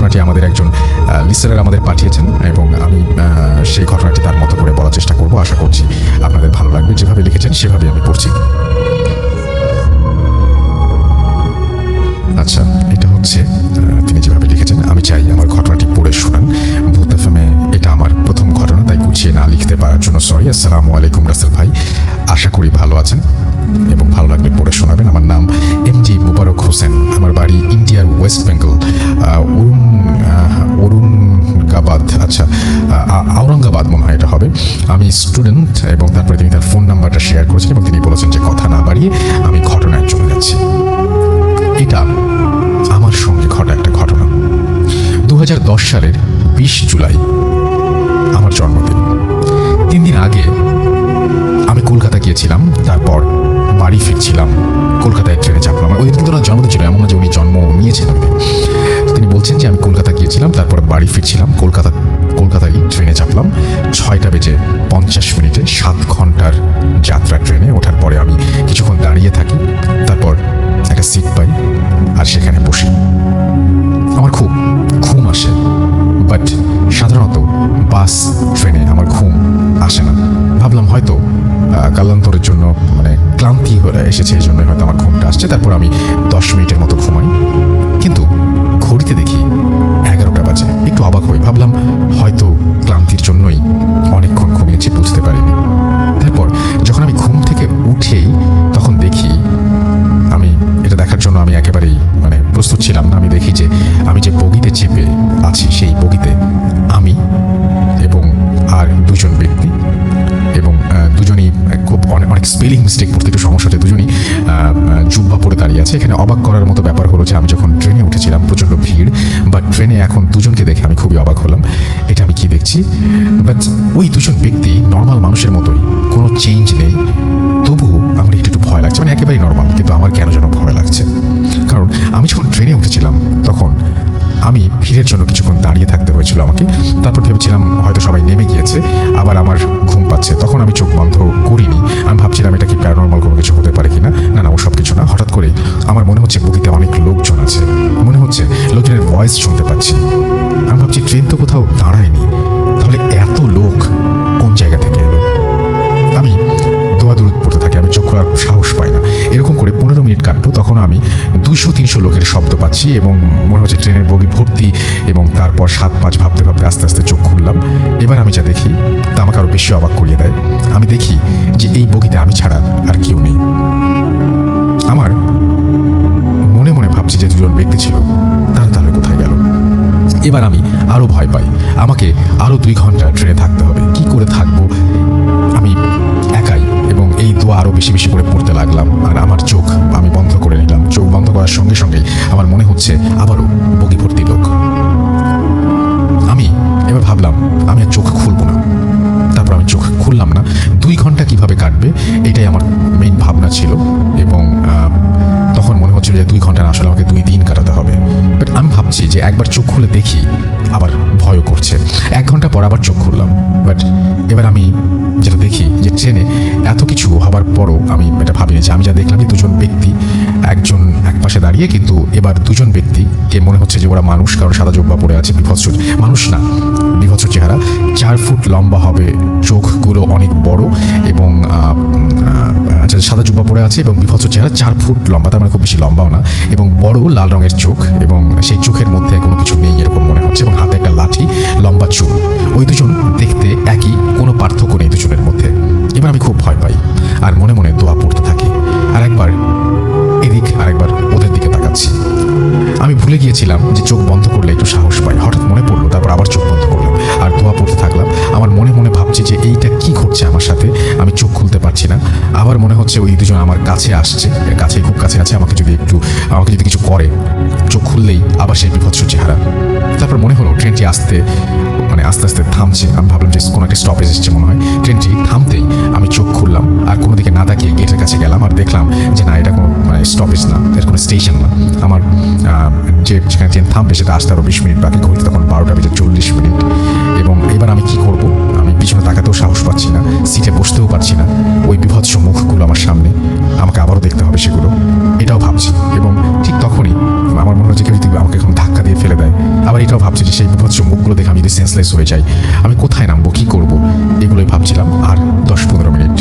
ঘটনাটি আমাদের একজন লিসেনার আমাদের পাঠিয়েছেন এবং আমি সেই ঘটনাটি তার মতো করে বলার চেষ্টা করব। আশা করছি আপনাদের ভালো লাগবে। যেভাবে লিখেছেন সেভাবে আমি পড়ছি। আচ্ছা, এটা হচ্ছে তিনি যেভাবে লিখেছেন। আমি চাই আমার ঘটনাটি পড়ে শোনান। ভূত এফএমে এটা আমার প্রথম ঘটনা, তাই গুছিয়ে না লিখতে পারার জন্য সরি। আসসালামু আলাইকুম রাসেল ভাই, আশা করি ভালো আছেন এবং ভালো লাগলে পড়ে শোনাবেন। আমার নাম এমডি মুবারক হোসেন, আমার বাড়ি ইন্ডিয়ার ওয়েস্ট বেঙ্গল ঔরঙ্গাবাদ। আচ্ছা, ঔরঙ্গাবাদ মনে হয় এটা হবে। আমি স্টুডেন্ট। এবং তারপরে তিনি তার ফোন নাম্বারটা শেয়ার করেছেন এবং তিনি বলেছেন যে কথা না বাড়িয়ে আমি ঘটনায় চলে যাচ্ছি। এটা আমার সঙ্গে ঘটা একটা ঘটনা। 2010 সালের 20 জুলাই আমার জন্মদিন। 3 দিন আগে আমি কলকাতা গিয়েছিলাম, তারপর বাড়ি ফিরছিলাম। কলকাতায় ট্রেনে চাপলাম। ওই দিন কিন্তু ওনার জন্মদিন ছিল, এমন না যে উনি জন্ম নিয়েছেন ওই দিন। তিনি বলছেন যে আমি কলকাতা গিয়েছিলাম, তারপর বাড়ি ফিরছিলাম। কলকাতায় ট্রেনে চাপলাম 6টা বেজে 50 মিনিটে। 7 ঘন্টার যাত্রা ট্রেনে। ওঠার পরে আমি কিছুক্ষণ দাঁড়িয়ে থাকি, তারপর একটা সিট পাই আর সেখানে বসি। আমার খুব ঘুম আসে, বাট সাধারণত বাস ট্রেনে আমার ঘুম আসে না। ভাবলাম হয়তো কালান্তরের জন্য ক্লান্তি হয়ে এসেছে, এই জন্যই হয়তো আমার ঘুমটা আসছে। তারপর আমি 10 মিনিটের মতো ঘুমাই, কিন্তু ঘড়িতে দেখি 11টা বাজে। একটু অবাক হই, ভাবলাম হয়তো ক্লান্তির জন্যই অনেকক্ষণ ঘুমিয়েছি, বুঝতে পারিনি। তারপর যখন আমি ঘুম থেকে উঠেই তখন দেখি, আমি এটা দেখার জন্য আমি একেবারেই প্রস্তুত ছিলাম না। আমি দেখি যে আমি যে বগিতে চেপে আছি সেই বগিতে আমি এবং আর 2জন ব্যক্তি, এবং দুজনই খুব অনেক স্পেলিং মিস্টেক পড়তে একটু সমস্যা হচ্ছে। দুজনই জুব্বা পরে দাঁড়িয়ে আছে। এখানে অবাক করার মতো ব্যাপার হলো যে আমি যখন ট্রেনে উঠেছিলাম প্রচণ্ড ভিড়, বাট ট্রেনে এখন 2জনকে দেখে আমি খুবই অবাক হলাম। এটা আমি কি দেখছি? বাট ওই 2জন ব্যক্তি নর্মাল মানুষের মতোই, কোনো চেঞ্জ নেই। তবুও আমার একটু ভয় লাগছে, একেবারেই নর্মাল, কিন্তু আমার কেন যেন ভয় লাগছে। কারণ আমি যখন ট্রেনে উঠেছিলাম তখন আমি ভিড়ের জন্য কিছুক্ষণ দাঁড়িয়ে থাকতে হয়েছিল আমাকে। তারপর ভেবেছিলাম হয়তো সবাই নেমে গিয়েছে, আবার আমার ঘুম পাচ্ছে। তখন আমি চোখ বন্ধ করিনি। আমি ভাবছিলাম এটা কি প্যারানর্মাল কোনো কিছু হতে পারে কিনা। না, ওসব কিছু না। হঠাৎ করে আমার মনে হচ্ছে বগিতে অনেক লোকজন আছে, মনে হচ্ছে লোকজনের ভয়েস শুনতে পাচ্ছি। আমি ভাবছি ট্রেন তো কোথাও দাঁড়ায়নি, তাহলে এত লোক কোন জায়গা থেকে এলো? আমি দোয়াদুরুদ পড়তে থাকি, আমি চোখ খোলার সাহস পাই না। এরকম করে 15 মিনিট কাটলো। তখন আমি 200-300 লোকের শব্দ পাচ্ছি এবং মনে হচ্ছে ট্রেনের বগি ভর্তি। এবং তারপর 7-5 ভাবতে ভাবতে আস্তে আস্তে চোখ খুললাম। এবার আমি যা দেখি তা আমাকে আরো বেশি অবাক করিয়ে দেয়। আমি দেখি যে এই বগিতে আমি ছাড়া আর কেউ নেই। আমার মনে মনে ভাবছি যে 2জন ব্যক্তি ছিল, তারা তাহলে কোথায় গেল? এবার আমি আরো ভয় পাই। আমাকে আরো 2 ঘন্টা ট্রেনে থাকতে হবে। কি করে থাকবো? আমি একাই, এবং এই দোয়া আরো বেশি বেশি করে পড়তে লাগলাম। আর আমার চোখ আমি বন্ধ করে নিলাম। চোখ বন্ধ করার সঙ্গে সঙ্গেই আমার মনে হচ্ছে আবারও বগি ভর্তি লোক। আমি এবার ভাবলাম আমি আর চোখ খুলবো না। তারপর আমি চোখ খুললাম না। 2 ঘন্টা কিভাবে কাটবে এটাই আমার মেইন ভাবনা ছিল। এবং তখন মনে হচ্ছিল যে 2 ঘন্টা না, আসলে আমাকে 2 দিন কাটাতে হবে। বাট আমি ভাবছি যে একবার চোখ খুলে দেখি, আবার ভয়ও করছে। 1 ঘন্টা পর আবার চোখ খুললাম। বাট এবার আমি যেটা দেখি যে ট্রেনে এত কিছু হবার পরও আমি এটা ভাবিনি যে আমি যা দেখলাম যে 2জন ব্যক্তি, একজন এক পাশে দাঁড়িয়ে, কিন্তু এবার 2জন ব্যক্তিকে মনে হচ্ছে যে ওরা মানুষ, কারণ সাদা জুব্বা পরে আছে। বিভৎস মানুষ না, বিভৎস চেহারা। 4 ফুট লম্বা হবে, চোখগুলো অনেক বড় এবং সাদা জুব্বা পরে আছে এবং বিভৎস চেহারা। 4 ফুট লম্বা, তার খুব বেশি লম্বাও না, এবং বড় লাল রঙের চোখ, এবং সেই চোখের মধ্যে কোনো কিছু নেই এরকম মনে হচ্ছে, এবং হাতে একটা লাঠি, লম্বা চুল। ওই 2জন দেখতে একই, কোনো পার্থক্য নেই 2জনের মধ্যে। এবার আমি খুব ভয় পাই আর মনে মনে দোয়া পড়তে থাকি। আর একবার এদিক আর একবার ওদের দিকে তাকাচ্ছি। আমি ভুলে গিয়েছিলাম যে চোখ বন্ধ করলে একটু সাহস পাই। হঠাৎ মনে পড়লো, তারপর আবার চোখ বন্ধ করলাম আর দোয়া পড়তে থাকলাম। আমার মনে মনে ভাবছি যে এইটা কি ঘটছে আমার সাথে। আমি চোখ খুলতে পারছি না। আবার মনে হচ্ছে ওই 2জন আমার কাছে আসছে, খুব কাছে আছে। আমাকে যদি কিছু করে, চোখ খুললেই আবার সেই বিভৎস চেহারা। তারপর মনে হলো ট্রেনটি আস্তে আস্তে থামছে। আমি ভাবলাম যে কোনো একটা স্টপেজ এসছে মনে হয়। ট্রেনটি থামতেই আমি চোখ খুললাম আর কোনো দিকে না তাকিয়ে গেটের কাছে গেলাম। আর দেখলাম যে না, এটা কোনো স্টপেজ না, এর কোনো স্টেশন না। আমার যেখানে ট্রেন থামবে সেটা আসতে আরও 20 মিনিট বাকি। ঘড়িতে তখন 12টা বেজে 40 মিনিট। এবং এবার আমি কি করব? আমি পিছনে তাকাতেও সাহস পাচ্ছি না, সিটে বসতেও পারছি না। ওই বিভৎস মুখগুলো আমার সামনে, আমাকে আবারও দেখতে হবে সেগুলো, এটাও ভাবছি। এবং ঠিক তখনই আমার মনে হচ্ছে কেউ যদি আমাকে এখন ধাক্কা দিয়ে ফেলে দেয়। আবার এটাও হচ্ছে যে সেই বিভৎস মুখগুলো দেখে আমি যদি সেন্সলেস হয়ে যাই, আমি কোথায় নামবো, কী করবো, এগুলোই ভাবছিলাম। আর 10-15 মিনিট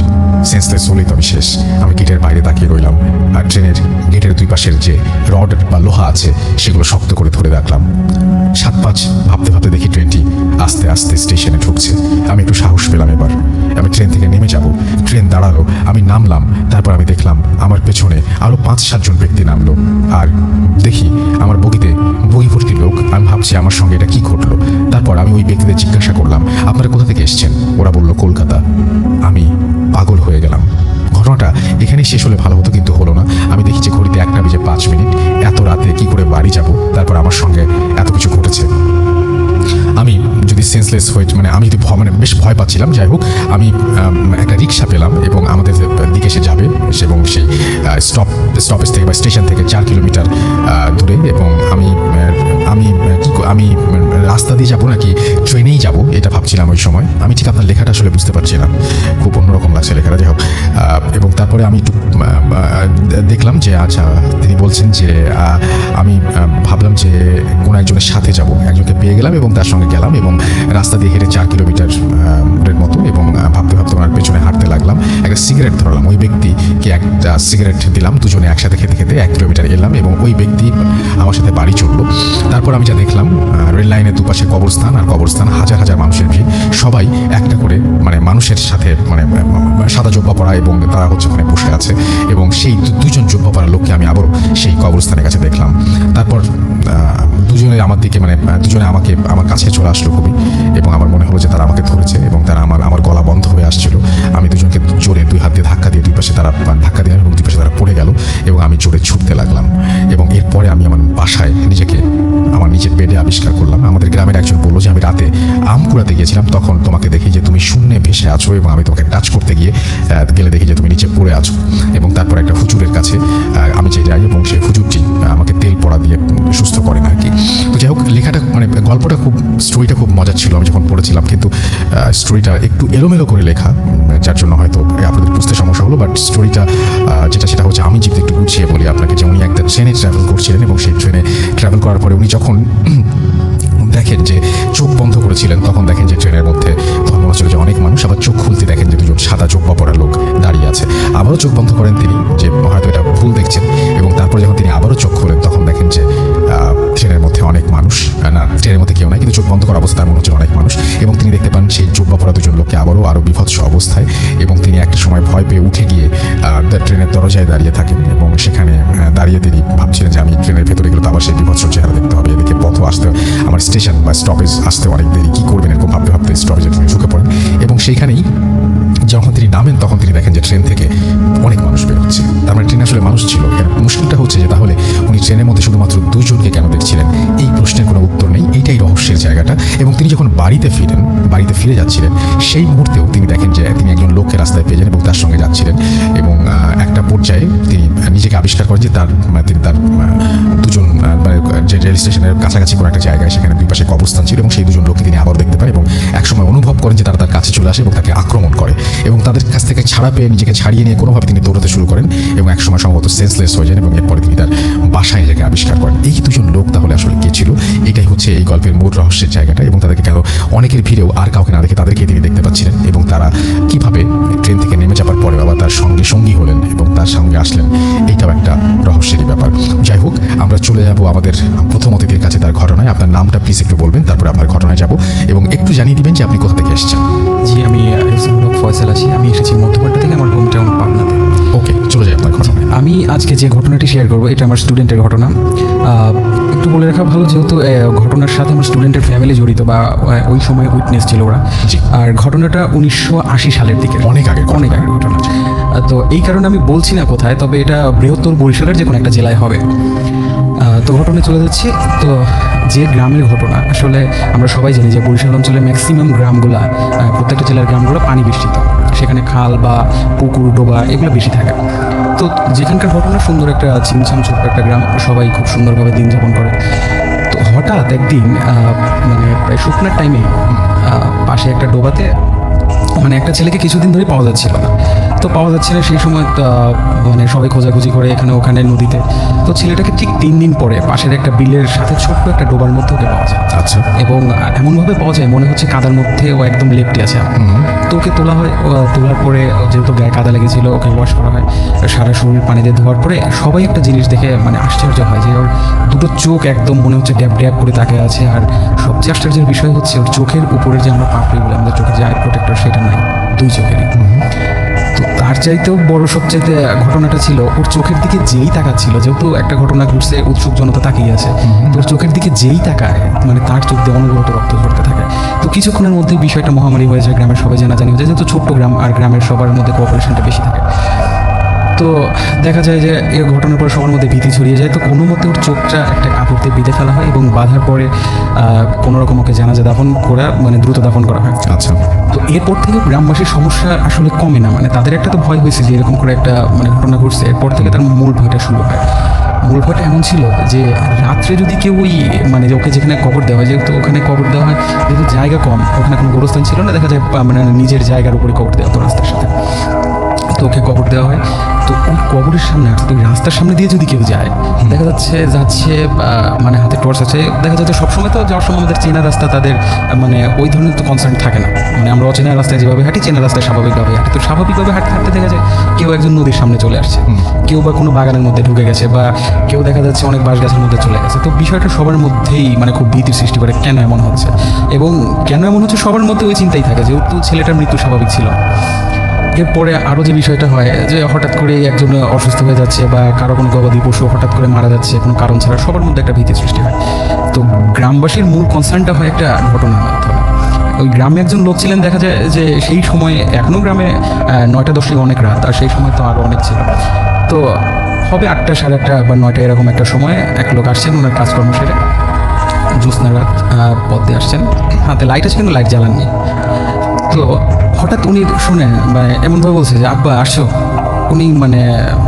সেন্সলেস হলেই তো আমি শেষ। আমি গেটের বাইরে তাকিয়ে রইলাম, আর ট্রেনের গেটের দুই পাশের যে রড বা লোহা আছে সেগুলো শক্ত করে ধরে রাখলাম। 7-5 ভাবতে ভাবতে দেখি ট্রেনটি আস্তে আস্তে স্টেশনে ঢুকছে। আমি একটু সাহস পেলাম, এবার আমি ট্রেন থেকে নেমে যাব। ট্রেন দাঁড়ালো, আমি নামলাম। তারপর আমি দেখলাম আমার পেছনে আরও 5-7 জন ব্যক্তি নামলো, আর দেখি আমার বগি ভর্তি লোক। আমি ভাবছি আমার সঙ্গে এটা কি ঘটলো। তারপর আমি ওই ব্যক্তিদের জিজ্ঞাসা করলাম, আপনারা কোথা থেকে এসেছেন? ওরা বলল কলকাতা। আমি পাগল হয়ে গেলাম। ঘটনাটা এখানেই শেষ হলে ভালো হতো, কিন্তু হলো না। আমি দেখি যে ঘড়িতে 1:05। এত রাতে কি করে বাড়ি যাব? তারপর আমার সঙ্গে এত কিছু ঘটেছে। আমি যদি সেন্সলেস হয়ে আমি যদি বেশ ভয় পাচ্ছিলাম। যাই হোক, আমি একটা রিক্সা পেলাম এবং আমাদের দিকে সে যাবে, এবং সেই স্টপেজ থেকে বা স্টেশন থেকে 4 কিলোমিটার দূরে। এবং আমি রাস্তা দিয়ে যাবো নাকি ট্রেনেই যাব এটা ভাবছিলাম ওই সময়। আমি ঠিক আপনার লেখাটা আসলে বুঝতে পারছিলাম, খুব অন্যরকম লাগছে লেখাটা। যাই হোক, এবং তারপরে আমি একটু দেখলাম যে আচ্ছা, তিনি বলছেন যে আমি ভাবলাম যে কোনো একজনের সাথে যাব। একজনকে পেয়ে গেলাম এবং তার সঙ্গে গেলাম, এবং রাস্তা দিয়ে হেঁটে 4 কিলোমিটারের মতো, এবং ভাবতে ভাবতে ওনার পেছনে হাঁটতে লাগলাম। একটা সিগারেট ধরলাম, ওই ব্যক্তিকে একটা সিগারেট দিলাম। দুজনে একসাথে খেতে খেতে 1 কিলোমিটার এলাম, এবং ওই ব্যক্তি আমার সাথে বাড়ি চললো। তারপর আমি যা দেখলাম, রেল লাইনের দুপাশে কবরস্থান, আর কবরস্থান, হাজার হাজার মানুষের ভিড়। সবাই একটা করে মানুষের সাথে সাদা জব্বা পরা, এবং তারা হচ্ছে বসে আছে। এবং সেই দুজন জব্বা পরা লোককে আমি আবারও সেই কবরস্থানের কাছে দেখলাম। তারপর দুজনে আমার কাছে চলে আসলো খুবই, এবং আমার মনে হলো যে তারা আমাকে ধরেছে, এবং তারা আমার গলা বন্ধ হয়ে আসছিল। আমি দুজনকে জোরে 2 হাত দিয়ে ধাক্কা দিয়ে দুই পাশে তারা ধাক্কা দিলাম, এবং দুই পাশে তারা পড়ে গেল, এবং আমি জোরে ছুটতে লাগলাম। এবং এরপরে আমি আমার বাসায় নিজেকে আমার নিজের বেডে আবিষ্কার করলাম। আমাদের গ্রামের একজন বললো যে আমি রাতে আম কুড়াতে গিয়েছিলাম, তখন তোমাকে দেখি যে তুমি শূন্যে ভেসে আছো, এবং আমি তোমাকে টাচ করতে গেলে দেখি যে তুমি নিচে পড়ে আছো। এবং তারপর একটা হুজুরের কাছে আমি যাই, এবং সেই হুজুরটি আমাকে তেল পড়া দিয়ে সুস্থ করেন আর কি। তো যাই হোক, লেখাটা গল্পটা স্টোরিটা খুব মজার ছিল আমি যখন পড়েছিলাম, কিন্তু স্টোরিটা একটু এলোমেলো করে লেখা, যার জন্য হয়তো আপনাদের বুঝতে সমস্যা হলো। বাট স্টোরিটা সেটা হচ্ছে, আমি যদি একটু গুছিয়ে বলি আপনাকে, যে উনি একটা ট্রেনে ট্রাভেল করছিলেন, এবং সেই ট্রেনে ট্রাভেল করার পরে উনি যখন দেখেন যে চোখ বন্ধ করেছিলেন, তখন দেখেন যে ট্রেনের মধ্যে তখন মনে হচ্ছিল যে অনেক মানুষ। আবার চোখ খুলতে দেখেন যে 2জন সাদা জব্বা পরা লোক দাঁড়িয়ে আছে। আবারও চোখ বন্ধ করেন তিনি, যে হয়তো এটা ভুল দেখছেন। এবং তারপর যখন তিনি আবারও চোখ খোলেন, তখন দেখেন যে ট্রেনের মধ্যে অনেক মানুষ, না ট্রেনের মধ্যে কেউ নাই, কিন্তু চোখ বন্ধ করা অবস্থায় মনে হচ্ছে অনেক মানুষ। এবং তিনি দেখতে পান সেই জব্বা পরা 2জন লোককে আরও বিভৎস অবস্থায়। এবং তিনি একটা সময় ভয় পেয়ে উঠে গিয়ে ট্রেনের দরজায় দাঁড়িয়ে থাকেন, এবং সেখানে দাঁড়িয়ে তিনি ভাবছিলেন যে আমি ট্রেনের ভেতরে গেলে তো আবার সেই বিভৎস চেহারা দেখতে হবে, এদিকে পথ আসতে আমার স্টেশন বা স্টপেজ আসতে অনেক দেরি, কী করবেন এরকম ভাবতে ভাবতে স্টপেজে তিনি ঢুকে পড়েন। এবং সেইখানেই যখন তিনি নামেন, তখন তিনি দেখেন যে ট্রেন থেকে অনেক মানুষ বের হচ্ছে। তার ট্রেনে আসলে মানুষ ছিল। মুশকিলটা হচ্ছে যে তাহলে উনি ট্রেনের মধ্যে শুধুমাত্র 2 জনকে কেন দেখছিলেন? এই প্রশ্নের কোনো উত্তর নেই। এইটাই রহস্যের জায়গাটা। এবং তিনি যখন বাড়িতে ফিরে যাচ্ছিলেন, সেই মুহূর্তেও তিনি দেখেন যে তিনি একজন লোককে রাস্তায় পেয়ে যান, এবং তার সঙ্গে যাচ্ছিলেন। এবং একটা পর্যায়ে তিনি নিজেকে আবিষ্কার করেন যে তিনি তার 2জন যে রেল স্টেশনের কাছাকাছি কোনো একটা জায়গায়, সেখানে দুই পাশে কবরস্থান ছিল, এবং সেই 2জন লোককে তিনি আবার দেখতে পান, এবং একসময় অনুভব করেন যে তারা তার কাছে চলে আসে এবং তাকে আক্রমণ করে। এবং তাদের কাছ থেকে ছাড়া পেয়ে নিজেকে ছাড়িয়ে নিয়ে কোনোভাবে তিনি দৌড়াতে শুরু করেন, এবং একসময় সম্ভবত সেন্সলেস হয়ে যান, এবং এরপরে তিনি তার বাসায় নিজেকে আবিষ্কার করেন। এই 2জন লোক তাহলে আসলে কে ছিল? এটাই হচ্ছে এই গল্পের মূল রহস্যের জায়গাটা। এবং তাদেরকে কেন অনেকের ভিড়েও আর কাউকে না দেখে তাদেরকে তিনি দেখতে পাচ্ছিলেন, এবং তারা কিভাবে ট্রেন থেকে নেমে যাবার পরে আবার তার সঙ্গী হলেন এবং তার সঙ্গে আসলেন, এইটাও একটা রহস্যেরই ব্যাপার। যাই হোক, আমরা চলে যাব আমাদের প্রথম অতিথির কাছে, তার ঘটনায়। আপনার নামটা প্লিজ একটু বলবেন, তারপরে আপনার ঘটনায় যাব, এবং একটু জানিয়ে দিবেন যে আপনি কোথা থেকে এসেছেন। জি, আমি ফয়সাল আছি। আমি এসেছি মধ্যপাট্টা থেকে, আমার হোম টাউন পাবনাতে। ওকে, চলে যাই আপনার ঘটনা। আমি আজকে যে ঘটনাটি শেয়ার করবো, এটা আমার স্টুডেন্টের ঘটনা। একটু বলে রাখা ভালো, যেহেতু ঘটনার সাথে আমার স্টুডেন্টের ফ্যামিলি জড়িত, বা ওই সময় উইটনেস ছিল ওরা। জি। আর ঘটনাটা 1980 সালের দিকে, অনেক আগের ঘটনা। তো এই কারণে আমি বলছি না কোথায়, তবে এটা বৃহত্তর বরিশালের যে কোনো একটা জেলায় হবে। তো ঘটনায় চলে যাচ্ছি। তো যে গ্রামের ঘটনা, আসলে আমরা সবাই জানি যে বরিশাল অঞ্চলে ম্যাক্সিমাম গ্রামগুলা, প্রত্যেকটা জেলার গ্রামগুলো পানি বেষ্টিত। সেখানে খাল বা পুকুর, ডোবা এগুলো বেশি থাকে। তো যেখানকার ঘটনা সুন্দর একটা ছিমছাম ছোট্ট একটা গ্রাম, সবাই খুব সুন্দরভাবে দিন যাপন করে। তো হঠাৎ একদিন প্রায় শুকনার টাইমে পাশে একটা ডোবাতে একটা ছেলেকে কিছুদিন ধরে পাওয়া যাচ্ছিল না। তো পাওয়া যাচ্ছে না সেই সময় মানে সবাই খোঁজাখুঁজি করে এখানে ওখানে নদীতে। তো ছেলেটাকে ঠিক 3 দিন পরে পাশের একটা বিলের সাথে ছোট্ট একটা ডোবার মধ্যে ওকে পাওয়া যায়। আচ্ছা। এবং এমনভাবে পাওয়া যায় মনে হচ্ছে কাদার মধ্যে ও একদম লেপ্টে আছে। তো ওকে তোলা হয়, তোলার পরে যেহেতু গায়ে কাদা লেগেছিল ওকে ওয়াশ করা হয়, সারা শরীর পানি দিয়ে ধোয়ার পরে সবাই একটা জিনিস দেখে মানে আশ্চর্য হয় যে ওর দুটো চোখ একদম মনে হচ্ছে ড্যাব ড্যাব করে তাকে আছে। আর সবচেয়ে আশ্চর্যের বিষয় হচ্ছে ওর চোখের উপরে যে আমরা পাপড়ি বলে আমাদের চোখের যে আই প্রোটেক্টর সেটা নাই, 2 চোখেরই। তো তার চাইতেও বড় সবচাইতে ঘটনাটা ছিল ওর চোখের দিকে যেই তাকাচ্ছিল, যেহেতু একটা ঘটনা ঘটছে উৎসুক জনতা তাকিয়ে আছে, তোর চোখের দিকে যেই তাকায় মানে তার চোখ দিয়ে অনবরত রক্ত ঝরতে থাকে। তো কিছুক্ষণের মধ্যে বিষয়টা মহামারী হয়ে যায়, গ্রামের সবাই জানাজানি হয়ে যায়, যেহেতু ছোট্ট গ্রাম আর গ্রামের সবার মধ্যে কোঅপারেশনটা বেশি থাকে। তো দেখা যায় যে এই ঘটনার পর সবার মধ্যে ভীতি ছড়িয়ে যায়। তো কোনো মতে ওর চোখটা একটা কাপড় দিয়ে বেঁধে ফেলা হয় এবং বাঁধার পরে কোনো রকম ওকে জানাজা দাফন করা মানে দ্রুত দাফন করা হয়। আচ্ছা। তো এরপর থেকে গ্রামবাসীর সমস্যা আসলে কমে না, মানে তাদের একটা তো ভয় হয়েছে যে এরকম করে একটা মানে ঘটনা ঘটছে। এরপর থেকে তার মূল ভয়টা শুরু হয়। মূল ভয়টা এমন ছিল যে রাত্রে যদি কেউ ওই মানে ওকে যেখানে কবর দেওয়া হয়, যেহেতু ওখানে কবর দেওয়া হয় যেহেতু জায়গা কম, ওখানে কোনো গোরস্থান ছিল না, দেখা যায় মানে নিজের জায়গার উপরে কবর দেওয়া হতো রাস্তার সাথে। তো ওকে কবর দেওয়া হয়। তো ওই কবরের সামনে অর্থাৎ ওই রাস্তার সামনে দিয়ে যদি কেউ যায় দেখা যাচ্ছে মানে হাতে টর্চ আছে, দেখা যাচ্ছে সবসময় তো যাওয়ার সময় আমাদের চেনা রাস্তা তাদের মানে ওই ধরনের তো কনসার্ন থাকে না। মানে আমরা অচেনা রাস্তায় যেভাবে হাঁটি চেনা রাস্তায় স্বাভাবিকভাবে হাঁটি। তো স্বাভাবিকভাবে হাঁটতে হাঁটতে দেখা যায় কেউ একজন নদীর সামনে চলে আসছে, কেউ বা কোনো বাগানের মধ্যে ঢুকে গেছে, বা কেউ দেখা যাচ্ছে অনেক বাঁশ গাছের মধ্যে চলে গেছে। তো বিষয়টা সবার মধ্যেই মানে খুব ভীতির সৃষ্টি করে, কেন এমন হচ্ছে এবং কেন এমন হচ্ছে সবার মধ্যে ওই চিন্তাই থাকে, যেহেতু ছেলেটার মৃত্যু স্বাভাবিক ছিল। এরপরে আরও যে বিষয়টা হয় যে হঠাৎ করে একজন অসুস্থ হয়ে যাচ্ছে বা কারো কোনো গবাদি পশু হঠাৎ করে মারা যাচ্ছে কোনো কারণ ছাড়া, সবার মধ্যে একটা ভীতি সৃষ্টি হয়। তো গ্রামবাসীর মূল কনসার্নটা হয় একটা ঘটনার মাধ্যমে। ওই গ্রামে একজন লোক ছিলেন, দেখা যায় যে সেই সময় এখনও গ্রামে 9টা 10টায় অনেক রাত, আর সেই সময় তো আরও অনেক ছিল। তো হবে 8টা 8:30 বা 9টা এরকম একটা সময় এক লোক আসছেন ওনার কাজকর্ম সেরে, জ্যোৎস্না রাত, পথ দিয়ে আসছেন, হাতে লাইট আছে কিন্তু লাইট জ্বালাননি। তো হঠাৎ উনি শুনেন মানে এমনভাবে বলছে যে আব্বা আসো। উনি মানে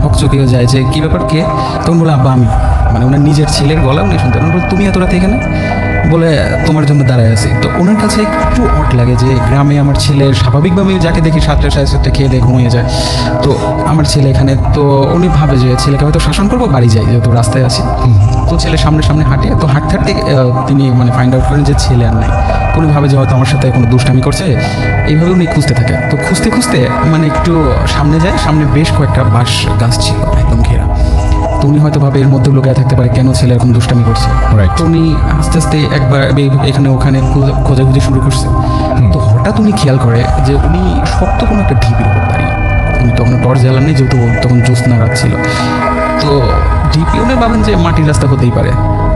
হকচকিয়ে যায় যে কী ব্যাপার, কে? তখন বলে আব্বা আমি, মানে ওনার নিজের ছেলের গলা উনি শুনতেন। উনি বলে তুমি এত রাতে এখানে? বলে তোমার জন্য দাঁড়ায় আছি। তো ওনার কাছে একটু অড লাগে যে গ্রামে আমার ছেলে স্বাভাবিকভাবে যাকে দেখি 7টা 7:30 খেয়ে দিয়ে ঘুমিয়ে যায়, তো আমার ছেলে এখানে। তো উনি ভাবে যে ছেলেকে হয়তো শাসন করবো, বাড়ি যাই যেহেতু রাস্তায় আছি। তো ছেলে সামনে সামনে হাঁটে, তো হাঁটতে হাঁটতে তিনি মানে ফাইন্ড আউট করেন যে ছেলে আর নাই। উনি ভাবে যে হয়তো আমার সাথে কোনো দুষ্টামি করছে, এইভাবে উনি খুঁজতে থাকে। তো খুঁজতে খুঁজতে মানে একটু সামনে যায়, সামনে বেশ কয়েকটা বাঁশ গাছ ছিল একদম ঘেরা। তো উনি হয়তো ভাবে এর মধ্যে লুকিয়ে থাকতে পারে, কেন ছেলে এরকম দুষ্টামি করছে। Right. তো উনি আস্তে আস্তে একবার এখানে ওখানে খোঁজাখুঁজি শুরু করছে। তো হঠাৎ উনি খেয়াল করে যে উনি শক্ত কোনো একটা ঢিপির উপর দাঁড়িয়ে। উনি তখন টর্চ জ্বালাননি, যেহেতু তখন জ্যোৎস্না রাত ছিল। তো ঢিপি উনি ভাবেন যে মাটির রাস্তা হতেই পারে,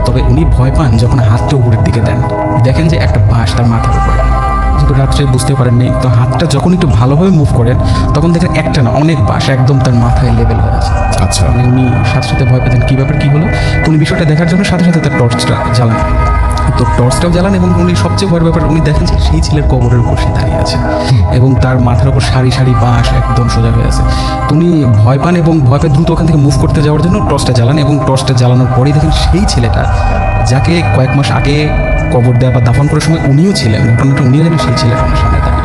তবে উনি ভয় পান যখন হাতটা উপরের দিকে দেন, দেখেন যে একটা বাঁশ তার মাথার উপরে। যেহেতু রাত্রে বুঝতে পারেননি, তো হাতটা যখন একটু ভালোভাবে মুভ করেন তখন দেখেন একটা না অনেক বাঁশ একদম তার মাথায় লেভেল হয়ে আছে। আচ্ছা। মানে উনি সাথে সাথে ভয় পেতেন, কী ব্যাপার কী হলো। উনি বিষয়টা দেখার জন্য সাথে সাথে তার টর্চটা জ্বালান। তো টর্চটাও জ্বালান এবং উনি সবচেয়ে ভয়ের ব্যাপার উনি দেখেন যে সেই ছেলের কবরের উপর সে দাঁড়িয়ে আছে এবং তার মাথার উপর সারি সারি বাঁশ একদম সোজা হয়ে আছে। তো উনি ভয় পান এবং ভয় পেয়ে দ্রুত ওখান থেকে মুভ করতে যাওয়ার জন্য টর্চটা জ্বালান, এবং টর্চটা জ্বালানোর পরেই দেখেন সেই ছেলেটা যাকে কয়েক মাস আগে কবর দেওয়া বা দাফন করার সময় উনিও ছিলেন, ঘটনাটা উনিও জানেন, সেই ছেলেটা ওনার সামনে দাঁড়িয়ে।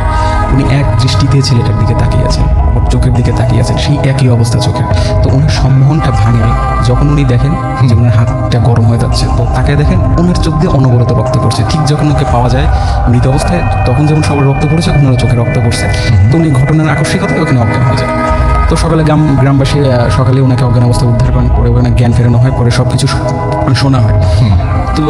উনি এক দৃষ্টিতে ছেলেটার দিকে তাকিয়ে আছেন, ওর চোখের দিকে তাকিয়ে আছেন, সেই একই অবস্থা চোখের। তো ওনার সম্মোহনটা ভাঙে যখন উনি দেখেন যে ওনার হাতটা গরম হয়ে যাচ্ছে। তো তাকে দেখেন ওনার চোখ দিয়ে অনবরত রক্ত পড়ছে। ঠিক যখন ওকে পাওয়া যায় মৃত অবস্থায় তখন যেমন সবার রক্ত পড়েছে, ওনারও চোখে রক্ত পড়ছে। তো উনি ঘটনার আকস্মিকতায় ওখানে অজ্ঞান হয়ে যায়। তো সকালে গ্রামবাসী সকালে ওনাকে অজ্ঞান অবস্থায় উদ্ধার করেন, পরে ওনার জ্ঞান ফেরানো হয়, পরে সব কিছু শোনা হয়। তো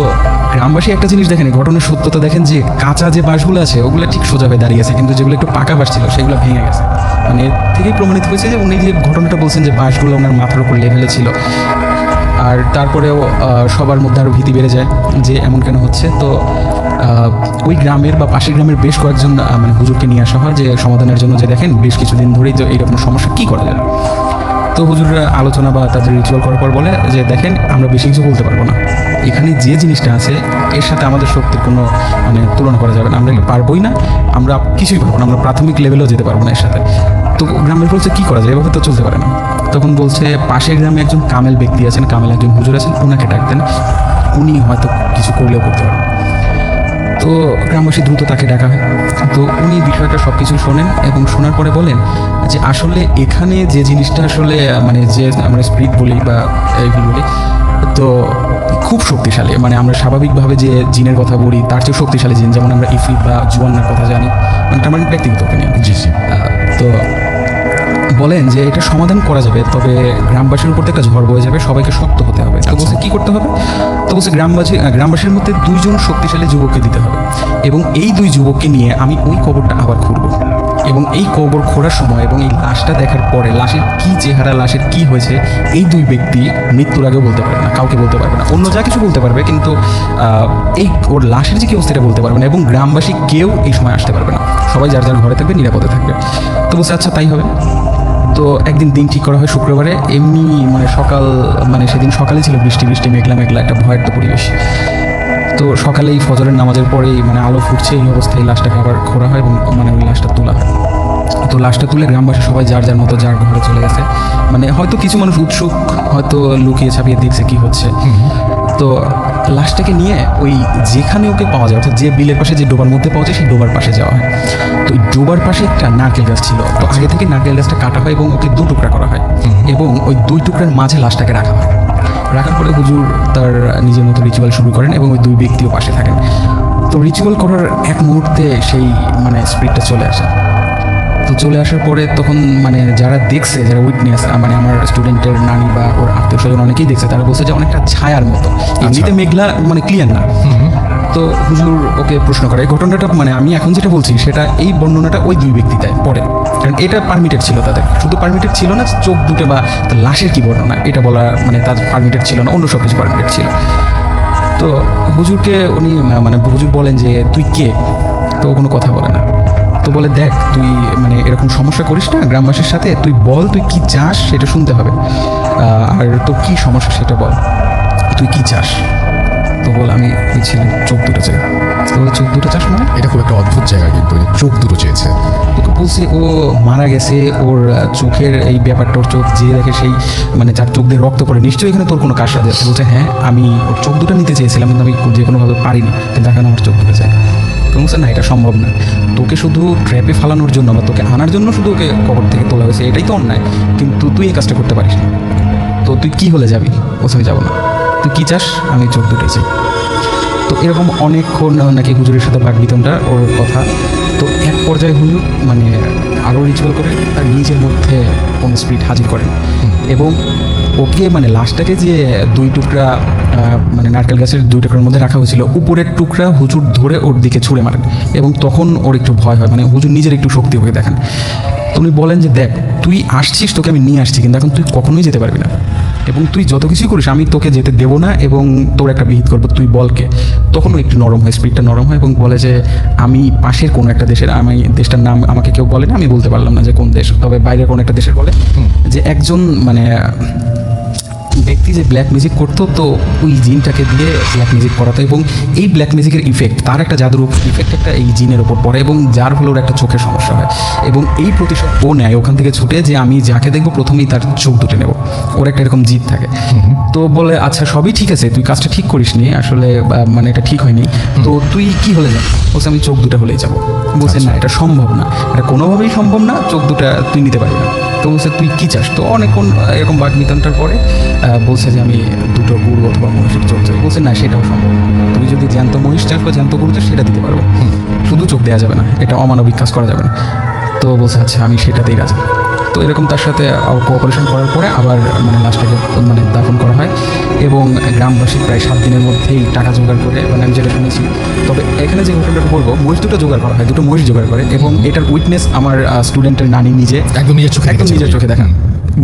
গ্রামবাসী একটা জিনিস দেখেন, ঘটনার সত্যতা দেখেন যে কাঁচা যে বাঁশগুলো আছে ওগুলো ঠিক সোজা হয়ে দাঁড়িয়ে আছে, কিন্তু যেগুলো একটু পাকা বাঁশ ছিল সেগুলো ভেঙে গেছে। মানে এর থেকেই প্রমাণিত হয়েছে যে উনি যে ঘটনাটা বলছেন যে বাঁশগুলো ওনার মাথার উপর লেভেলে ছিল। আর তারপরেও সবার মধ্যে আরও ভীতি বেড়ে যায় যে এমন কেন হচ্ছে। তো ওই গ্রামের বা পাশের গ্রামের বেশ কয়েকজন মানে হুজুরকে নিয়ে আসা হয় যে সমাধানের জন্য, যে দেখেন বেশ কিছুদিন ধরেই তো এইরকম সমস্যা কী করা যায়। তো হুজুররা আলোচনা বা তাদের রিচুয়াল করার পর বলে যে দেখেন আমরা বেশি কিছু বলতে পারবো না, এখানে যে জিনিসটা আছে এর সাথে আমাদের শক্তির কোনো মানে তুলনা করা যাবে না, আমরা এটা পারবোই না, আমরা কিছুই পারবো না, আমরা প্রাথমিক লেভেলেও যেতে পারবো না এর সাথে। তো গ্রামের বলছে কী করা যায়, এভাবে তো চলতে পারে না। তখন বলছে পাশের গ্রামে একজন কামেল ব্যক্তি আছেন, কামেল একজন হুজুর আছেন, ওনাকে ডাকতেন, উনি হয়তো কিছু করলেও করতে পারেন। তো গ্রামবাসী দ্রুত তাকে ডাকা হয়। তো উনি বিষয়টা সব কিছু শোনেন এবং শোনার পরে বলেন যে আসলে এখানে যে জিনিসটা আসলে মানে যে আমরা স্পিরিট বলি বা এইগুলো বলি, তো খুব শক্তিশালী। মানে আমরা স্বাভাবিকভাবে যে জিনের কথা বলি তার চেয়ে শক্তিশালী জিন, যেমন আমরা ইফরিত বা জুয়ান্নার কথা জানি, মানে এটা আমার ব্যক্তিগত opinion। জি জি। তো বলেন যে এটা সমাধান করা যাবে, তবে গ্রামবাসীর উপর থেকে একটা ঝড় বয়ে যাবে, সবাইকে শক্ত হতে হবে। তো বলছে কি করতে হবে? তো বলছে গ্রামবাসীর মধ্যে 2 জন শক্তিশালী যুবককে দিতে হবে, এবং এই 2 যুবককে নিয়ে আমি ওই কবরটা আবার খুঁড়ব, এবং এই কবর খোঁড়ার সময় এবং এই লাশটা দেখার পরে লাশের কি চেহারা, লাশের কি হয়েছে, এই 2 ব্যক্তি মৃত্যুর আগেও বলতে পারবে না, কাউকে বলতে পারবে না। অন্য যা কিছু বলতে পারবে, কিন্তু এই ওর লাশের যে কি অবস্থা এটা বলতে পারবে না, এবং গ্রামবাসী কেউ এই সময় আসতে পারবে না, সবাই যার যার ঘরে থাকবে, নিরাপদে থাকবে। তো বলছে আচ্ছা তাই হবে। তো একদিন দিন ঠিক করা হয় শুক্রবারে, এমনি মানে সেদিন সকালে ছিল বৃষ্টি মেঘলা একটা ভয়ের তো পরিবেশ। তো সকালেই ফজরের নামাজের পরেই মানে আলো ফুটছে, এই অবস্থায় লাশটাকে আবার খোঁড়া হয় এবং মানে ওই লাশটা তোলা হয়। তো লাশটা তুলে গ্রামবাসী সবাই যার যার মতো যার ঘরে চলে গেছে। মানে হয়তো কিছু মানুষ উৎসুক, হয়তো লুকিয়ে ছাপিয়ে দেখছে কি হচ্ছে। তো লাশটাকে নিয়ে ওই যেখানে ওকে পাওয়া যায়, অর্থাৎ যে বিলের পাশে যে ডোবার মধ্যে পাওয়া যায় সেই ডোবার পাশে যাওয়া হয়। তো ওই ডোবার পাশে একটা নারকেল গাছ ছিল, তো আগে থেকে নারকেল গাছটা কাটা হয় এবং ওকে 2 টুকরা করা হয়, এবং ওই 2 টুকরার মাঝে লাশটাকে রাখা হয়। রাখার পরে হুজুর তার নিজের মতো রিচুয়াল শুরু করেন এবং ওই 2 ব্যক্তিও পাশে থাকেন। তো রিচুয়াল করার এক মুহূর্তে সেই মানে স্পিরিটটা চলে আসে। তো চলে আসার পরে তখন মানে যারা দেখছে, যারা উইটনেস, মানে আমার স্টুডেন্টের নানি বা ওর আত্মীয় স্বজন অনেকেই দেখছে, তারা বলছে যে অনেকটা ছায়ার মতো, এমনিতে মেঘলা মানে ক্লিয়ার না। তো হুজুর ওকে প্রশ্ন করে, এই ঘটনাটা মানে আমি এখন যেটা বলছি সেটা এই বর্ণনাটা ওই 2 ব্যক্তি দেয় পরে, কারণ এটা পারমিটেড ছিল তাদের। শুধু পারমিটেড ছিল না চোখ দুটো বা লাশের কি বর্ণনা এটা বলা, মানে তার পারমিটেড ছিল না, অন্য সব কিছু পারমিটেড ছিল। তো হুজুরকে উনি মানে হুজুর বলেন যে তুই কে? তো ও কোনো কথা বলে না। তো বলে দেখ তুই মানে এরকম সমস্যা করিস না গ্রামবাসীর সাথে, তুই বল তুই কি চাস সেটা শুনতে হবে, আর তোর কি সমস্যা সেটা বল, তুই কি চাস? তো বল আমি ওই ছেলে চোখ দুটো চাই। তো বলে চোখ দুটো চাস মানে? এটা খুব একটা অদ্ভুত জায়গা, কিন্তু ওই যে চোখ দুটো চেয়েছে। তোকে বলছি ও মারা গেছে, ওর চোখের এই ব্যাপারটা, ওর চোখ যে দেখে সেই মানে যার চোখ দিয়ে রক্ত পড়ে, নিশ্চয়ই এখানে তোর কোনো কাজ আছে। বলছে হ্যাঁ আমি ওর চোখ দুটো নিতে চেয়েছিলাম, কিন্তু আমি যে কোনোভাবে পারিনি, কিন্তু এখন আমার চোখ দুটো চাই। তো বলছে না এটা সম্ভব না, তোকে শুধু ট্র্যাপে ফালানোর জন্য বা তোকে আনার জন্য শুধু ওকে কবর থেকে তোলা হয়েছে, এটাই তো অন্যায়, কিন্তু তুই এই কাজটা করতে পারিস না। তো তুই কি হলে যাবি? বলছে আমি যাবো না। তুই কী চাস? আমি চোখ দুটোই চাই। তো এরকম অনেকক্ষণ নাকি হুজুরের সাথে বাগবিতণ্ডা ওর কথা। তো এক পর্যায়ে হুজুর মানে আরও রিচুয়াল করে তার নিজের মধ্যে কোন স্পিরিট হাজির করেন, এবং ওকে মানে লাশটাকে যে 2 টুকরা মানে নারকেল গাছের 2 টুকরার মধ্যে রাখা হয়েছিল, উপরের টুকরা হুজুর ধরে ওর দিকে ছুঁড়ে মারেন, এবং তখন ওর একটু ভয় হয়, মানে হুজুর নিজের একটু শক্তি হয়ে দেখেন। তুমি বলেন যে দেখ তুই আসছিস, তোকে আমি নিয়ে আসছি, কিন্তু এখন তুই কখনোই যেতে পারবি না, এবং তুই যত কিছুই করিস আমি তোকে যেতে দেবো না, এবং তোর একটা বিহিত করবো, তুই বলকে। তখনও একটু নরম হয়, স্পিরিটটা নরম হয়, এবং বলে যে আমি পাশের কোনো একটা দেশের, আমি দেশটার নাম আমাকে কেউ বলে না, আমি বলতে পারলাম না যে কোন দেশ, তবে বাইরের কোনো একটা দেশের বলে যে একজন মানে ব্যক্তি যে ব্ল্যাক মিউজিক করতো, তো ওই জিনটাকে দিয়ে ব্ল্যাক মিউজিক করাতো, এবং এই ব্ল্যাক মিউজিকের ইফেক্ট, তার একটা জাদুর ইফেক্ট একটা এই জিনের ওপর পড়ে, এবং যার ফলে ওর একটা চোখের সমস্যা হয়, এবং এই প্রতিশোধ ও নেয় ওখান থেকে ছুটে, যে আমি যাকে দেখবো প্রথমেই তার চোখ দুটো নেব, ওর একটা এরকম জিদ থাকে। তো বলে আচ্ছা সবই ঠিক আছে, তুই কাজটা ঠিক করিসনি আসলে, মানে এটা ঠিক হয়নি, তো তুই কি হলে যাবি? বলছে আমি চোখ দুটো হলেই যাবো। বলছে না এটা সম্ভব না, এটা কোনোভাবেই সম্ভব না, চোখ দুটা তুই নিতে পারবি না। তো বলছে তুই কী চাস? তো অনেকক্ষণ এরকম বাগবিতণ্ডার পরে বলছে যে আমি 2টো গরু অথবা মহিষের চোখ চাই। বলছে না সেটাও সম্ভব, তুমি যদি জ্যান্ত মহিষ চাস বা জ্যান্ত গরু চাস সেটা দিতে পারবো, শুধু চোখ দেওয়া যাবে না, এটা অমানবিক কাজ করা যাবে না। তো বলছে আচ্ছা আমি সেটাতেই রাজি। তো এরকম তার সাথে কোঅপারেশন করার পরে আবার মানে লাশটাকে মানে দাফন করা হয়, এবং গ্রামবাসী প্রায় 7 দিনের মধ্যেই টাকা জোগাড় করে, মানে আমি যেটা শুনেছি। তবে এখানে যে ঘটনাটা বলবো, মহিষ 2টো জোগাড় করা হয়, 2টো মহিষ জোগাড় করে, এবং এটার উইটনেস আমার স্টুডেন্টের নানি নিজে একদম নিজের চোখে দেখান।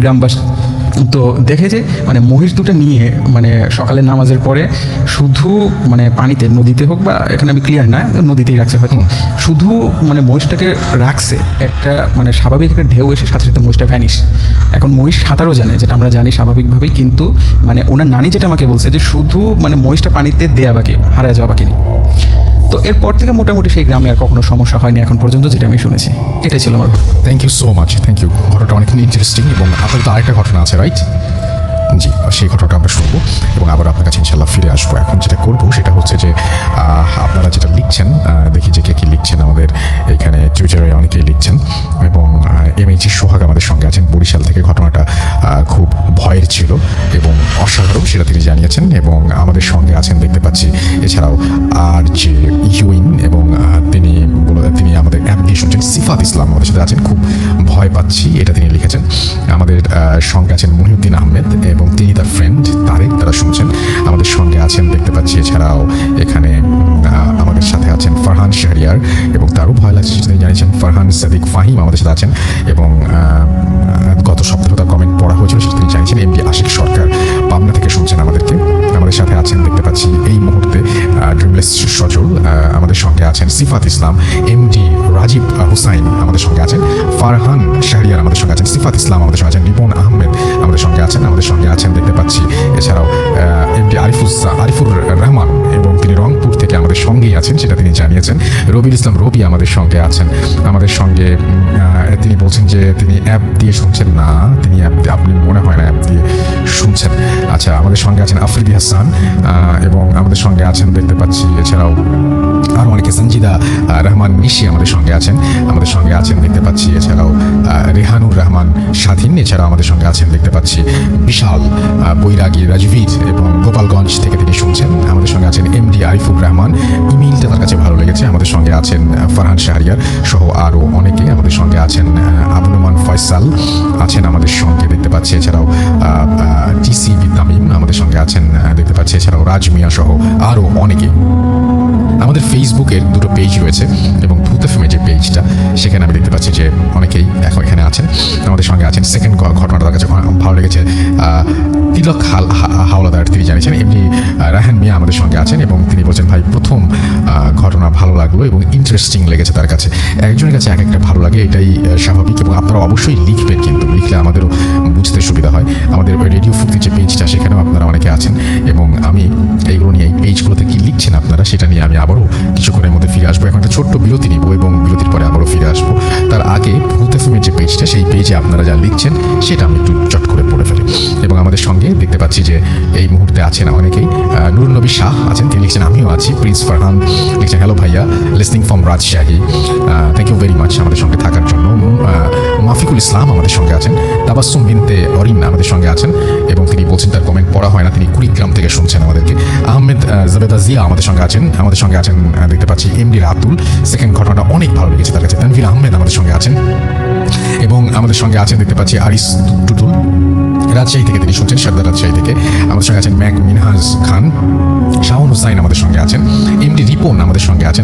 গ্রামবাসী তো দেখে যে মানে মহিষ 2টা নিয়ে মানে সকালে নামাজের পরে শুধু মানে পানিতে, নদীতে হোক বা এখানে আমি ক্লিয়ার না, নদীতেই রাখছে হয়তো, শুধু মানে মহিষটাকে রাখছে, একটা মানে স্বাভাবিক একটা ঢেউ এসে সাথে সাথে মহিষটা ভ্যানিশ। এখন মহিষ সাঁতারও জানে, যেটা আমরা জানি স্বাভাবিকভাবেই, কিন্তু মানে ওনার নানি যেটা আমাকে বলছে যে শুধু মানে মহিষটা পানিতে দেয়া বাকি, হারায় যাওয়া বাকি নেই। তো এরপর থেকে মোটামুটি সেই গ্রামে আর কখনো সমস্যা হয়নি এখন পর্যন্ত, যেটা আমি শুনেছি। এটাই ছিল আমার। Thank you so much, thank you. ঘটনাটা অনেক ইন্টারেস্টিং, এবং আপনার তো আরেকটা ঘটনা আছে রাইট? জি, সেই ঘটনাটা আমরা শুনবো এবং আবার আপনার কাছে ইনশাল্লাহ ফিরে আসবো। এখন যেটা করবো সেটা হচ্ছে যে আপনারা যেটা লিখছেন, দেখি যে কে কি লিখছেন। আমাদের এখানে টুইটারে অনেকেই লিখছেন এবং MH সোহাগ আমাদের সঙ্গে আছেন বরিশাল থেকে। ঘটনাটা খুব ভয়ের ছিল এবং অসাধারণ সেটা তিনি জানিয়েছেন এবং আমাদের সঙ্গে আছেন দেখতে পাচ্ছি। এছাড়াও আর যে ইউইন এবং তিনি আমাদের অ্যাপ দিয়ে শুনছেন। সিফাত ইসলাম আমাদের সাথে আছেন, খুব ভয় পাচ্ছি এটা তিনি লিখেছেন। আমাদের সঙ্গে আছেন মহিউদ্দিন আহমেদ এবং তিনি তার ফ্রেন্ড তারেক, তারা শুনছেন। আমাদের সঙ্গে আছেন দেখতে পাচ্ছি। এছাড়াও এখানে আমাদের সাথে আছেন ফারহান শাহরিয়ার এবং তারও ভয় লাগছে তিনি জানিয়েছেন। ফারহান সাদিক ফাহিম আমাদের সাথে আছেন এবং গত সপ্তাহে তার কমেন্ট পড়া হয়েছিল সেটা তিনি জানিয়েছেন। MD আশিক সরকার পাবনা থেকে শুনছেন আমাদেরকে। আমাদের সাথে আছেন দেখতে পাচ্ছি এই মুহূর্তে ড্রিমলেস সজল, আমাদের সঙ্গে আছেন সিফাত ইসলাম, MD রাজীব হুসাইন আমাদের সঙ্গে আছেন, ফারহান শাহরিয়ার আমাদের সঙ্গে আছেন, সিফাত ইসলাম আমাদের সঙ্গে আছেন, রিপন আহমেদ আমাদের সঙ্গে আছেন দেখতে পাচ্ছি। এছাড়াও MD আরিফুর রহমান এবং তিনি রংপুর থেকে আমাদের সঙ্গেই আছেন সেটা তিনি জানিয়েছেন। রবিউল ইসলাম রবি আমাদের সঙ্গে আছেন। আমাদের সঙ্গে তিনি বলছেন যে তিনি অ্যাপ দিয়ে শুনছেন না, তিনি আপনি মনে হয় না অ্যাপ দিয়ে শুনছেন। আচ্ছা, আমাদের সঙ্গে আছেন আফরিদি হাসান এবং আমাদের সঙ্গে আছেন দেখতে পাচ্ছি। এছাড়াও আরও অনেকে, সঞ্জিদা রহমান নিশি আমাদের সঙ্গে আছেন দেখতে পাচ্ছি। এছাড়াও রেহানুর রহমান স্বাধীন, এছাড়াও আমাদের সঙ্গে আছেন দেখতে পাচ্ছি বিশাল বৈরাগী রাজভীর এবং গোপালগঞ্জ থেকে তিনি শুনছেন। আমাদের সঙ্গে আছেন MD আরিফুর রহমান, ইমেইলটা তার কাছে ভালো লেগেছে। আমাদের সঙ্গে আছেন ফারহান শাহরিয়ার সহ আরও অনেকে। আমাদের সঙ্গে আছেন আবুল রহমান ফয়সাল আছেন আমাদের সঙ্গে দেখতে পাচ্ছি। এছাড়াও TCB তামিম আমাদের সঙ্গে আছেন দেখতে পাচ্ছি। এছাড়াও রাজ মিয়া সহ আরও অনেকে। আমাদের ফেসবুকের দুটো পেজ রয়েছে এবং ভূত এফএমের যে পেজটা সেখানে আমি দেখতে পাচ্ছি যে অনেকেই এখন এখানে আছেন। আমাদের সঙ্গে আছেন সেকেন্ড ঘটনাটা তার কাছে ভালো লেগেছে। তিলক হাওলাদার তিনি জানিয়েছেন। MD রায়হান মিয়া আমাদের সঙ্গে আছেন এবং তিনি বলছেন ভাই প্রথম ঘটনা ভালো লাগলো এবং ইন্টারেস্টিং লেগেছে তার কাছে। একজনের কাছে এক একটা ভালো লাগে, এটাই স্বাভাবিক এবং আপনারা অবশ্যই লিখবেন, কিন্তু লিখলে আমাদেরও বুঝতে সুবিধা হয়। আমাদের রেডিও ফুর্তির যে পেজটা সেখানেও আপনারা অনেকে আছেন এবং আমি এইগুলো নিয়ে এই পেজগুলোতে কী লিখছেন আপনারা সেটা নিয়ে আমি আবারও কিছুক্ষণের মধ্যে ফিরে আসবো। এখন একটা ছোট্ট বিরতি নিব এবং বিরতির পরে আবারও ফিরে আসবো। তার আগে ভূত এফএমের যে পেজটা সেই পেজে আপনারা যা লিখছেন সেটা আমি একটু চট করে পড়ে ফেলি। এবং আমাদের সঙ্গে দেখতে পাচ্ছি যে এই মুহূর্তে আছেন অনেকেই। নুরুল নবী শাহ আছেন, তিনি লিখছেন আমিও আছি। প্রিন্স ফারহান লিখছেন হ্যালো ভাইয়া, listening from Rajshahi, thank you very much আমাদের সঙ্গে থাকার জন্য। মাফিকুল ইসলাম আমাদের সঙ্গে আছেন। তাবাসসুম বিনতে অরিন আমাদের সঙ্গে আছেন এবং তিনি বলছেন তার কমেন্ট পড়া হয় না, তিনি কুড়িগ্রাম থেকে শুনছেন আমাদেরকে। আহমেদ জাবেদা জিয়া আমাদের সঙ্গে আছেন দেখতে পাচ্ছি। MD রাতুল, সেকেন্ড ঘটনাটা অনেক ভালো লেগেছে তার কাছে। তানভীর আহমেদ আমাদের সঙ্গে আছেন এবং আমাদের সঙ্গে আছেন দেখতে পাচ্ছি আরিস টুটুল, রাজশাহী থেকে তিনি শুনছেন, সারদা রাজশাহী থেকে। আমাদের সঙ্গে আছেন ম্যাক মিনহাজ খান, শাওন হুসাইন আমাদের সঙ্গে আছেন। MD রিপন আমাদের সঙ্গে আছেন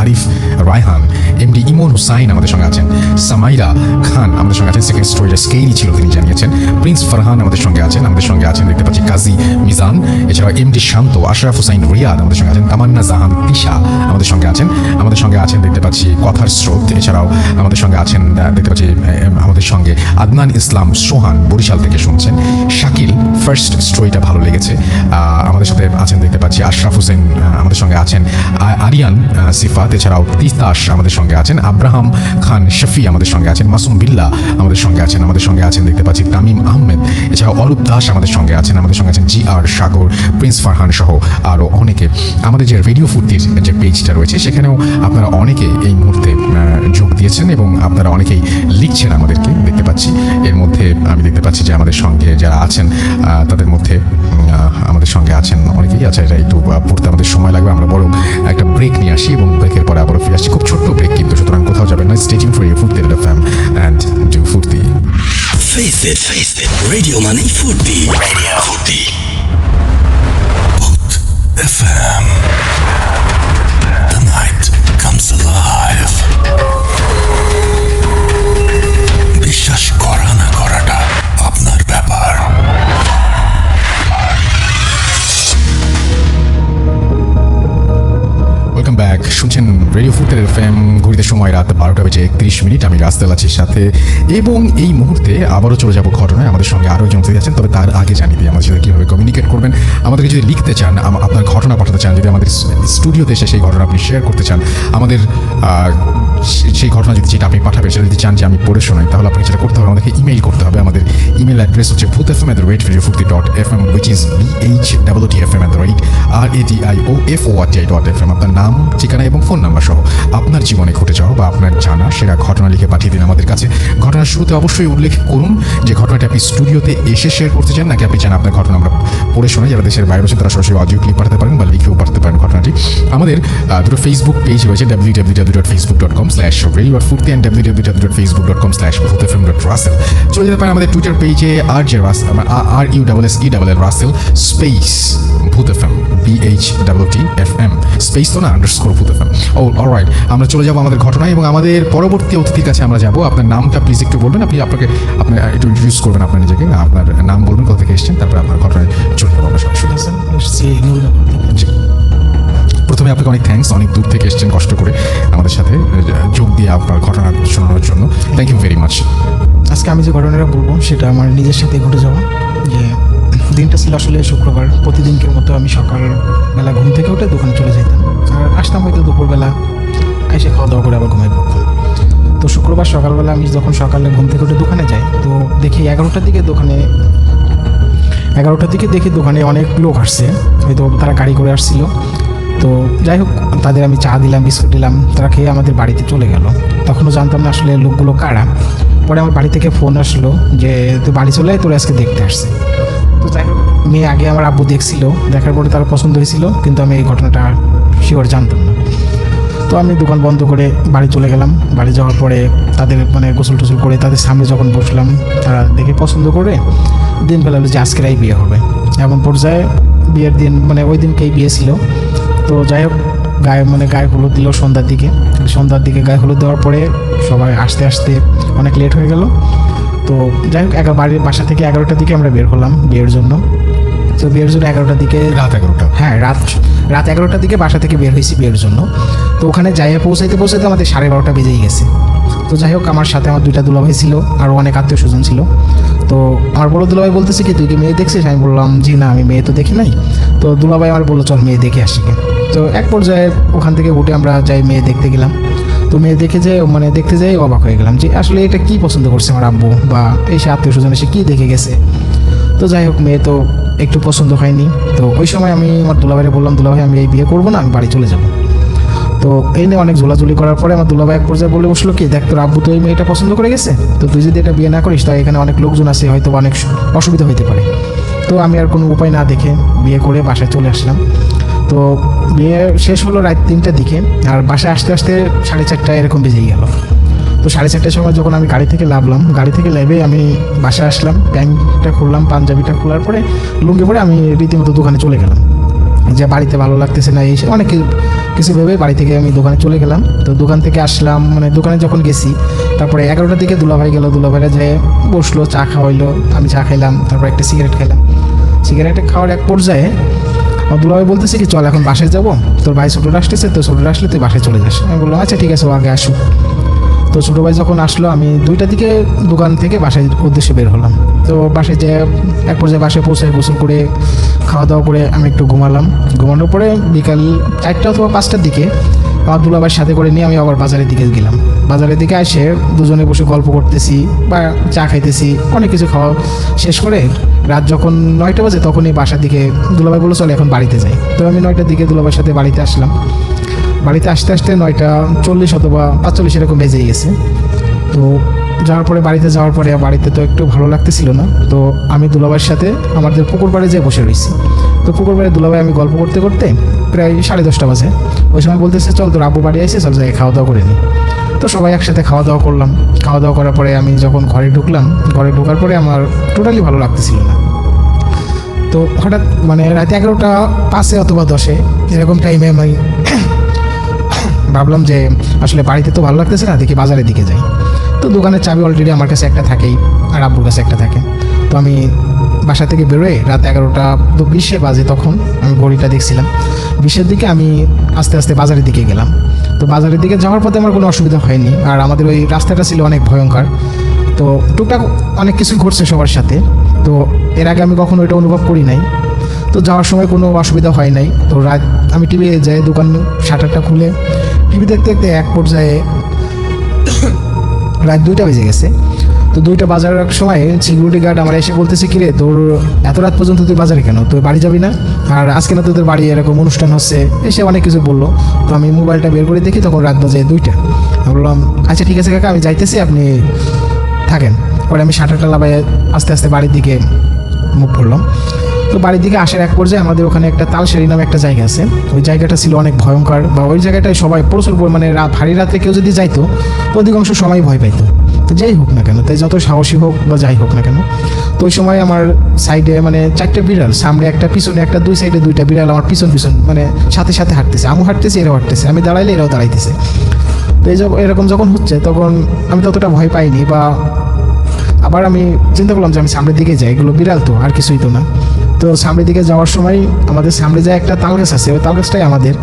আরিফ রায়হান। MD ইমন হুসাইন আমাদের সঙ্গে আছেন। সামাইরা খান আমাদের সঙ্গে আছেন। সেকেন্ড স্টোরিটা স্কেলি ছিল তিনি জানিয়েছেন। প্রিন্স ফারহান আমাদের সঙ্গে আছেন দেখতে পাচ্ছি কাজী মিজান। এছাড়াও MD শান্ত, আশরাফ হুসাইন রিয়াদ আমাদের সঙ্গে আছেন। তামান্না জাহান তিশা আমাদের সঙ্গে আছেন দেখতে পাচ্ছি কথার স্রোত। এছাড়াও আমাদের সঙ্গে আছেন দেখতে পাচ্ছি আমাদের সঙ্গে আদনান ইসলাম সোহান বরিশাল থেকে শুনছেন। শাকিল, ফার্স্ট স্টোরিটা ভালো লেগেছে। আমাদের সাথে আছেন দেখতে পাচ্ছি আশরাফ হোসেন আমাদের সঙ্গে আছেন। আরিয়ান সিফাত, এছাড়াও তিতাস আমাদের সঙ্গে আছেন। আব্রাহাম খান শফি আমাদের সঙ্গে আছেন। মাসুম বিল্লাহ আমাদের সঙ্গে আছেন দেখতে পাচ্ছি। তামিম আহমেদ, এছাড়াও অরূপ দাস আমাদের সঙ্গে আছেন GR সাগর, প্রিন্স ফারহান সহ আরও অনেকে। আমাদের যে রেডিও ফুর্তির যে পেজটা রয়েছে সেখানেও আপনারা অনেকে এই মুহূর্তে যোগ দিয়েছেন এবং আপনারা অনেকেই লিখছেন আমাদেরকে দেখতে পাচ্ছি। এর মধ্যে আমি দেখতে পাচ্ছি যে আমাদের সঙ্গে যারা আছেন তাদের মধ্যে আমাদের সঙ্গে আছেন অনেকেই। আচ্ছা, এটা একটু পড়তে আমাদের সময় লাগবে, আমরা বরং একটা ব্রেক নিয়ে আসি এবং ব্রেকের পরে আবারও ফিরে আসছি। খুব ছোট্ট ব্রেক কিন্তু, সুতরাং কোথাও যাবেন না। স্টে টিউনড ফর রেডিও ফুর্তি FM and do ফুর্তি। Face it, radio money ফুর্তি, radio ফুর্তি, Booth FM. The night comes alive. বিশ্বাস করা না করাটা আপনার ব্যাপার। ওয়েলকাম ব্যাক, শুনছেন রেডিও ফুর্তি FM। ঘড়িতে সময় রাত 12:31। আমি রাস্তাল আছি সাথে এবং এই মুহূর্তে আবারও চলে যাব ঘটনায়। আমাদের সঙ্গে আরও একজন অতিথি আছেন, তবে তার আগে জানিয়ে দিই আমাদের সাথে কীভাবে কমিউনিকেট করবেন। আমাদেরকে যদি লিখতে চান, আপনার ঘটনা পাঠাতে চান, যদি আমাদের আমাদের স্টুডিওতে এসে সেই ঘটনা আপনি শেয়ার করতে চান, আমাদের সেই ঘটনা যদি যেটা আপনি পাঠাবেন সেটা যদি চান যে আমি পড়ে শোনাই, তাহলে আপনাকে যেটা করতে হবে, আমাদেরকে ইমেইল করতে হবে। আমাদের ইমেল অ্যাড্রেস হচ্ছে bhoothfm@radiofutti.fm, which is bhoothfm@radiofutti.fm। আপনার নাম, ঠিকানা এবং ফোন নাম্বার সহ আপনার জীবনে ঘটে যাওয়া বা আপনার জানা সেরা ঘটনা লিখে পাঠিয়ে দিন আমাদের কাছে। ঘটনার শুরুতে অবশ্যই উল্লেখ করুন যে ঘটনাটি আপনি স্টুডিওতে এসে শেয়ার করতে চান, নাকি আপনি চান আপনার ঘটনা আমরা পড়ে শোনাই। যারা দেশের বাইরে আছেন তারা সরাসরি অডিও ক্লিপ পাঠাতে পারেন বা লিখেও পাঠাতে পারেন ঘটনাটি। আমাদের দুটো ফেসবুক পেজ রয়েছে, www.facebook.com/radio.futti and www.facebook.com/bhoothfm.russell। চলে যেতে পারেন আমাদের টুইটার পেজে RUSSELL স্পেস ভূতএফএম, BHTTFM স্পেস তো না, আন্ডারস্কোর ভূতএফএম। অলরাইট, আমরা চলে যাবো আমাদের ঘটনায় এবং আমাদের পরবর্তী অতিথির কাছে আমরা যাবো। আপনার নামটা প্লিজ একটু বলবেন, আপনি একটু ইন্ট্রোডিউস করবেন আপনার নিজেকে, আপনার নাম বলবেন, কোথা থেকে এসেছেন, তারপরে আপনার ঘটনায় চলে যাবো আমরা সরাসরি। জি। প্রথমে আপনাকে অনেক থ্যাঙ্কস, অনেক দূর থেকে এসেছেন কষ্ট করে আমাদের সাথে যোগ দিয়ে আপনার ঘটনা শোনানোর জন্য। Thank you very much. আজকে আমি যে ঘটনাটা বলবো সেটা আমার নিজের সাথে ঘটে যাওয়া। যে দিনটা ছিল আসলে শুক্রবার। প্রতিদিনকের মতো আমি সকালবেলা ঘুম থেকে উঠে দোকানে চলে যেতাম, আর আসতাম হয়তো দুপুরবেলা, এসে খাওয়া দাওয়া করে আবার ঘুমাই পড়তাম। তো শুক্রবার সকালবেলা আমি যখন সকালে ঘুম থেকে উঠে দোকানে যাই, তো দেখি 11টার দিকে দেখি দোকানে অনেক লোক আসছে, হয়তো তারা গাড়ি করে আসছিল। তো যাই হোক, তাদের আমি চা দিলাম, বিস্কুট দিলাম, তারা খেয়ে আমাদের বাড়িতে চলে গেল। তখনও জানতাম না আসলে লোকগুলো কারা। পরে আমার বাড়ি থেকে ফোন আসলো যে তুই বাড়ি চলে আয়, তোর আজকে দেখতে আসছে। তো যাই হোক, মেয়ে আগে আমার আব্বু দেখছিল, দেখার পরে তারা পছন্দ হয়েছিল, কিন্তু আমি এই ঘটনাটা শিওর জানতাম না। তো আমি দোকান বন্ধ করে বাড়ি চলে গেলাম। বাড়ি যাওয়ার পরে তাদের গোসল টোসল করে তাদের সামনে যখন বসলাম, তারা দেখে পছন্দ করে দিন ফেলালো যে আজকেরাই বিয়ে হবে। এমন পর্যায়ে বিয়ের দিন ওই দিনকেই বিয়ে ছিল। তো যাই হোক, গায়ে হলুদ দিল সন্ধ্যার দিকে গায়ে হলুদ দেওয়ার পরে সবাই আসতে আসতে অনেক লেট হয়ে গেল। তো যাই হোক, বাড়ির বাসা থেকে 11টার দিকে আমরা বের হলাম বিয়ের জন্য। তো বিয়ের জন্য 11টার দিকে, রাত 11টা, হ্যাঁ রাত 11টার দিকে বাসা থেকে বের হয়েছি বিয়ের জন্য। তো ওখানে যাইয়ে পৌঁছাইতে আমাদের 12:30 বেজেই গেছে। তো যাই হোক, আমার সাথে আমার 2টা দুলাভাই ছিল, আরও অনেক আত্মীয় স্বজন ছিল। তো আমার বড় দুলাভাই বলতেছে কি তুই কি মেয়ে দেখছিস? আমি বললাম জি না, আমি মেয়ে তো দেখি নাই। তো দুলাভাই আমার বললো চল মেয়ে দেখে আসি। তো এক পর্যায়ে ওখান থেকে উঠে আমরা যাই মেয়ে দেখতে গেলাম। তো মেয়ে দেখতে যাই অবাক হয়ে গেলাম যে আসলে এটা কি পছন্দ করছে আমার আব্বু, বা এই সে আত্মীয় স্বজন এসে কী দেখে গেছে। তো যাই হোক, মেয়ে তো একটু পছন্দ হয়নি। তো ওই সময় আমি আমার দুলাভাইরে বললাম, দুলাভাই আমি এই বিয়ে করবো না, আমি বাড়ি চলে যাবো। তো এই নিয়ে অনেক ঝোলাঝুলি করার পরে আমার দুলাভাই এক পর্যায়ে বলে বসলো কি, দেখ তোর আব্বু তো এই মেয়েটা পছন্দ করে গেছে, তো তুই যদি এটা বিয়ে না করিস তাই এখানে অনেক লোকজন আছে, হয়তো অনেক অসুবিধা হইতে পারে। তো আমি আর কোনো উপায় না দেখে বিয়ে করে বাসায় চলে আসলাম। তো বিয়ে শেষ হলো রাত 3টার দিকে, আর বাসায় আসতে আসতে 4:30 এরকম বেজেই গেল। তো 4:30টার সময় যখন আমি গাড়ি থেকে নামলাম, গাড়ি থেকে নেমে আমি বাসায় আসলাম, প্যান্টটা খুললাম, পাঞ্জাবিটা খোলার পরে লুঙ্গি পরে আমি রীতিমতো দোকানে চলে গেলাম। যে বাড়িতে ভালো লাগতেছে না, এই অনেক কিছু ভেবে বাড়ি থেকে আমি দোকানে চলে গেলাম। তো দোকান থেকে আসলাম, দোকানে যখন গেছি, তারপরে 11টার দিকে দুলাভাই গেল, দুলাভাইরা যে বসলো, চা খাওয়াইলো, আমি চা খাইলাম, তারপর একটা সিগারেট খাইলাম। সিগারেট খাওয়ার এক পর্যায়ে দুলাভাই বলতেছে কি চল এখন বাসায় যাবো, তোর ভাই ছোটোটা আসতেছে, তো ছোটোটা আসলে তুই বাসায় চলে যাস। আমি বললাম আচ্ছা ঠিক আছে, ও আগে আসুক। তো ছোটো ভাই যখন আসলো, আমি 2টার দিকে দোকান থেকে বাসায় উদ্দেশ্যে বের হলাম। তো বাসায় যে এক পর্যায়ে বাসায় পৌঁছায় গোসল করে খাওয়া দাওয়া করে আমি একটু ঘুমানোর পরে বিকাল 4টা অথবা 5টার দিকে আমার দুলাভাইয়ের সাথে করে নিয়ে আমি আবার বাজারের দিকে গেলাম। বাজারের দিকে এসে দুজনে বসে গল্প করতেছি বা চা খাইতেছি, অনেক কিছু খাওয়া শেষ করে রাত যখন 9টা বাজে তখনই বাসার দিকে দুলাভাই বললো চলে এখন বাড়িতে যাই। তো আমি 9টার দিকে দুলাভাইয়ের সাথে বাড়িতে আসলাম। বাড়িতে আসতে 9:40 অথবা 45 এরকম বেজেই গেছে। তো বাড়িতে যাওয়ার পরে বাড়িতে তো একটু ভালো লাগতেছিল না। তো আমি দুলাভাইয়ের সাথে আমাদের পুকুর পাড়ে যেয়ে বসে রয়েছি। তো পুকুর পাড়ে দুলাভাই আমি গল্প করতে করতে প্রায় 10:30 বাজে। ওই সময় বলতেছে চল তোর আব্বু বাড়ি আসে, চল যাই খাওয়া দাওয়া করে নিই। তো সবাই একসাথে খাওয়া দাওয়া করলাম। খাওয়া দাওয়া করার পরে আমি যখন ঘরে ঢুকলাম, ঘরে ঢোকার পরে আমার টোটালি ভালো লাগতেছিল না। তো হঠাৎ রাত 11:05 অথবা 10 এরকম টাইমে আমি ভাবলাম যে আসলে বাড়িতে তো ভালো লাগতেছে না, দেখি বাজারের দিকে যাই। তো দোকানের চাবি অলরেডি আমার কাছে একটা থাকেই, আর আব্বুর কাছে একটা থাকে। তো আমি বাসা থেকে বেরোয় রাত 11:20 বাজে, তখন আমি ঘড়িটা দেখছিলাম 20-এর দিকে। আমি আস্তে আস্তে বাজারের দিকে গেলাম। তো বাজারের দিকে যাওয়ার পথে আমার কোনো অসুবিধা হয়নি, আর আমাদের ওই রাস্তাটা ছিল অনেক ভয়ঙ্কর। তো টুকটাক অনেক কিছু ঘটছে সবার সাথে, তো এর আগে আমি কখনো এটা অনুভব করি নাই। তো যাওয়ার সময় কোনো অসুবিধা হয় নাই। তো রাত আমি টিভি যাই, দোকান শাটারটা খুলে টিভি দেখতে দেখতে এক পর্যায়ে রাত 2টা বেজে গেছে। তো 2টা বাজার সময় সিকিউরিটি গার্ড আমার এসে বলতেছে, কিরে তোর এত রাত পর্যন্ত তুই বাজারে কেন, তুই বাড়ি যাবি না? আর আজকে না তোদের বাড়ি এরকম অনুষ্ঠান হচ্ছে, এসে অনেক কিছু বললো। তো আমি মোবাইলটা বের করে দেখি তখন রাত বাজে 2টা। আমি বললাম আচ্ছা ঠিক আছে কাকা, আমি যাইতেছি, আপনি থাকেন। পরে আমি শাটারটা লাগাই আস্তে আস্তে বাড়ির দিকে মুখ করলাম। তো বাড়ির দিকে আসার এক পর্যায়ে আমাদের ওখানে একটা তালসারি নামে একটা জায়গা আছে। ওই জায়গাটা ছিল অনেক ভয়ঙ্কর, বা ওই জায়গাটায় সবাই প্রচুর পরিমাণে ভারী রাত্রে কেউ যদি যাইতো অধিকাংশ সময় ভয় পাইতো। তো যাই হোক না কেন, তাই যত সাহসী হোক বা যাই হোক না কেন, তো ওই সময় আমার সাইডে মানে 4টে বিড়াল, সামনে একটা পিছনে একটা, 2 সাইডে 2টা বিড়াল আমার পিছন মানে সাথে সাথে হাঁটতেছে। আমি হাঁটতেছি, এরাও হাঁটতেছে, আমি দাঁড়াইলে এরাও দাঁড়াইতেছে। তো এরকম যখন হচ্ছে তখন আমি ততটা ভয় পাইনি, বা আবার আমি চিন্তা করলাম যে আমি সামনের দিকে যাই, এগুলো বিড়াল তো আর কিছুই তো না। তো সামনের দিকে যাওয়ার সময় আমাদের সামনে যে একটা তাল গাছ আছে, ওই তাল গাছটাই আমাদের।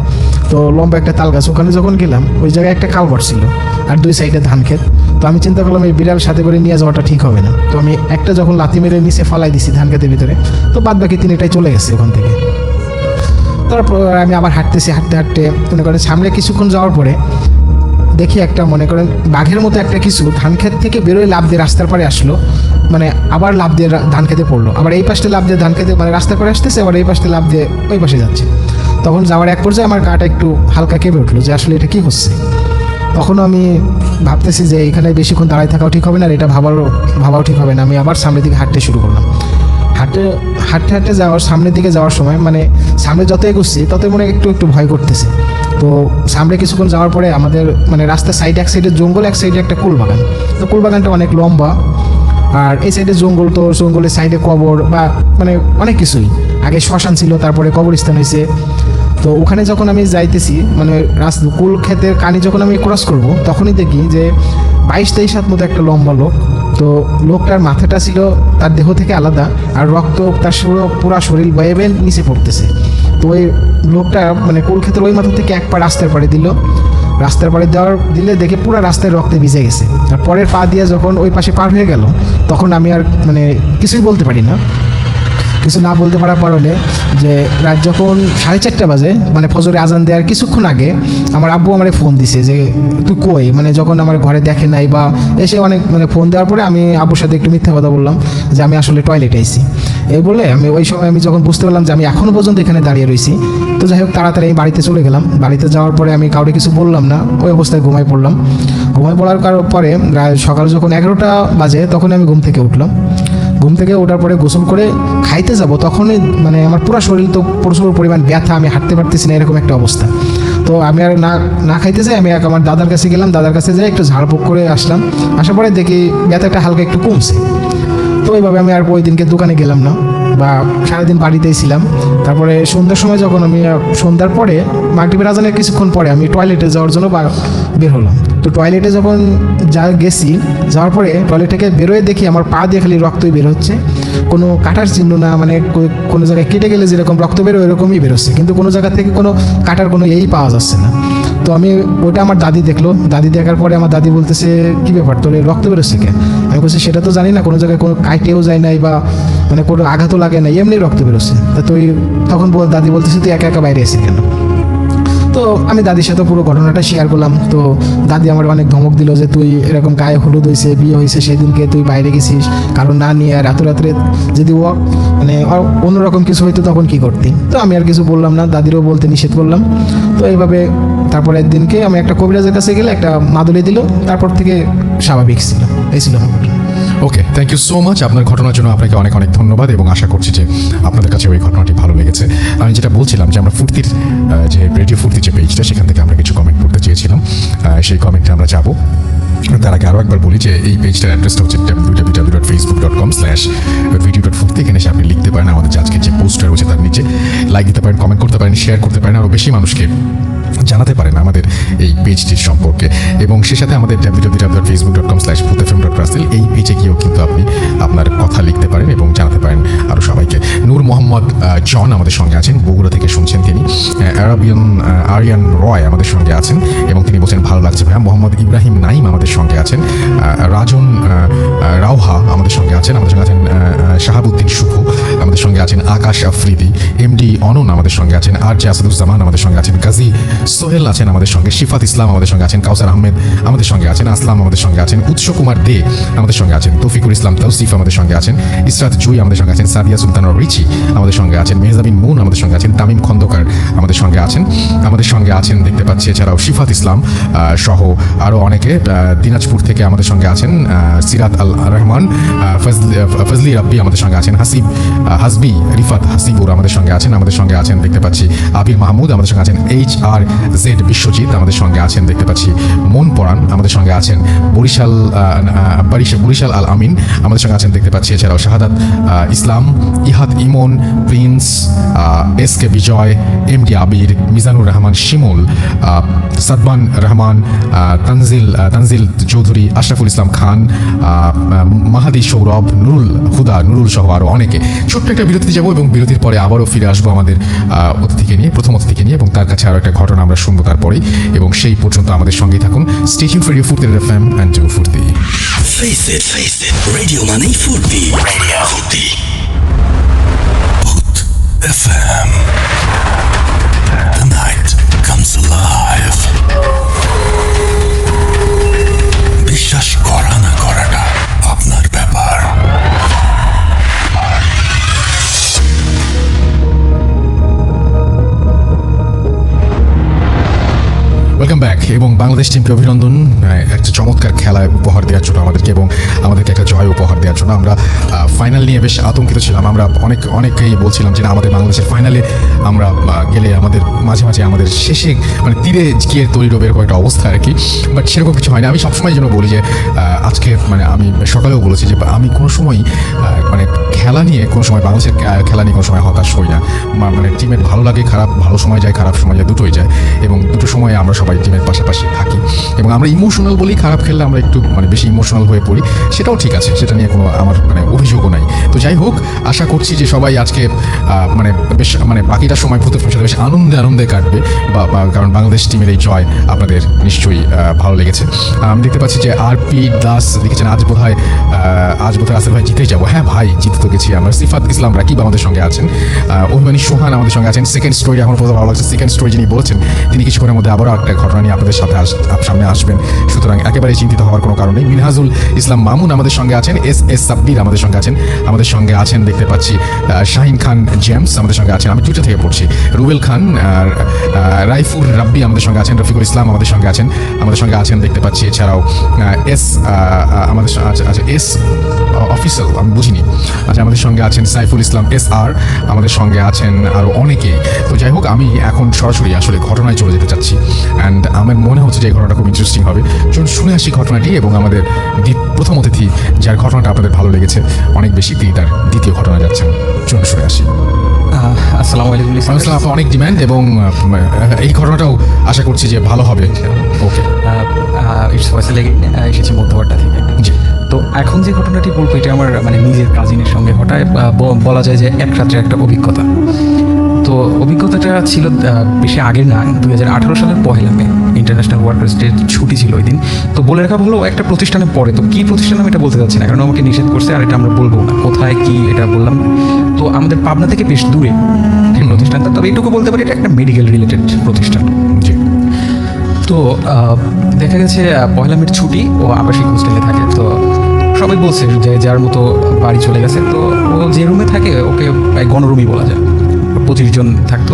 তো লম্বা একটা তাল গাছ, ওখানে যখন গেলাম ওই জায়গায় একটা কালভার্ট ছিল আর 2 সাইডে ধান ক্ষেত। তো আমি চিন্তা করলাম এই বিড়াল সাথে করে নিয়ে যাওয়াটা ঠিক হবে না। তো আমি একটা যখন লাথি মেরে নিচে ফালাই দিছি ধান ক্ষেতের ভিতরে, তো বাদ বাকি 3টাই চলে গেছে ওখান থেকে। তারপর আমি আবার হাঁটতেছি, হাঁটতে হাঁটতে মনে করেন সামনে কিছুক্ষণ যাওয়ার পরে দেখি একটা মনে করেন বাঘের মতো একটা কিছু ধান ক্ষেত থেকে বেরোয় লাফ দিয়ে রাস্তার পাড়ে আসলো, মানে আবার লাফ দিয়ে ধান খেতে পড়লো, আবার এই পাশে লাফ দিয়ে ধান খেতে মানে রাস্তার পাড়ে আসতেছে, আবার এই পাশে লাফ দিয়ে ওই পাশে যাচ্ছে। তখন যাওয়ার এক পর্যায়ে আমার গাটা একটু হালকা কেঁপে উঠলো যে আসলে এটা কী হচ্ছে। তখন আমি ভাবতেছি যে এখানে বেশিক্ষণ দাঁড়ায় থাকাও ঠিক হবে না, আর এটা ভাবাও ঠিক হবে না। আমি আবার সামনের দিকে হাঁটতে শুরু করলাম। হাঁটতে হাঁটতে যাওয়ার সামনের দিকে যাওয়ার সময় মানে সামনে যত এগোচ্ছি তত মনে একটু একটু ভয় করতেছে। তো সামনে কিছুক্ষণ যাওয়ার পরে আমাদের মানে রাস্তার সাইডে এক সাইডে জঙ্গল, এক সাইডে একটা কুল বাগান। তো কুল বাগানটা অনেক লম্বা, আর এই সাইডে জঙ্গল। তো জঙ্গলের সাইডে কবর বা মানে অনেক কিছুই, আগে শ্মশান ছিল, তারপরে কবরস্থান হয়েছে। তো ওখানে যখন আমি যাইতেছি মানে কুল ক্ষেতের কানি যখন আমি ক্রস করব, তখনই দেখি যে 22-23 হাত মতো একটা লম্বা লোক। তো লোকটার মাথাটা ছিল তার দেহ থেকে আলাদা, আর রক্ত তার পুরো শরীর বয়ে বেয়ে নিচে পড়তেছে। তো ওই লোকটা মানে কুল ক্ষেতের ওই মাথা থেকে এক পা রাস্তার পাড়ে দিল, রাস্তার পাড়ে দিলে দেখে পুরো রাস্তায় রক্তে ভিজে গেছে। আর পরের পা দিয়ে যখন ওই পাশে পার হয়ে গেল, তখন আমি আর মানে কিছুই বলতে পারি না। কিছু না বলতে পারার কারণে যে রাত যখন 4:30 বাজে মানে ফজরে আজান দেওয়ার কিছুক্ষণ আগে আমার আব্বু আমারে ফোন দিছে যে তুই কই, মানে যখন আমার ঘরে দেখে নাই বা এসে অনেক মানে ফোন দেওয়ার পরে আমি আব্বুর সাথে একটু মিথ্যা কথা বললাম যে আমি আসলে টয়লেটে আইছি। এই বলে আমি ওই সময় আমি যখন বুঝতে পারলাম যে আমি এখনও পর্যন্ত এখানে দাঁড়িয়ে রয়েছি, তো যাই হোক তাড়াতাড়ি আমি বাড়িতে চলে গেলাম। বাড়িতে যাওয়ার পরে আমি কাউকে কিছু বললাম না, ওই অবস্থায় ঘুমাই পড়লাম। ঘুমাই পড়ার পরে সকাল যখন 11টা বাজে তখন আমি ঘুম থেকে উঠলাম। ঘুম থেকে ওঠার পরে গোসল করে খাইতে যাব, তখনই মানে আমার পুরো শরীর তো প্রচুর পরিমাণ ব্যথা, আমি হাঁটতে পারতেছি না, এরকম একটা অবস্থা। তো আমি আর না খাইতে যাই, আমি আমার দাদার কাছে গেলাম, দাদার কাছে যাই একটু ঝাড়ফুঁক করে আসলাম। আসার পরে দেখি ব্যথাটা হালকা একটু কমছে। তো ওইভাবে আমি আর ওই দিনকে দোকানে গেলাম না, বা সারাদিন বাড়িতেই ছিলাম। তারপরে সন্ধ্যার সময় যখন আমি সন্ধ্যার পরে মাগরিবের আজানের কিছুক্ষণ পরে আমি টয়লেটে যাওয়ার জন্য বের হলাম। তো টয়লেটে যখন গেছি, যাওয়ার পরে টয়লেট থেকে বেরোয় দেখি আমার পা দিয়ে খালি রক্তই বের হচ্ছে, কোনো কাটার চিহ্ন না, মানে কোনো জায়গায় কেটে গেলে যেরকম রক্ত বেরোয় এরকমই বেরোচ্ছে, কিন্তু কোনো জায়গা থেকে কোনো কাটার কোনো পাওয়া যাচ্ছে না। তো আমি ওইটা আমার দাদি দেখলো, দাদি দেখার পরে আমার দাদি বলতেছে কী ব্যাপার তোর রক্ত বেরোচ্ছে কেন? আমি বলছি সেটা তো জানি না, কোনো জায়গায় কোনো কাটেও যায় নাই বা মানে কোনো আঘাতও লাগে না, এমনি রক্ত বেরোচ্ছে। তা তুই তখন দাদি বলতেছে তুই একা একা বাইরে এসেছিস কেন? তো আমি দাদির সাথে পুরো ঘটনাটা শেয়ার করলাম। তো দাদি আমার অনেক ধমক দিল যে তুই এরকম গায়ে হলুদ হয়েছে, বিয়ে হয়েছে, সেদিনকে তুই বাইরে গেছিস কারণ না নিয়ে, আর রাত্রে যদি ও মানে অন্যরকম কিছু হইতো তখন কি করতি? তো আমি আর কিছু বললাম না, দাদিরও বলতে নিষেধ করলাম। তো এইভাবে তারপরে একদিনকে আমি একটা কবিরাজের কাছে গেলে একটা মাদুলি দিল, তারপর থেকে স্বাভাবিক ছিল। এই ছিল আমার। ওকে, থ্যাংক ইউ সো মাচ। আপনার ঘটনার জন্য আপনাকে অনেক অনেক ধন্যবাদ, এবং আশা করছি যে আপনাদের কাছে ওই ঘটনাটি ভালো লেগেছে। আমি যেটা বলছিলাম যে আমরা ফুর্তির যে রেডিও ফুর্তির যে পেজটা, সেখান থেকে আমরা কিছু কমেন্ট করতে চেয়েছিলাম, সেই কমেন্টে আমরা যাবো। তার আগে আরও একবার বলি যে এই পেজটার অ্যাড্রেসটা হচ্ছে www.facebook.com/video.ফুর্তি। এখানে এসে আপনি লিখতে পারেন, আমাদের আজকে যে পোস্টার রয়েছে তার নিচে লাইক দিতে পারেন, কমেন্ট করতে পারেন, শেয়ার করতে পারেন, আরও বেশি মানুষকে জানাতে পারেন আমাদের এই পেজটির সম্পর্কে। এবং সে সাথে আমাদের www.facebook.com/bhutfm.russell এই পেজে গিয়েও কিন্তু আপনি আপনার কথা লিখতে পারেন এবং জানাতে পারেন আরও সবাইকে। নূর মোহাম্মদ জন আমাদের সঙ্গে আছেন, বগুড়া থেকে শুনছেন তিনি। আরিয়ান রয় আমাদের সঙ্গে আছেন এবং তিনি বলছেন ভালো লাগছে ভাইয়া। মোহাম্মদ ইব্রাহিম নাইম আমাদের সঙ্গে আছেন। রাজন রাওহা আমাদের সঙ্গে আছেন। আমাদের সঙ্গে আছেন শাহাবুদ্দিন শুভ, আমাদের সঙ্গে আছেন আকাশ আফ্রিদি, এমডি অনন আমাদের সঙ্গে আছেন, আর জে আসাদুজ্জামান আমাদের সঙ্গে আছেন, গাজী সোহেল আছেন আমাদের সঙ্গে, শিফাত ইসলাম আমাদের সঙ্গে আছেন, কাউসার আহমেদ আমাদের সঙ্গে আছেন, আসলাম আমাদের সঙ্গে আছেন, উৎস কুমার দে আমাদের সঙ্গে আছেন, তৌফিকুল ইসলাম তৌসিফ আমাদের সঙ্গে আছেন, ইসরাত জুই আমাদের সঙ্গে আছেন, সাদিয়া সুলতান রিচি আমাদের সঙ্গে আছেন, মেহজাবিন মুন আমাদের সঙ্গে আছেন, তামিম খন্দকার আমাদের সঙ্গে আছেন দেখতে পাচ্ছি। এছাড়াও শিফাত ইসলাম সহ আরও অনেকে দিনাজপুর থেকে আমাদের সঙ্গে আছেন, সিরাত আল রহমান, ফজলি রাব্বি আমাদের সঙ্গে আছেন, হাসবি রিফাত হাসিবুর আমাদের সঙ্গে আছেন দেখতে পাচ্ছি, আবির মাহমুদ আমাদের সঙ্গে আছেন, HRZ বিশ্বজিৎ আমাদের সঙ্গে আছেন দেখতে পাচ্ছি, মন পরাণ আমাদের সঙ্গে আছেন, বরিশাল আল আমিন আমাদের সঙ্গে আছেন দেখতে পাচ্ছি। এছাড়াও শাহাদাত ইসলাম, ইহাদ ইমন, প্রিন্স, SK বিজয়, MD আবির, মিজানুর রহমান শিমুল, সাদমান রহমান, তানজিল চৌধুরী, আশরাফুল ইসলাম খান, মাহাদি সৌরভ, নুরুল সহ আরও অনেকে। ছোট্ট একটা বিরতি যাবো এবং বিরতির পরে আবারও ফিরে আসবো আমাদের প্রথম অতিথিকে নিয়ে এবং তার কাছে আরও একটা ঘটনা আমরা শুনবো তারপরেই। এবং সেই পর্যন্ত আমাদের সঙ্গেই থাকুন। স্টে টিউনড ফর ফুর্তি FM and do ফুর্তি। Face it, radio মানেই ফুর্তি। ফুর্তি FM. The night comes alive. বিশ্বাস করা না করাটা আপনার ব্যাপার। ওয়েলকাম ব্যাক এবং বাংলাদেশ টিমকে অভিনন্দন একটা চমৎকার খেলা উপহার দেওয়ার জন্য আমাদেরকে একটা জয় উপহার দেওয়ার জন্য। আমরা ফাইনাল নিয়ে বেশ আতঙ্কিত ছিলাম। আমরা অনেকেই বলছিলাম যে না, আমাদের বাংলাদেশের ফাইনালে আমরা গেলে আমাদের মাঝে আমাদের শেষে মানে তীরে গিয়ে তৈরি বের কয়েকটা অবস্থা আর কি, বাট সেরকম কিছু হয় না। আমি সবসময় যেন বলি যে আজকে মানে আমি সকালেও বলেছি যে আমি কোনো সময় মানে খেলা নিয়ে কোনো সময় বাংলাদেশের খেলা নিয়ে কোনো সময় হতাশ হই না। মানে টিমের ভালো লাগে, ভালো সময় যায়, খারাপ সময় যায়, দুটোই যায় এবং দুটো সময় আমরা সবাই টিমের পাশাপাশি থাকি। এবং আমরা ইমোশনাল বলি, খারাপ খেললে আমরা একটু মানে বেশি ইমোশনাল হয়ে পড়ি, সেটাও ঠিক আছে, সেটা নিয়ে কোনো আমার মানে অভিযোগও নাই। তো যাই হোক, আশা করছি যে সবাই আজকে মানে বেশ মানে বাকিটা সময় ভূতের ফসলে বেশ আনন্দে কাটবে কারণ বাংলাদেশ টিমের এই জয় আপনাদের নিশ্চয়ই ভালো লেগেছে। আমি দেখতে পাচ্ছি যে RP দাস লিখেছেন আজ বোধহয় আসিফ ভাই জিতেই যাবো। হ্যাঁ ভাই, জিতে তো গেছি আমরা। সিফাত ইসলাম রাকিব আমাদের সঙ্গে আছেন, অভিমানী সোহান আমাদের সঙ্গে আছেন। সেকেন্ড স্টোরি আমার প্রথম ভালো লাগছে, সেকেন্ড স্টোরি যিনি বলেছেন তিনি কিছুক্ষণের মধ্যে আবারও একটা ঘটনা নিয়ে আপনাদের সাথে সামনে আসবেন, সুতরাং একেবারে চিন্তিত হওয়ার কোনো কারণ নেই। মিনহাজুল ইসলাম মামুন আমাদের সঙ্গে আছেন, SS সাব্বির আমাদের সঙ্গে আছেন দেখতে পাচ্ছি, শাহিন খান জেমস আমাদের সঙ্গে আছেন, আমি টুইটার থেকে পড়ছি, রুবেল খান, রাইফুর রাব্বি আমাদের সঙ্গে আছেন, রফিকুল ইসলাম আমাদের সঙ্গে আছেন দেখতে পাচ্ছি। এছাড়াও আমাদের এস অফিসিয়াল আমি বুঝিনি, আচ্ছা আমাদের সঙ্গে আছেন সাইফুল ইসলাম SR আমাদের সঙ্গে আছেন আরও অনেকেই। তো যাই হোক, আমি এখন সরাসরি আসলে ঘটনায় চলে যেতে চাচ্ছি অ্যান্ড আমার মনে হচ্ছে যে এই ঘটনাটা খুব ইন্টারেস্টিং হবে। চলুন শুনে আসি ঘটনাটি এবং আমাদের প্রথম অতিথি যার ঘটনাটা আপনাদের ভালো লেগেছে অনেক বেশি, তিনি তার দ্বিতীয় ঘটনা যাচ্ছেন। চলুন শুনে আসি। আসসালামু আলাইকুম। আপনার অনেক ডিম্যান্ড এবং এই ঘটনাটাও আশা করছি যে ভালো হবে। ওকে, এসেছি মধ্যবারটা থেকে। জি। তো এখন যে ঘটনাটি বলবো এটা আমার মানে নিজের কাজিনের সঙ্গে হঠাৎ বলা যায় যে এক রাত্রে একটা অভিজ্ঞতা। তো অভিজ্ঞতাটা ছিল বেশি আগের না, 2018 সালের 1 মে ইন্টারন্যাশনাল ওয়ার্কার্স ডে ছুটি ছিল ওই দিন। তো বলে রাখা হলো একটা প্রতিষ্ঠানে পড়ে, তো কী প্রতিষ্ঠান আমি এটা বলতে চাচ্ছি না কারণ আমাকে নিষেধ করছে, আর এটা আমরা বলবো না কোথায় কি এটা বললাম। তো আমাদের পাবনা থেকে বেশ দূরে এই প্রতিষ্ঠানটা, তবে এইটুকু বলতে পারি এটা একটা মেডিকেল রিলেটেড প্রতিষ্ঠান। জি। তো দেখা গেছে 1 মের ছুটি, ও আবাসিক হোস্টেলে থাকে। তো সবাই বলছে যে যার মতো বাড়ি চলে গেছে। তো ও যে রুমে থাকে ওকে গণরুমই বলা যায়, 25 জন থাকতো।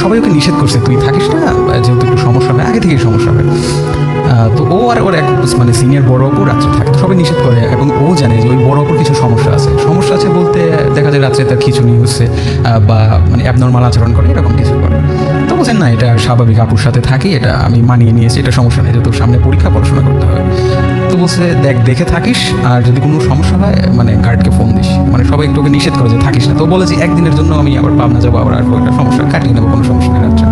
সবাই ওকে নিষেধ করছে তুই থাকিস না, যেহেতু একটু সমস্যা হবে, আগে থেকেই সমস্যা হবে। তো ও আর ওর এক মানে সিনিয়র বড় অপর রাত্রে থাকে, তো সবাই নিষেধ করে এবং ও জানে যে ওই বড় অপর কিছু সমস্যা আছে বলতে দেখা যায় রাত্রে তার খিচুনি হচ্ছে বা মানে অ্যাবনর্মাল আচরণ করে, এরকম কিছু করে। তো বলছেন না এটা স্বাভাবিক, আপুর সাথে থাকি, এটা আমি মানিয়ে নিয়েছি, এটা সমস্যা নেই, যেহেতু সামনে পরীক্ষা, পড়াশোনা করতে হবে। তো বলছে দেখে থাকিস, আর যদি কোনো সমস্যা হয় মানে গার্ডকে ফোন দিস। মানে সবাই একটু নিষেধ করে যে থাকিস না। তো বলে যে একদিনের জন্য আমি আবার পাবনা যাবো, আবার একটা সমস্যা কাটিয়ে নেবো, কোনো সমস্যা নেই রাত্রে।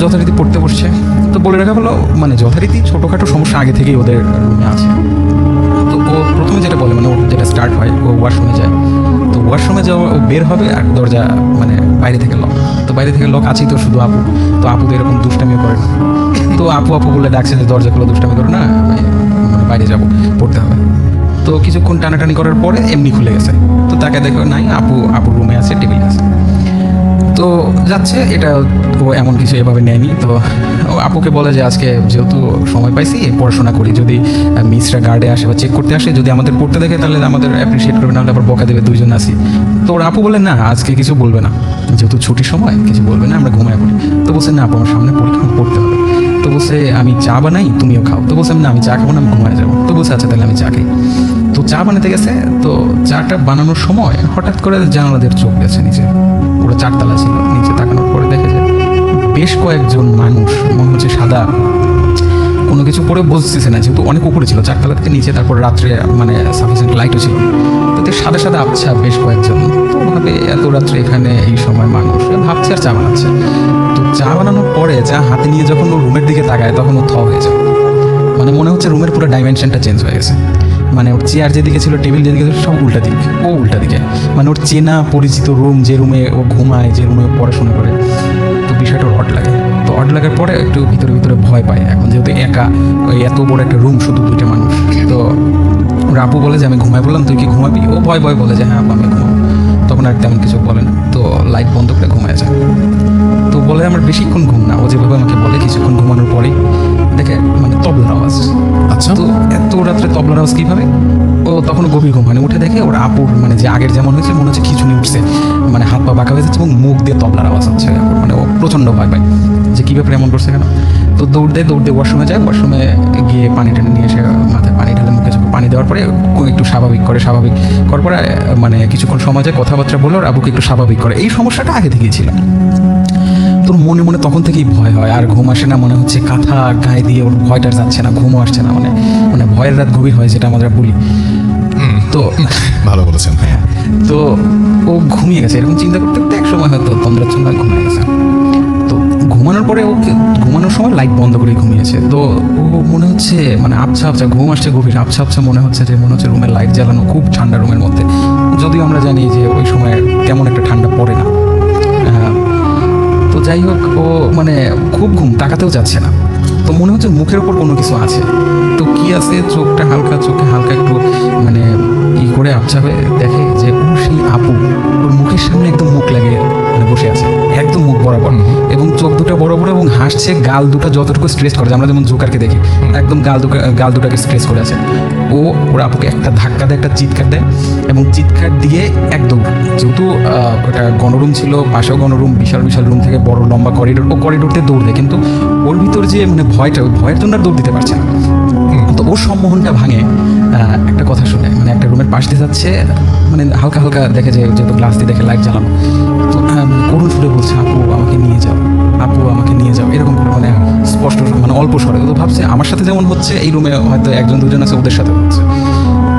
যথারীতি পড়তে বসছে। তো বলে রাখা হলো মানে যথারীতি ছোটোখাটো সমস্যা আগে থেকেই ওদের রুমে আছে। তো ও প্রথমে যেটা বলে মানে ওর যেটা স্টার্ট হয় ও ওয়াশরুমে যায়। তো ওয়াশরুমে যাওয়া ও বের হবে আর দরজা মানে বাইরে থেকে লক। তো বাইরে থেকে লক আছেই তো শুধু আপু। তো আপু তো এরকম দুষ্টামিও করে না। তো আপু আপু বলে ডাকছে যে দরজা খুলে দুষ্টামি করো না, মানে বাইরে যাবো, পড়তে হবে। তো কিছুক্ষণ টানাটানি করার পরে এমনি খুলে গেছে। তো তাকে দেখো নাই, আপুর রুমে আছে, টেবিলে আছে। তো যাচ্ছে, এটা ও এমন কিছু এভাবে নেয়নি। তো ও আপুকে বলে যে আজকে যেহেতু সময় পাইছি পড়াশোনা করি, যদি মিসরা গার্ডে আসে বা চেক করতে আসে, যদি আমাদের পড়তে দেখে তাহলে আমাদের অ্যাপ্রিসিয়েট করবে, নাহলে আবার বকা দেবে, দুইজন আসি। তো ওর আপু বলে না আজকে কিছু বলবে না, যেহেতু ছুটির সময় কিছু বলবে না, আমরা ঘুমায় পড়ি। তো বলছে না আপু আমার সামনে পরীক্ষা পড়তে হবে। তো বলছে আমি চা বানাই তুমিও খাও। তো বলছে না আমি চা খাবো না, আমি ঘুমায় যাবো। তো বলছে আচ্ছা তাহলে আমি চা খাই। তো চা বানাতে গেছে। তো চাটা বানানোর সময় হঠাৎ করে জানালাদের চোখ গেছে নিচে, পুরো 4 তলা ছিল, নিচে তাকানোর পরে দেখে যে বেশ কয়েকজন মানুষ মনে হচ্ছে সাদা কোনো কিছু পরে বসতেছে না, যেহেতু অনেক উপরে ছিল 4 তলা থেকে নিচে, তারপর রাত্রে মানে সাফিসিয়েন্ট লাইটও ছিল। তো সাদা সাদা আবছা বেশ কয়েকজন। তো ভাবে এত রাত্রে এখানে এই সময় মানুষ ভাবছে আর চা বানাচ্ছে। তো চা বানানোর পরে চা হাতে নিয়ে যখন ও রুমের দিকে তাকায় তখন ও থ হয়ে যায়। মানে মনে হচ্ছে রুমের পুরো ডাইমেনশনটা চেঞ্জ হয়ে গেছে। মানে ওর চেয়ার যেদিকে ছিল, টেবিল যেদিকে ছিল, সব উল্টা দিক, ও উল্টা দিকে। মানে ওর চেনা পরিচিত রুম, যে রুমে ও ঘুমায়, যে রুমে ও পড়াশোনা করে। তো বিষয়টা ওর অড লাগে। তো অড লাগার পরে একটু ভিতরে ভিতরে ভয় পায়। এখন যেহেতু একা, ওই এত বড় একটা রুম, শুধু 2টা মানুষ। তো ওর আপু বলে যে আমি ঘুমায় বললাম তুই কি ঘুমাবি? ও ভয় ভয় বলে যে হ্যাঁ আপু আমি ঘুমাবো। তখন আর তেমন কিছু বলে না। তো লাইট বন্ধ করে ঘুমায় যায়। তো বলে আমার বেশিক্ষণ ঘুম না, ও যেভাবে আমাকে বলে কিছুক্ষণ ঘুমানোর পরেই দেখে মানে তবলার আওয়াজ। আচ্ছা। তো এত রাত্রে তবলার আওয়াজ কীভাবে? ও তখন গভীর ঘুম মানে উঠে দেখে ওর আপুর মানে যে আগের যেমন হয়েছে মনে হচ্ছে খিচুনি উঠছে, মানে হাত পা বাঁকা হয়ে যাচ্ছে এবং মুখ দিয়ে তবলার আওয়াজ হচ্ছে আপুর। মানে ও প্রচণ্ড ভয় পায় যে কী ব্যাপারে এমন করছে কেন। তো দৌড় দিয়ে ওয়াশরুমে যায়। ওয়াশরুমে গিয়ে পানি টানি নিয়ে এসে মাথায় পানি ঢালে, মুখে চোখে পানি দেওয়ার পরে একটু স্বাভাবিক করার পরে মানে কিছুক্ষণ সময় যায়, কথাবার্তা বলে ওর আবুকে একটু স্বাভাবিক করে। এই সমস্যাটা আগে থেকেই ছিল। তোর মনে মনে তখন থেকেই ভয় হয়, আর ঘুম আসে না। মনে হচ্ছে কাঁথা গায়ে দিয়ে ওর ভয়টা যাচ্ছে না, ঘুমও আসছে না। মানে ভয়ের রাত গভীর হয়, যেটা আমরা বলি। তো ভালো বলেছেন। হ্যাঁ, তো ও ঘুমিয়ে গেছে। এরকম চিন্তা করতে করতে এক সময় হয়তো তন্দ্রার জন্য ঘুমিয়ে গেছে। তো ঘুমানোর পরে ওকে ঘুমানোর সময় লাইট বন্ধ করে ঘুমিয়েছে। তো ও মনে হচ্ছে মানে আবছা ঘুম আসছে, গভীর আবছা মনে হচ্ছে রুমের লাইট জ্বালানো, খুব ঠান্ডা রুমের মধ্যে। যদিও আমরা জানি যে ওই সময় তেমন একটা ঠান্ডা পড়ে না। তো যাই হোক, ও মানে খুব ঘুম, তাকাতেও যাচ্ছে না। তো মনে হচ্ছে মুখের ওপর কোনো কিছু আছে। তো কি আছে, চোখে হালকা একটু মানে ই করে আবছা হয়ে দেখে যে ও সেই আপু ওর মুখের সামনে একদম মুখ লাগিয়ে মানে বসে আছে, একদম মুখ বরাবর, এবং চোখ দুটো বড় বড়, এবং হাসছে। গাল দুটো যতটুকু স্ট্রেচ করে, আমরা যেমন জোকারকে দেখি, একদম গাল দুটাকে স্ট্রেচ করে আছে। ওর আপুকে একটা ধাক্কা দেয়, একটা চিৎকার দেয়, এবং চিৎকার দিয়ে একদম, যেহেতু ওটা গণরুম ছিল, পাশেও গণরুম, বিশাল রুম থেকে বড় লম্বা করিডোর, ও করিডোরতে দৌড় দেয়। কিন্তু ওর ভিতর যে মানে ভয়টা, ওই ভয়ের জন্য আর দৌড় দিতে পারছে না। তো ওর সম্মোহনটা ভাঙে একটা কথা শুনে, মানে একটা রুমের পাশ দিয়ে যাচ্ছে, মানে হালকা দেখে যে যেহেতু গ্লাস দিয়ে দেখে লাইট জ্বালানো। তো করুণ সুরে বলছে আপু আমাকে নিয়ে যাও, এরকম করে মানে স্পষ্ট, মানে অল্প স্বরে। তো ভাবছে আমার সাথে যেমন হচ্ছে এই রুমে হয়তো 1-2 জন আছে, ওদের সাথে হচ্ছে।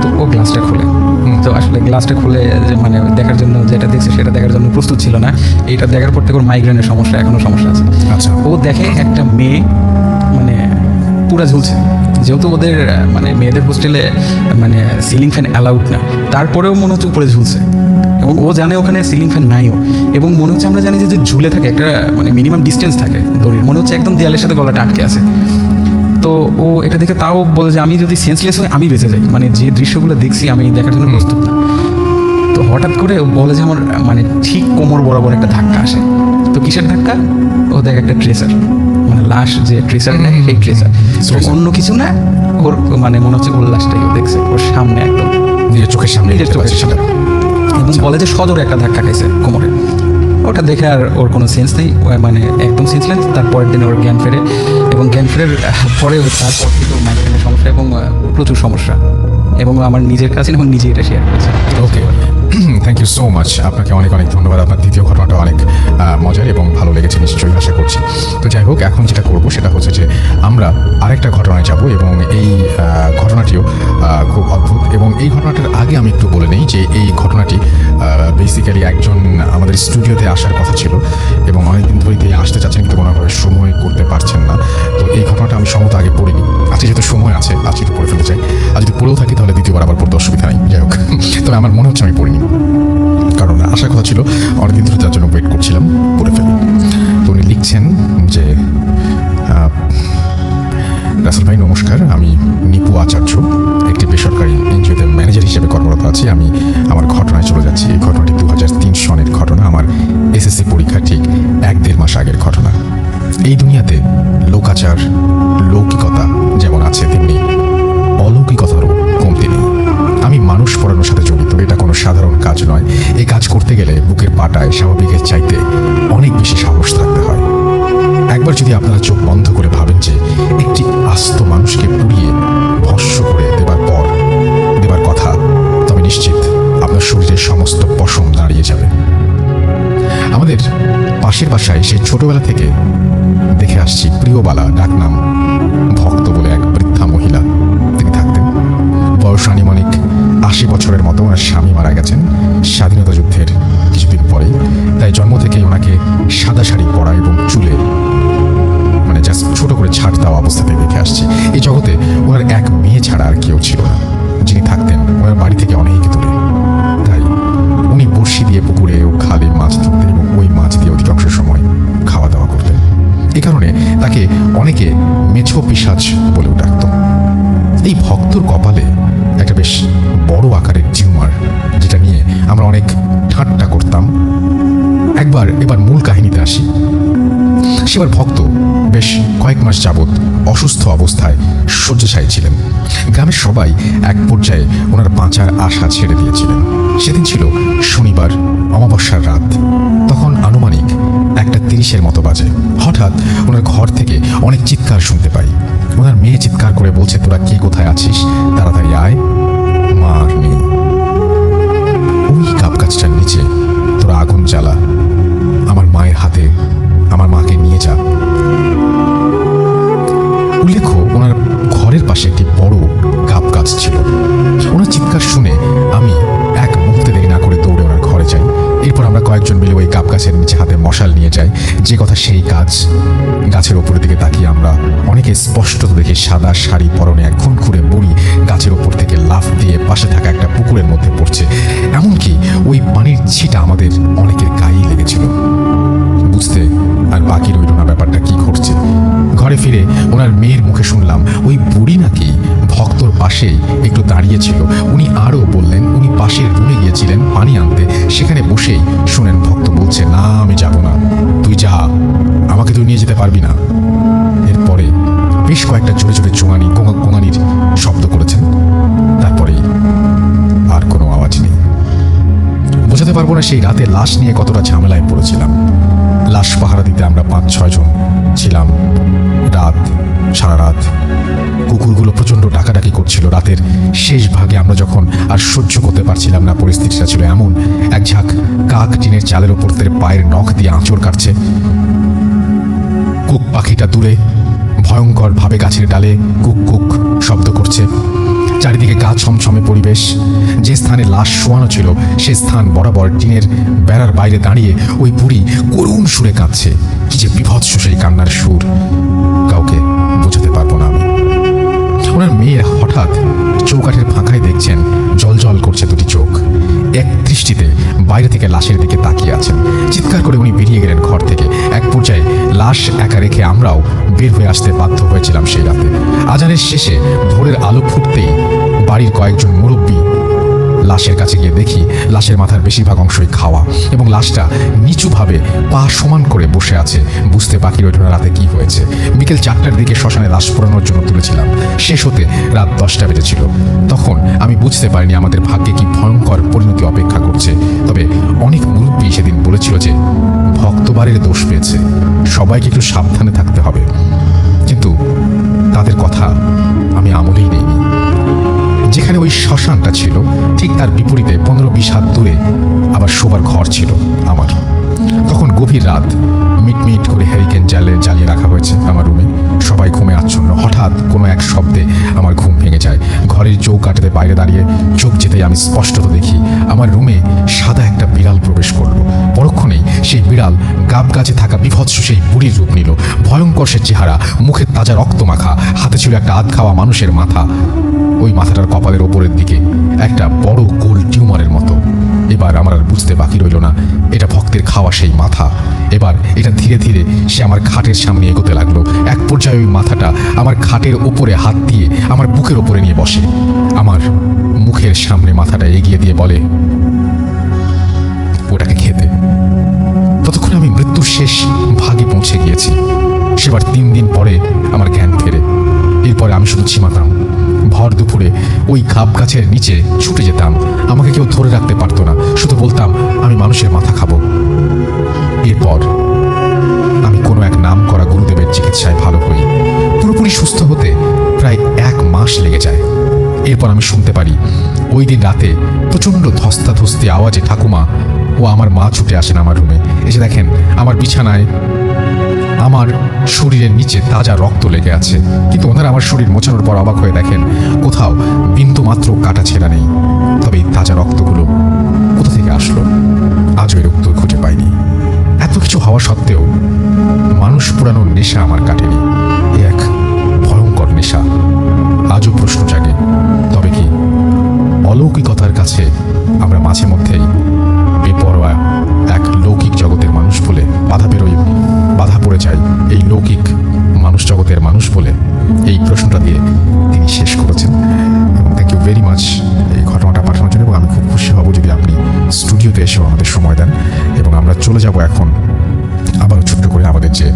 তো ও গ্লাসটা খুলে, তো আসলে গ্লাসটা খুলে যে মানে দেখার জন্য, যেটা দেখছে সেটা দেখার জন্য প্রস্তুত ছিল না। এইটা দেখার পর থেকে ওর মাইগ্রেনের সমস্যা, এখনো সমস্যা আছে। আচ্ছা। ও দেখে একটা মেয়ে মানে পুরা ঝুলছে। যেহেতু ওদের মানে মেয়েদের হোস্টেলে মানে সিলিং ফ্যান অ্যালাউড না, তারপরেও মনে হচ্ছে উপরে ঝুলছে, এবং ও জানে ওখানে সিলিং ফ্যান নাইও। এবং মনে হচ্ছে আমরা জানি যে ঝুলে থাকে একটা মানে মিনিমাম ডিস্টেন্স থাকে দড়ির, মনে হচ্ছে একদম দেয়ালের সাথে গলাটা আটকে আছে। তো ও এটা দেখে তাও বলে যে আমি যদি সেন্সলেস হই আমি বেঁচে যাই, মানে যে দৃশ্যগুলো দেখছি আমি দেখার জন্য প্রস্তুত না। তো হঠাৎ করে ও বলে যে আমার মানে ঠিক কোমর বরাবর একটা ধাক্কা আসে। তো কিসের ধাক্কা? ও দেখে একটা ট্রেসার, মানে লাশ যে ট্রেসার নেয় সেই ট্রেসার, অন্য কিছু না। ওর মানে মনে হচ্ছে ওর লাশটাই ও দেখছে ওর সামনে, একদম নিজের চোখের সামনে, এবং বলে যে সজোরে একটা ধাক্কা খাইছে কোমরে। ওটা দেখে আর ওর কোনো সেন্স নেই, মানে একদম সেন্সলেস। তারপরের দিনে ওর জ্ঞান ফেরে, এবং জ্ঞান ফেরার পরে তারপর থেকে ওর মাইগ্রেনের সমস্যা এবং প্রচুর সমস্যা, এবং আমার নিজের কাছে এবং নিজে এটা শেয়ার করেছে। ওকে, থ্যাংক ইউ সো মাচ। আপনাকে অনেক ধন্যবাদ। আপনার দ্বিতীয় ঘটনাটা অনেক মজার এবং ভালো লেগেছে নিশ্চয়ই, আশা করছি। তো যাই হোক, এখন যেটা করবো সেটা হচ্ছে যে আমরা আরেকটা ঘটনায় যাব, এবং এই ঘটনাটিও খুব অদ্ভুত। এবং এই ঘটনাটার আগে আমি একটু বলে নিই যে এই ঘটনাটি বেসিক্যালি একজন আমাদের স্টুডিওতে আসার কথা ছিল, এবং অনেকদিন ধরেই তিনি আসতে চাচ্ছেন, কিন্তু কোনোভাবে সময় তবে আমার মনে হচ্ছে আমি পড়িনি, কারণ আশা কথা ছিল অনেকদিন ধরে তার জন্য ওয়েট করছিলাম, পড়ে ফেলি। তো উনি লিখছেন যে রাসেল ভাই নমস্কার, আমি নিপু আচার্য, একটি বেসরকারি এনজিওতে ম্যানেজার হিসেবে কর্মরত আছি। আমি আমার ঘটনায় চলে যাচ্ছি। এই ঘটনাটি 2003 সনের ঘটনা, আমার এসএসসি পরীক্ষা ঠিক 1-1.5 মাস আগের ঘটনা। এই দুনিয়াতে লোকাচার, লৌকিকতা যেমন আছে, তেমনি অলৌকিকতারও কমতি নেই। আমি মানুষ পড়ানোর সাথে জড়িত, এটা কোনো সাধারণ কাজ নয়। এই কাজ করতে গেলে বুকের পাটায় স্বাভাবিকের চাইতে অনেক বেশি সাহস থাকতে হয়। একবার যদি আপনারা চোখ বন্ধ করে ভাবেন যে একটি আস্ত মানুষকে পুড়িয়ে ভস্ম করে দেবার কথা, তবে নিশ্চিত আপনার শরীরের সমস্ত পশম দাঁড়িয়ে যাবে। আমাদের পাশের বাসায় সেই ছোটবেলা থেকে দেখে আসছি প্রিয়বালা, ডাকনাম ভক্ত বলে এক বৃদ্ধা মহিলা তিনি থাকতেন। বয়স আনুমানিক 80 বছরের মতো। ওনার স্বামী মারা গেছেন স্বাধীনতা যুদ্ধের কিছুদিন পরেই, তাই জন্ম থেকেই ওনাকে সাদা শাড়ি পরা এবং চুলে জাস্ট ছোট করে ছাড় দেওয়া অবস্থাতে দেখে আসছি। এই জগতে ওনার এক মেয়ে ছাড়া আর কেউ ছিল না, যিনি থাকতেন ওনার বাড়ি থেকে অনেক দূরে। তাই উনি বড়শি দিয়ে পুকুরে ও খালে মাছ ধরতেন এবং ওই মাছ দিয়ে অধিকাংশ সময় খাওয়া দাওয়া করতেন। এই কারণে তাকে অনেকে মেছো পিশাচ বলেও ডাকত। এই ভক্তর কপালে একটা বেশ বড় আকারের টিউমার, যেটা নিয়ে আমরা অনেক ঠাট্টা করতাম। এবার মূল কাহিনীতে আসি। সেবার ভক্ত বেশ কয়েক মাস যাবৎ অসুস্থ অবস্থায় শয্যাশায়ী ছিলেন। গ্রামের সবাই এক পর্যায়ে ওনার বাঁচার আশা ছেড়ে দিয়েছিলেন। সেদিন ছিল শনিবার, অমাবস্যার রাত। তখন আনুমানিক 1:30 মতো বাজে। হঠাৎ ওনার ঘর থেকে অনেক চিৎকার শুনতে পাই। ওনার মেয়ে চিৎকার করে বলছে, তোরা কে কোথায় আছিস, তাড়াতাড়ি আয়, মা আর নেই। ওই কাপ গাছটার নিচে তোরা আগুন জ্বালা, আমার মায়ের হাতে আমার মাকে নিয়ে যা। উল্লেখ্য, ওনার ঘরের পাশে একটি বড় গাব গাছ ছিল। ওনার চিৎকার শুনে আমি এক মুহূর্তে দেরি না করে দৌড়ে ওনার ঘরে যাই। এরপর আমরা কয়েকজন মিলে ওই গাব গাছের নিচে হাতে মশাল নিয়ে যাই। যে কথা সেই কাজ। গাছের ওপরের দিকে তাকিয়ে আমরা অনেকে স্পষ্ট দেখি সাদা শাড়ি পরনে এক খুনখুরে বুড়ি গাছের ওপর থেকে লাফ দিয়ে পাশে থাকা একটা পুকুরের মধ্যে পড়ছে। এমনকি ওই পানির ছিটা আমাদের অনেকের গায়েই লেগেছিল। বুঝতে আর বাকি রইল না ব্যাপারটা কি ঘটছে। ঘরে ফিরে ওনার মেয়ের মুখে শুনলাম ওই বুড়ি নাকি ভক্তর পাশেই একটু দাঁড়িয়েছিল। উনি আরও বললেন উনি পাশের রুমে গিয়েছিলেন পানি আনতে, সেখানে বসেই শুনেন ভক্ত বলছে, না আমি যাব না, তুই যা, আমাকে তুই নিয়ে যেতে পারবি না। এরপরে বেশ কয়েকটা জোরে জোরে গোঙানির শব্দ করেছেন। তারপরেই আর কোনো আওয়াজ নেই। বোঝাতে পারবো না সেই রাতে লাশ নিয়ে কতটা ঝামেলায় পড়েছিলাম। লাশ পাহারা দিতে আমরা 5-6 জন ছিলাম। সারা রাত কুকুরগুলো প্রচণ্ড ডাকাডাকি করছিল। রাতের শেষ ভাগে আমরা যখন আর সহ্য করতে পারছিলাম না, পরিস্থিতিটা ছিল এমন, এক ঝাঁক কাক টিনের চালের ওপর থেকে পায়ের নখ দিয়ে আঁচড় কাটছে। কুক পাখিটা দূরে ভয়ঙ্কর ভাবে গাছের ডালে কুক কুক শব্দ করছে। চারিদিকে গা ছমছমে পরিবেশ। যে স্থানে লাশ শোয়ানো ছিল সে স্থান বরাবর টিনের বেড়ার বাইরে দাঁড়িয়ে ওই বুড়ি করুণ সুরে কাঁদছে। কি যে বিভৎস সেই কান্নার সুর, কাউকে বোঝাতে পারবো না আমি। ওনার মেয়ে হঠাৎ চৌকাঠের ফাঁকায় দেখছেন জল জল করছে দুটি চোখ, এক দৃষ্টিতে বাইরে থেকে লাশের দিকে তাকিয়ে আছেন। চিৎকার করে উনি বেরিয়ে গেলেন ঘর থেকে। এক পর্যায়ে লাশ একা রেখে আমরাও বের হয়ে আসতে বাধ্য হয়েছিলাম সেই রাতে। আজানের শেষে ভোরের আলো ফুটতেই বাড়ির কয়েকজন মুরব্বী লাশের কাছে গিয়ে দেখি লাশের মাথার বেশিরভাগ অংশই খাওয়া এবং লাশটা নিচুভাবে পা সমান করে বসে আছে। বুঝতে বাকি রইল না রাতে কি হয়েছে। বিকেল 4টার দিকে শ্মশানে লাশ পোড়ানোর জন্য তুলেছিলাম। শেষ হতে রাত 10টা বেজেছিল। তখন আমি বুঝতে পারিনি আমাদের ভাগ্যে কি ভয়ঙ্কর পরিণতি অপেক্ষা করছে। তবে অনেক মুরব্বী সেদিন বলেছিল যে ভক্তবারের দোষ পেয়েছে, সবাইকে একটু সাবধানে থাকতে হবে। কিন্তু তাদের কথা আমি আমলেই নেইনি। যেখানে ওই শ্মশানটা ছিল ঠিক তার বিপরীতে 15-20 হাত দূরে আবার শোবার ঘর ছিল আমার। তখন গভীর রাত, মিটমিট করে হ্যারিকেন জ্বালিয়ে রাখা হয়েছে আমার রুমে। সবাই ঘুমে আচ্ছন্ন। হঠাৎ কোনো এক শব্দে আমার ঘুম ভেঙে যায়। ঘরের চৌকাঠের বাইরে দাঁড়িয়ে চোখ যেতেই আমি স্পষ্টত দেখি আমার রুমে সাদা একটা বিড়াল প্রবেশ করলো। পরক্ষণেই সেই বিড়াল গাব গাছে থাকা বিভৎস সেই বুড়ির রূপ নিল। ভয়ঙ্কর সে চেহারা, মুখে তাজা রক্ত মাখা, হাতে ছিল একটা আধ খাওয়া মানুষের মাথা। ওই মাথাটার কপালের ওপরের দিকে একটা বড় গোল টিউমারের মতো। এবার আমার আর বুঝতে বাকি রইল না এটা ভক্তের খাওয়া সেই মাথা। এবার এটা ধীরে ধীরে সে আমার খাটের সামনে এগোতে লাগলো। এক পর্যায়ে ওই মাথাটা আমার খাটের ওপরে হাত দিয়ে আমার বুকের ওপরে নিয়ে বসে। আমার মুখের সামনে মাথাটা এগিয়ে দিয়ে বলে, ওটাকে খেতে। ততক্ষণে আমি মৃত্যুর শেষ ভাগে পৌঁছে গিয়েছি। সেবার 3 দিন পরে আমার জ্ঞান ফেরে। এরপরে আমি শুধু ঝিমাতাম। ভর দুপুরে ওই খাপ গাছের নিচে ছুটে যেতাম। আমাকে কেউ ধরে রাখতে পারতো না, শুধু বলতাম আমি মানুষের মাথা খাবো। এরপর আমি কোনো এক নাম করা গুরুদেবের চিকিৎসায় ভালো হই। পুরোপুরি সুস্থ হতে প্রায় 1 মাস লেগে যায়। এরপর আমি শুনতে পারি ওই দিন রাতে প্রচণ্ড ধস্তাধস্তি আওয়াজে ঠাকুমা ও আমার মা ছুটে আসেন আমার রুমে। এসে দেখেন আমার বিছানায় আমার শরীরের নিচে তাজা রক্ত লেগে আছে, কিন্তু ওনারা আমার শরীর মোছানোর পর অবাক হয়ে দেখেন কোথাও বিন্দু মাত্র কাটা ছেঁড়া নেই। তবে এই তাজা রক্তগুলো কোথা থেকে আসলো আজও এর উত্তর খুঁজে পাইনি। এত কিছু হওয়া সত্ত্বেও মানুষ পোড়ানোর নেশা আমার কাটেনি। এ এক ভয়ঙ্কর নেশা। আজও প্রশ্ন জাগে, তবে কি অলৌকিকতার কাছে আমরা মাঝে মধ্যেই বেপরোয়া এক লৌকিক জগতের মানুষ বলে বাধা পড়ে যাই এই লৌকিক মানুষ জগতের মানুষ বলে? এই প্রশ্নটা দিয়ে তিনি শেষ করেছেন। এবং থ্যাংক ইউ ভেরি মাচ এই ঘটনাটা পাঠানোর জন্য। এবং আমি খুব খুশি হব যদি আপনি স্টুডিওতে এসেও আমাদের সময় দেন। এবং আমরা চলে যাব এখন আবারও ছোট্ট করে আমাদের যে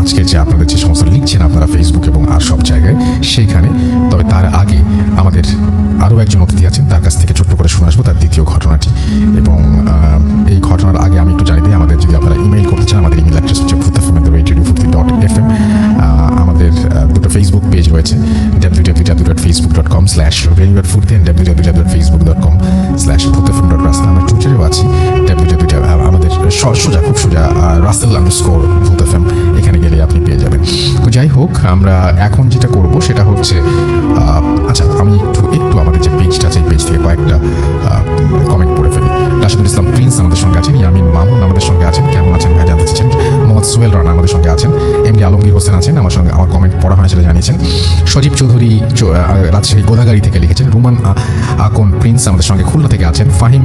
আজকে যে আপনাদের যে সমস্ত লিখছেন আপনারা ফেসবুক এবং আর সব জায়গায় সেইখানে। তবে তার আগে আমাদের আরও একজন অতিথি আছেন, তার কাছ থেকে ছোট্ট করে শুনে আসবো তার দ্বিতীয় ঘটনাটি। এবং এই ঘটনার আগে আমি একটু জানিয়ে দিই, আমাদের যদি আপনারা ইমেল করতে চান আমাদের ইমেল অ্যাড্রেস হচ্ছে futhafm@radiofurti.fm। আমাদের দুটো ফেসবুক পেজ রয়েছে, www.facebook.com/radiofurti and www.facebook.com/futhafm.russell। আমরা টুইটারেও আছি, আমাদের খুব সোজা russell_futhafm, এখানে গেলে আপনি পেয়ে যাবেন। তো যাই হোক, আমরা এখন যেটা করব সেটা হচ্ছে আচ্ছা আমি একটু আমাদের যে পেজটা আছে এই পেজ থেকে কয়েকটা কমেন্ট পড়ে ফেলি। রাশিদুল ইসলাম প্রিন্স আমাদের সঙ্গে আছেন, ইয়ামিন মামুন আমাদের সঙ্গে আছেন, কেমন আছেন ভাই জানতে চাচ্ছেন। মোহাম্মদ সোহেল রানা আমাদের সঙ্গে আছেন, এমডি আলমগীর হোসেন আছেন আমার সঙ্গে, আমার কমেন্ট পড়া হয় সেটা জানিয়েছেন। সজীব চৌধুরী রাজশাহী গোদাগাড়ি থেকে লিখেছেন। রুমান আকন প্রিন্স আমাদের সঙ্গে খুলনা থেকে আছেন। ফাহিম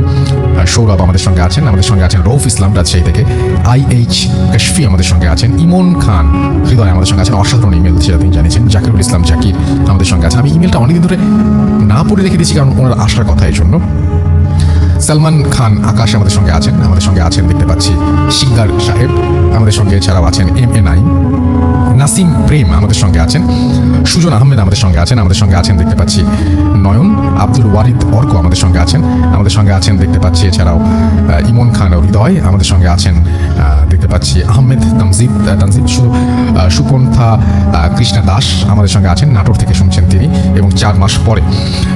সৌরভ আমাদের সঙ্গে আছেন, আমাদের সঙ্গে আছেন রৌফ ইসলাম রাজশাহী থেকে। IH কাশফি আমাদের সঙ্গে আছেন। ইমন খান হৃদয় আমাদের সঙ্গে আছেন, অসাধারণ ইমেল সেটা তিনি জানিয়েছেন। জাকিরুল ইসলাম জাকির আমাদের সঙ্গে আছেন। আমি ইমেলটা অনেকদিন ধরে না পড়ে রেখে দিয়েছি কারণ ওনার আসার কথা এই জন্য। সালমান খান আকাশ আমাদের সঙ্গে আছেন, আমাদের সঙ্গে আছেন দেখতে পাচ্ছি সিঙ্গার সাহেব আমাদের সঙ্গে, এছাড়াও আছেন MA9 নাসিম প্রেম আমাদের সঙ্গে আছেন। সুজন আহমেদ আমাদের সঙ্গে আছেন, আমাদের সঙ্গে আছেন দেখতে পাচ্ছি নয়ন। আব্দুল ওয়ারিদ অর্ক আমাদের সঙ্গে আছেন, আমাদের সঙ্গে আছেন দেখতে পাচ্ছি এছাড়াও ইমন খান ও হৃদয় আমাদের সঙ্গে আছেন দেখতে পাচ্ছি। আহমেদ তানজিব সুপন্থা কৃষ্ণা দাস আমাদের সঙ্গে আছেন, নাটোর থেকে শুনছেন তিনি এবং 4 মাস পরে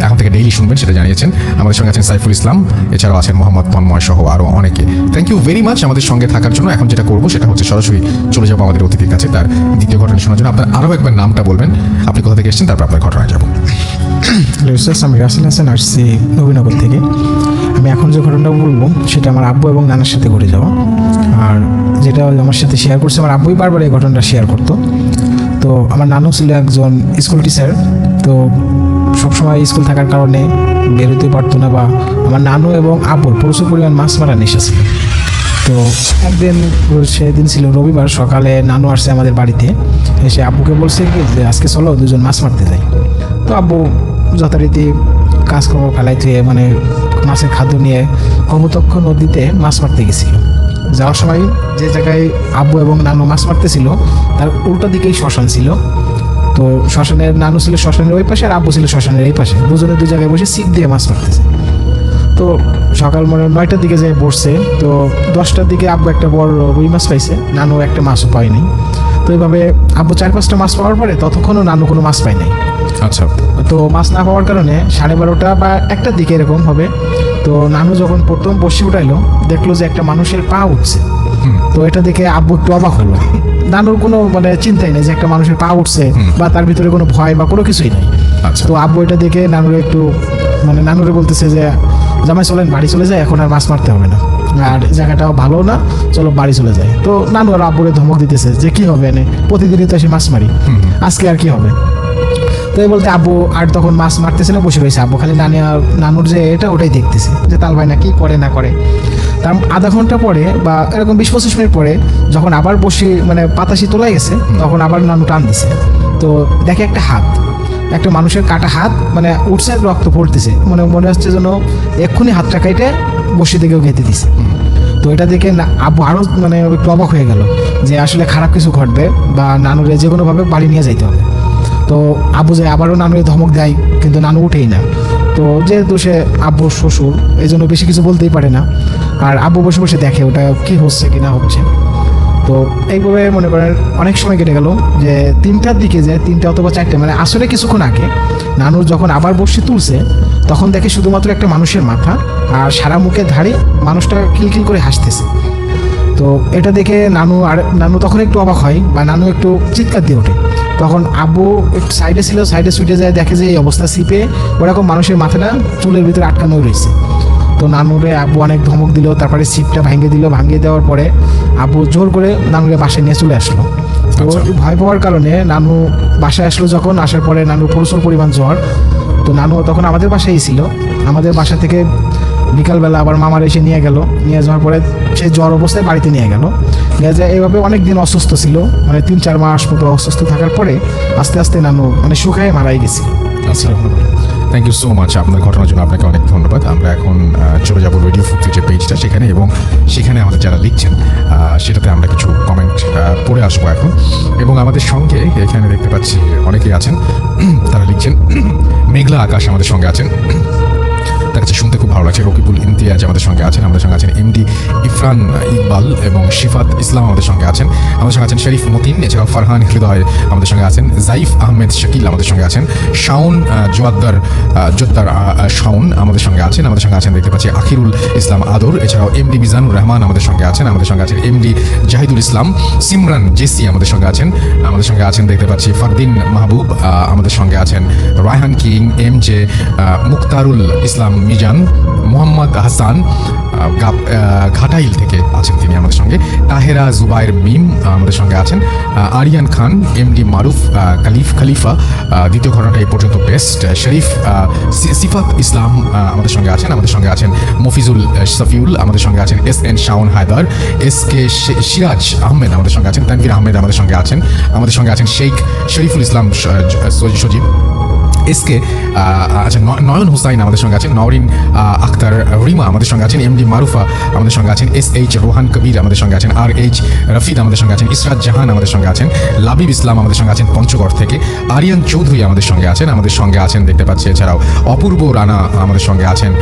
এখন থেকে ডেইলি শুনবেন সেটা জানিয়েছেন। আমাদের সঙ্গে আছেন সাইফুল ইসলাম, এছাড়াও আছেন মোহাম্মদ তন্ময় সহ আরও অনেকে। থ্যাংক ইউ ভেরি মাচ আমাদের সঙ্গে থাকার জন্য। এখন যেটা করবো সেটা হচ্ছে সরাসরি চলে যাবো আমাদের অতিথির কাছে তার দ্বিতীয় ঘটনা শোনার জন্য। আপনার আরও একবার নামটা বলবেন, আপনি কোথা থেকে এসেছেন, তারপর আপনার ঘটনায় যাবো। আমি রাসেল হাসান আসছি নবীনগর থেকে। আমি এখন যে ঘটনাটা বলবো সেটা আমার আব্বু এবং নানার সাথে ঘটে যাওয়া। আর যেটা আমার সাথে শেয়ার করছে, আমার আব্বুই বারবার এই ঘটনাটা শেয়ার করতো। তো আমার নানু ছিল একজন স্কুল টিচার, তো সবসময় স্কুল থাকার কারণে বেরোতে পারতো না, বা আমার নানু এবং আব্বুর প্রচুর পরিমাণ মাছ মারার নেশা ছিল। তো একদিন সেদিন ছিল রবিবার, সকালে নানু আসছে আমাদের বাড়িতে, এসে আব্বুকে বলছে কি যে আজকে চলো দুজন মাছ মারতে যাই। তো আব্বু যথারীতি কাজকর্ম ফেলাইতে মানে মাছের খাদ্য নিয়ে কমতক্ষ নদীতে মাছ মারতে গেছিল। যাওয়ার সময় যে জায়গায় আব্বু এবং নানু মাছ মারতেছিল তার উল্টো দিকেই শ্মশান ছিল। তো শ্মশানের নানু ছিল শ্মশানের ওই পাশে আর আব্বু ছিল শ্মশানের এই পাশে, দুজনে দুই জায়গায় বসে ছিপ দিয়ে মাছ মারতেছে। তো সকাল 9টার দিকে যাই বসছে, তো 10টার দিকে আব্বু একটা বড় রুই মাছ পাইছে, নানু একটা মাছও পায়নি। তো এইভাবে আব্বু 4-5টা মাছ পাওয়ার পরে ততক্ষণও নানু কোনো মাছ পায় নাই। আচ্ছা, তো মাছ না পাওয়ার কারণে 12:30 বা 1টার দিকে এরকম হবে। তো নানু যখন প্রথম বসে উঠাইলো দেখলো যে একটা মানুষের পা উঠছে। তো এটা দেখে আব্বু একটু অবাক হলো। নানুর কোনো মানে চিন্তাই নেই যে একটা মানুষের পা উঠছে বা তার ভিতরে কোনো ভয় বা কোনো কিছুই নেই। তো আব্বু এটা দেখে নানুরে একটু মানে নানুরে বলতেছে যে জামাই চলেন বাড়ি চলে যায়, এখন আর মাছ মারতে হবে না, আর জায়গাটাও ভালো না, চলো বাড়ি চলে যায়। তো নানু আর আব্বুরে ধমক দিতেছে যে কি হবে এনে, প্রতিদিনই তো এসে মাছ মারি, আজকে আর কি হবে। তো এই বলতে আব্বু আর তখন মাছ মারতেছে না, বসে রয়েছে। আব্বু খালি নানুর যে ওটাই দেখতেছে যে তাল ভাই না কি করে না করে। তার আধা ঘন্টা পরে বা এরকম 20-25 মিনিট পরে যখন আবার বসে মানে পাতাশি তোলা গেছে, তখন আবার নানু টান দিছে। তো দেখে একটা হাত, একটা মানুষের কাটা হাত মানে উঠছে, রক্ত পড়তেছে, মনে হচ্ছে যেন এক্ষুনি হাতটা কেটে বসে দিকেও গেঁথে দিছে। তো এটা দেখে আব্বু আরও মানে একটু অবাক হয়ে গেল যে আসলে খারাপ কিছু ঘটবে বা নানুরে যে কোনোভাবে বাড়ি নিয়ে যাইতে হবে। তো আব্বু যায় আবারও নানুরে ধমক দেয়, কিন্তু নানু উঠেই না। তো যেহেতু সে আব্বুর শ্বশুর, এই জন্য বেশি কিছু বলতেই পারে না। আর আব্বু বসে বসে দেখে ওটা কি হচ্ছে কি না হচ্ছে। তো এইভাবে মনে করেন অনেক সময় কেটে গেল, যে 3টার দিকে, যে 3টা অথবা 4টে মানে আসলে কিছুক্ষণ আগে নানু যখন আবার বসে তুলছে, তখন দেখে শুধুমাত্র একটা মানুষের মাথা আর সারা মুখে ধাড়ি, মানুষটা খিলখিল করে হাসতেছে। তো এটা দেখে নানু তখন একটু অবাক হয় বা নানু একটু চিৎকার দিয়ে ওঠে। তখন আব্বু একটু সাইডে ছিল, সাইডে ছুটে যায়, দেখে যে এই অবস্থা, সিপে ওরকম মানুষের মাথাটা চুলের ভিতরে আটকানো রয়েছে। তো নানুরে আব্বু অনেক ধমক দিল, তারপরে সিপটা ভাঙিয়ে দেওয়ার পরে আব্বু জোর করে নানুরে বাসায় নিয়ে চলে আসলো। তো ভয় পাওয়ার কারণে নানু বাসায় আসলো, যখন আসার পরে নানু প্রচুর পরিমাণ জ্বর। তো নানু তখন আমাদের বাসায় ছিল, আমাদের বাসা থেকে বিকালবেলা আবার মামার এসে নিয়ে যাওয়ার পরে সে জ্বর অবস্থায় বাড়িতে নিয়ে যায়। এইভাবে অনেক দিন অসুস্থ ছিল, মানে 3-4 মাস মতো অসুস্থ থাকার পরে আস্তে আস্তে নানু মানে শুকায় মারাই গেছে। আচ্ছা, থ্যাংক ইউ সো মাচ আপনার ঘটনার জন্য, আপনাকে অনেক ধন্যবাদ। আমরা এখন চলে যাব রেডিও ফুর্তির যে পেজটা সেখানে, এবং সেখানে আমাদের যারা লিখছেন সেটাতে আমরা কিছু কমেন্ট পড়ে আসবো এখন। এবং আমাদের সঙ্গে এখানে দেখতে পাচ্ছি অনেকেই আছেন, তারা লিখছেন। মেঘলা আকাশ আমাদের সঙ্গে আছেন, তার কাছে শুনতে খুব ভালো লাগছে। রকিবুল ইমতিয়াজ আমাদের সঙ্গে আছেন, আমাদের সঙ্গে আছেন এমডি ইরফান ইকবাল এবং শিফাত ইসলাম আমাদের সঙ্গে আছেন, আমাদের সঙ্গে আছেন শরীফ মতিন, এছাড়াও ফারহান হৃদয় আমাদের সঙ্গে আছেন, জাইফ আহমেদ শাকিল আমাদের সঙ্গে আছেন, শাওন জোয়াদ্দার শাওন আমাদের সঙ্গে আছেন, আমাদের সঙ্গে আছেন দেখতে পাচ্ছি আখিরুল ইসলাম আদর, এছাড়াও এমডি মিজানুর রহমান আমাদের সঙ্গে আছেন, আমাদের সঙ্গে আছেন এমডি জাহিদুল ইসলাম, সিমরান জেসি আমাদের সঙ্গে আছেন দেখতে পাচ্ছি ফারদিন মাহবুব, আমাদের সঙ্গে আছেন Raihan King, M J Muktarul Islam Mizan, Mohammad Hasan Ghatail থেকে আছেন তিনি আমাদের সঙ্গে, তাহেরা জুবাইর মিম আমাদের সঙ্গে আছেন, আরিয়ান খান, এমডি মারুফ খলিফা, দ্বিতীয় ঘটনাটা এই পর্যন্ত বেস্ট, শরীফ সিফাত ইসলাম আমাদের সঙ্গে আছেন মফিজুল সফিউল, আমাদের সঙ্গে আছেন SN শাওন হায়দার, SK সিরাজ আহমেদ আমাদের সঙ্গে আছেন, তানভীর আহমেদ আমাদের সঙ্গে আছেন শেখ শরীফুল ইসলাম সজীব, এসকে আচ্ছা নয়ন হুসাইন আমাদের সঙ্গে আছেন, নওরিন আক্তার রিমা আমাদের সঙ্গে আছেন, এমডি মারুফা আমাদের সঙ্গে আছেন, SH রোহান কবির আমাদের সঙ্গে আছেন, RH রফিদ আমাদের সঙ্গে আছেন, ইসরাত জাহান আমাদের সঙ্গে আছেন, লাবিব ইসলাম আমাদের সঙ্গে আছেন পঞ্চগড় থেকে, আরিয়ান চৌধুরী আমাদের সঙ্গে আছেন দেখতে পাচ্ছি, এছাড়াও অপূর্ব রানা আমাদের সঙ্গে আছেন,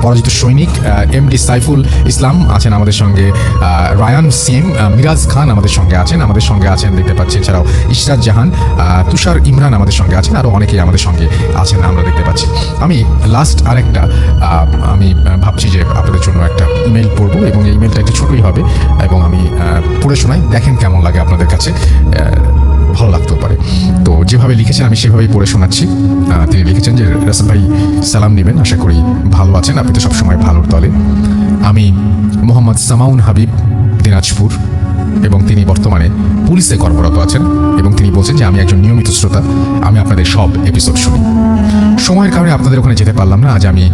পরাজিত সৈনিক, MD সাইফুল ইসলাম আছেন আমাদের সঙ্গে, রায়ান সিএম, মিরাজ খান আমাদের সঙ্গে আছেন দেখতে পাচ্ছি, এছাড়াও ইসরাত জাহান, তুষার ইমরান আমাদের সঙ্গে আছেন, আরও অনেকেই আমাদের সঙ্গে আছেন আমরা দেখতে পাচ্ছি। আমি লাস্ট আরেকটা আমি ভাবছি যে আপনাদের জন্য একটা ইমেল পড়বো, এবং এই ইমেলটা একটু ছোটোই হবে, এবং আমি পড়ে শোনাই, দেখেন কেমন লাগে আপনাদের কাছে, ভালো লাগতেও পারে। তো যেভাবে লিখেছেন আমি সেভাবেই পড়ে শোনাচ্ছি। তিনি লিখেছেন যে রাসেল ভাই সালাম নেবেন, আশা করি ভালো আছেন, আপনি তো সবসময় ভালোর দলে। আমি মোহাম্মদ সামাউন হাবিব, দিনাজপুর, এবং তিনি বর্তমানে পুলিশে কর্মরত আছেন, এবং তিনি বলছেন যে আমি একজন নিয়মিত শ্রোতা, আমি আপনাদের সব এপিসোড শুনি। সময়ের কারণে আপনাদের ওখানে যেতে পারলাম না। আজ আমি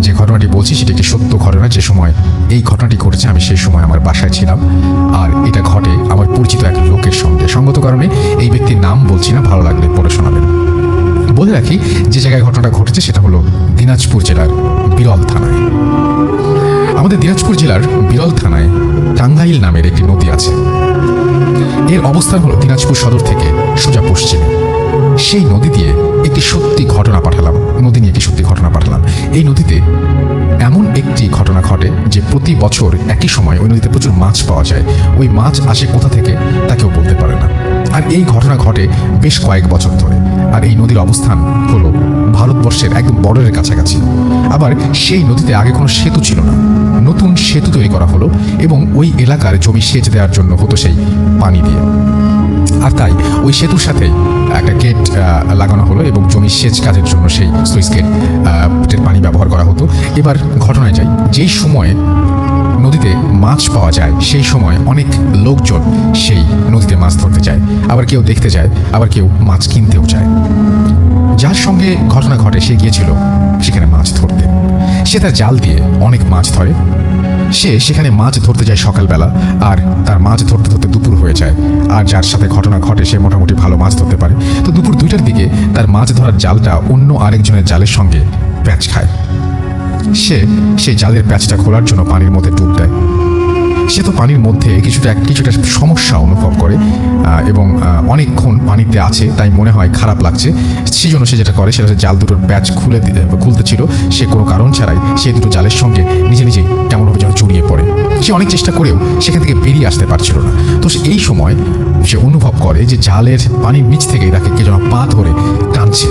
যে ঘটনাটি বলছি সেটি একটি সত্য ঘটনা। যে সময় এই ঘটনাটি ঘটেছে আমি সেই সময় আমার বাসায় ছিলাম, আর এটা ঘটে আমার পরিচিত এক লোকের সঙ্গে। সঙ্গত কারণে এই ব্যক্তির নাম বলছি না, ভালো লাগলে পড়ে শোনাবেন। বলে রাখি যে জায়গায় ঘটনাটা ঘটেছে সেটা হলো দিনাজপুর জেলার বিরল থানায়। আমাদের দিনাজপুর জেলার বিরল থানায় টাঙ্গাইল নামের একটি নদী আছে। এর অবস্থান হলো দিনাজপুর সদর থেকে সোজা পশ্চিমে। সেই নদী দিয়ে একটি সত্যি ঘটনা পাঠালাম, এই নদীতে এমন একটি ঘটনা ঘটে যে প্রতি বছর একই সময় ওই নদীতে প্রচুর মাছ পাওয়া যায়। ওই মাছ আসে কোথা থেকে তা কেউ বলতে পারে না। আর এই ঘটনা ঘটে বেশ কয়েক বছর ধরে। আর এই নদীর অবস্থান হলো ভারতবর্ষের একদম বর্ডারের কাছাকাছি। আবার সেই নদীতে আগে কোনো সেতু ছিল না, নতুন সেতু তৈরি করা হলো, এবং ওই এলাকার জমি সেচ দেওয়ার জন্য হতো সেই পানি দিয়ে। আর তাই ওই সেতুর সাথে একটা গেট লাগানো হলো, এবং জমি সেচ কাজের জন্য সেই সুইচ গেটের পানি ব্যবহার করা হতো। এবার ঘটনায় যাই, যেই সময়ে নদীতে মাছ পাওয়া যায় সেই সময় অনেক লোকজন সেই নদীতে মাছ ধরতে যায়, আবার কেউ দেখতে যায়, আবার কেউ মাছ কিনতেও যায়। যার সঙ্গে ঘটনা ঘটে সে গিয়েছিল সেখানে মাছ ধরতে। সে তার জাল দিয়ে অনেক মাছ ধরে। সে সেখানে মাছ ধরতে যায় সকালবেলা, আর তার মাছ ধরতে ধরতে দুপুর হয়ে যায়। আর যার সাথে ঘটনা ঘটে সে মোটামুটি ভালো মাছ ধরতে পারে। তো দুপুর 2টার দিকে তার মাছ ধরার জালটা অন্য আরেকজনের জালের সঙ্গে প্যাঁচ খায়। সে সেই জালের প্যাঁচটা খোলার জন্য পানির মধ্যে ডুব দেয়। সে তো পানির মধ্যে কিছুটা সমস্যা অনুভব করে এবং অনেকক্ষণ পানিতে আছে, তাই মনে হয় খারাপ লাগছে। সেই জন্য সে যেটা করে সেটা হচ্ছে জাল দুটোর প্যাচ খুলতে ছিল। সে কোনো কারণ ছাড়াই সেই দুটো জালের সঙ্গে নিজে নিজেই কেমনভাবে যেন জড়িয়ে পড়ে। সে অনেক চেষ্টা করেও সেখান থেকে বেরিয়ে আসতে পারছিল না। তো এই সময় সে অনুভব করে যে জালের পানির নিচ থেকে তাকে কে যেন পা ধরে টানছে।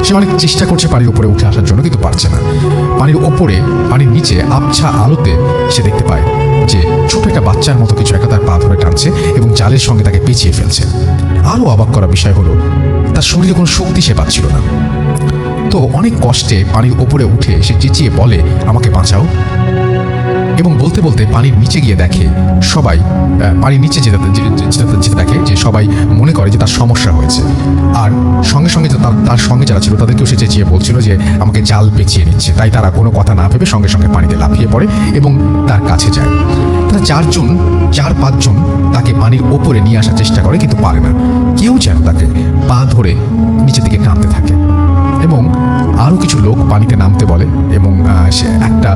সে অনেক চেষ্টা করছে পানির উপরে উঠে আসার জন্য, কিন্তু পারছে না। পানির ওপরে, পানির নিচে আবছা আলোতে সে দেখতে পায় যে ছোট একটা বাচ্চার মতো কিছু একটা তার পা ধরে টানছে এবং জালের সঙ্গে তাকে পেঁচিয়ে ফেলছে। আরও অবাক করা বিষয় হলো তার শরীরে কোনো শক্তি সে পাচ্ছিল না। তো অনেক কষ্টে পানির ওপরে উঠে সে চেঁচিয়ে বলে, আমাকে বাঁচাও। এবং বলতে বলতে পানির নিচে গিয়ে দেখে সবাই পানির নিচে যেতে দেখে যে সবাই মনে করে যে তার সমস্যা হয়েছে। আর সঙ্গে সঙ্গে তার সঙ্গে যারা ছিল তাদেরকেও সে চেঁচিয়ে বলছিল যে আমাকে জাল পেঁচিয়ে নিচ্ছে। তাই তারা কোনো কথা না ভেবে সঙ্গে সঙ্গে পানিতে লাফিয়ে পড়ে এবং তার কাছে যায়। তারা 4-5 জন তাকে পানির ওপরে নিয়ে আসার চেষ্টা করে, কিন্তু পারে না। কেউ যেন তাকে পা ধরে নিচের দিকে টানতে থাকে এবং আরও কিছু লোক পানিতে নামতে বলে এবং সে একটা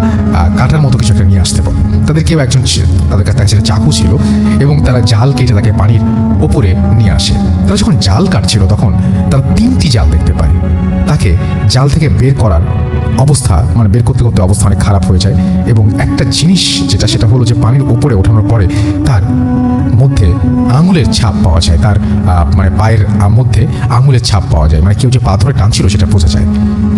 কাটার মতো কিছু একটা নিয়ে আসতে বলে। তাদের কেউ একজন, তাদের কাছে একটা চাকু ছিল এবং তারা জাল কেটে তাকে পানির ওপরে নিয়ে আসে। তারা যখন জাল কাটছিল তখন তারা 3টি জাল দেখতে পায়। তাকে জাল থেকে বের করার অবস্থা, মানে বের করতে করতে অবস্থা অনেক খারাপ হয়ে যায়। এবং একটা জিনিস সেটা হলো যে পানির ওপরে ওঠানোর পরে তার মধ্যে আঙুলের ছাপ পাওয়া যায়। তার মানে পায়ের মধ্যে আঙুলের ছাপ পাওয়া যায়, মানে কেউ যে পা ধরে টানছিল সেটা বোঝা যায়।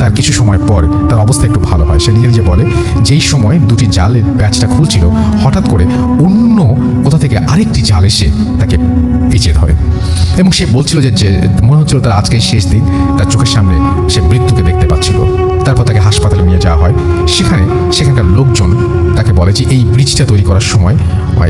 তার কিছু সময় পর তার অবস্থা একটু ভালো হয়। সে নিজে বলে যেই সময় 2টি জালের প্যাচটা খুলছিল হঠাৎ করে অন্য কোথা থেকে আরেকটি জাল এসে তাকে পেঁচিয়ে ধরে এবং সে বলছিল যে মনে হচ্ছিল তার আজকে শেষ দিন। তার চোখের সামনে সে মৃত্যুকে দেখতে পাচ্ছিল। তারপর তাকে হাসপাতালে নিয়ে যাওয়া হয়। সেখানকার লোকজন তাকে বলে যে এই ব্রিজটা তৈরি করার সময়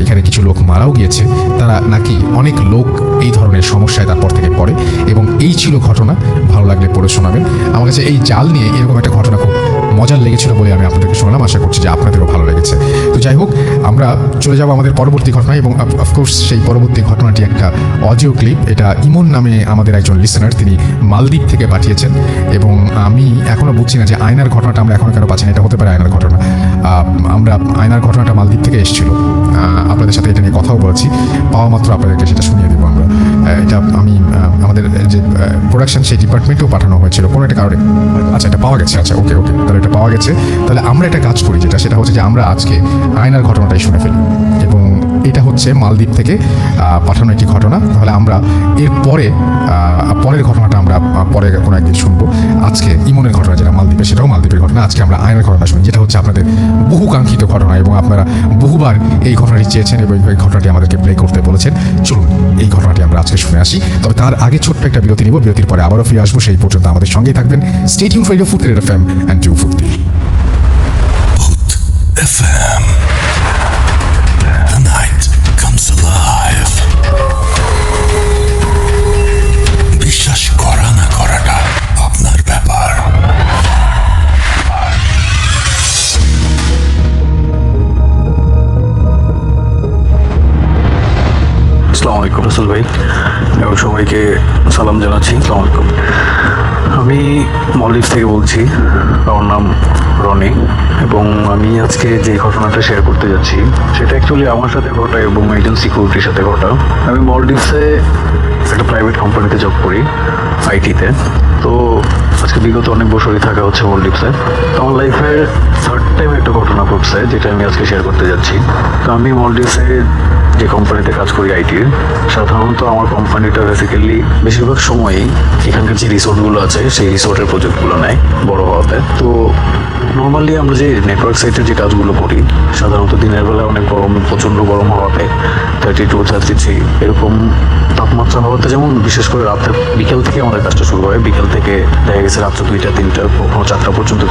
এখানে কিছু লোক মারাও গিয়েছে। তারা নাকি অনেক লোক এই ধরনের সমস্যায় তারপর থেকে পড়ে। এবং এই ছিল ঘটনা। ভালো লাগলে পড়ে শোনাবেন। আমার কাছে এই জাল নিয়ে এরকম একটা ঘটনা খুব মজার লেগেছিল বলে আমি আপনাদেরকে শোনালাম। আশা করছি যে আপনাদেরও ভালো লেগেছে। তো যাই হোক, আমরা চলে যাব আমাদের পরবর্তী ঘটনায়। এবং অফকোর্স সেই পরবর্তী ঘটনাটি একটা অডিও ক্লিপ। এটা ইমন নামে আমাদের একজন লিসেনার, তিনি মালদ্বীপ থেকে পাঠিয়েছেন। এবং আমি এখনও বুঝছি না যে আয়নার ঘটনাটা আমরা এখনও কেন পাচ্ছি না। এটা হতে পারে আয়নার ঘটনা। আমরা আয়নার ঘটনাটা মালদ্বীপ থেকে এসেছিল। আপনাদের সাথে এটা নিয়ে কথাও বলেছি। পাওয়া মাত্র আপনাদেরকে সেটা শুনিয়ে দেবো আমরা। এটা আমি আমাদের যে প্রোডাকশন সেই ডিপার্টমেন্টেও পাঠানো হয়েছিল কোনো একটা কারণে। আচ্ছা, এটা পাওয়া গেছে। আচ্ছা, ওকে, তাহলে এটা পাওয়া গেছে। তাহলে আমরা একটা কাজ করি, সেটা হচ্ছে যে আমরা আজকে আয়নার ঘটনাটাই শুনে ফেলি। এবং এটা হচ্ছে মালদ্বীপ থেকে পাঠানো একটি ঘটনা। তাহলে আমরা এর পরের ঘটনাটা আমরা পরে কোনো একদিন শুনবো। আজকে ইমনের ঘটনা যেটা মালদ্বীপে, সেটাও মালদ্বীপের ঘটনা। আজকে আমরা আয়নার ঘটনা শুনি, যেটা হচ্ছে আপনাদের বহুকাঙ্ক্ষিত ঘটনা এবং আপনারা বহুবার এই ঘটনাটি চেয়েছেন এবং এই ঘটনাটি আমাদেরকে প্লে করতে বলেছেন। চলুন এই ঘটনাটি আমরা আজকে শুনে আসি। তবে তার আগে ছোট্ট একটা বিরতি নিব। বিরতির পরে আবারও ফিরে আসবো। সেই পর্যন্ত আমাদের সঙ্গেই থাকবেন। স্টে টিউনড ফর রেডিও ফুর্তি FM and Do Fuর্তি FM. The night comes alive. বিশ্বাস করা না করাটা আপনার ব্যাপার। আসসালামু আলাইকুম রাসেল ভাই এবং সবাইকে সালাম জানাচ্ছি। আসসালামু আলাইকুম। আমি মলদ্বীপ থেকে বলছি। আমার নাম রনি এবং আমি আজকে যে ঘটনাটা শেয়ার করতে যাচ্ছি সেটা অ্যাকচুয়ালি আমার সাথে ঘটা এবং একজন সিকিউরিটির সাথে ঘটা। আমি মলদ্বীপসে একটা প্রাইভেট কোম্পানিতে জব করি, আইটিতে। তো আজকে বিগত অনেক বছরই থাকা হচ্ছে মলদ্বীপসে। তো আমার লাইফের থার্ড টাইম একটা ঘটনা ঘটছে যেটা আমি আজকে শেয়ার করতে যাচ্ছি। তো আমি মলদ্বীপসে যে কোম্পানিতে কাজ করি আইটির, সাধারণত আমার কোম্পানিটা বেসিক্যালি বেশিরভাগ সময়ই এখানকার যে রিসোর্টগুলো আছে সেই রিসোর্টের প্রজেক্টগুলো নেয় বড় হওয়াতে। তো নর্মালি আমরা যে নেটওয়ার্ক সাইটের যে কাজগুলো করি, সাধারণত দিনের বেলা অনেক গরম, প্রচণ্ড গরম হওয়াতে 32, 33 এরকম তাপমাত্রা হওয়াতে যেমন বিশেষ করে রাতে বিকেল থেকে আমাদের কাজটা শুরু হয়, বিকেল থেকে দেখা গেছে রাত্রে 2টা 3টা কখনো 4টা পর্যন্ত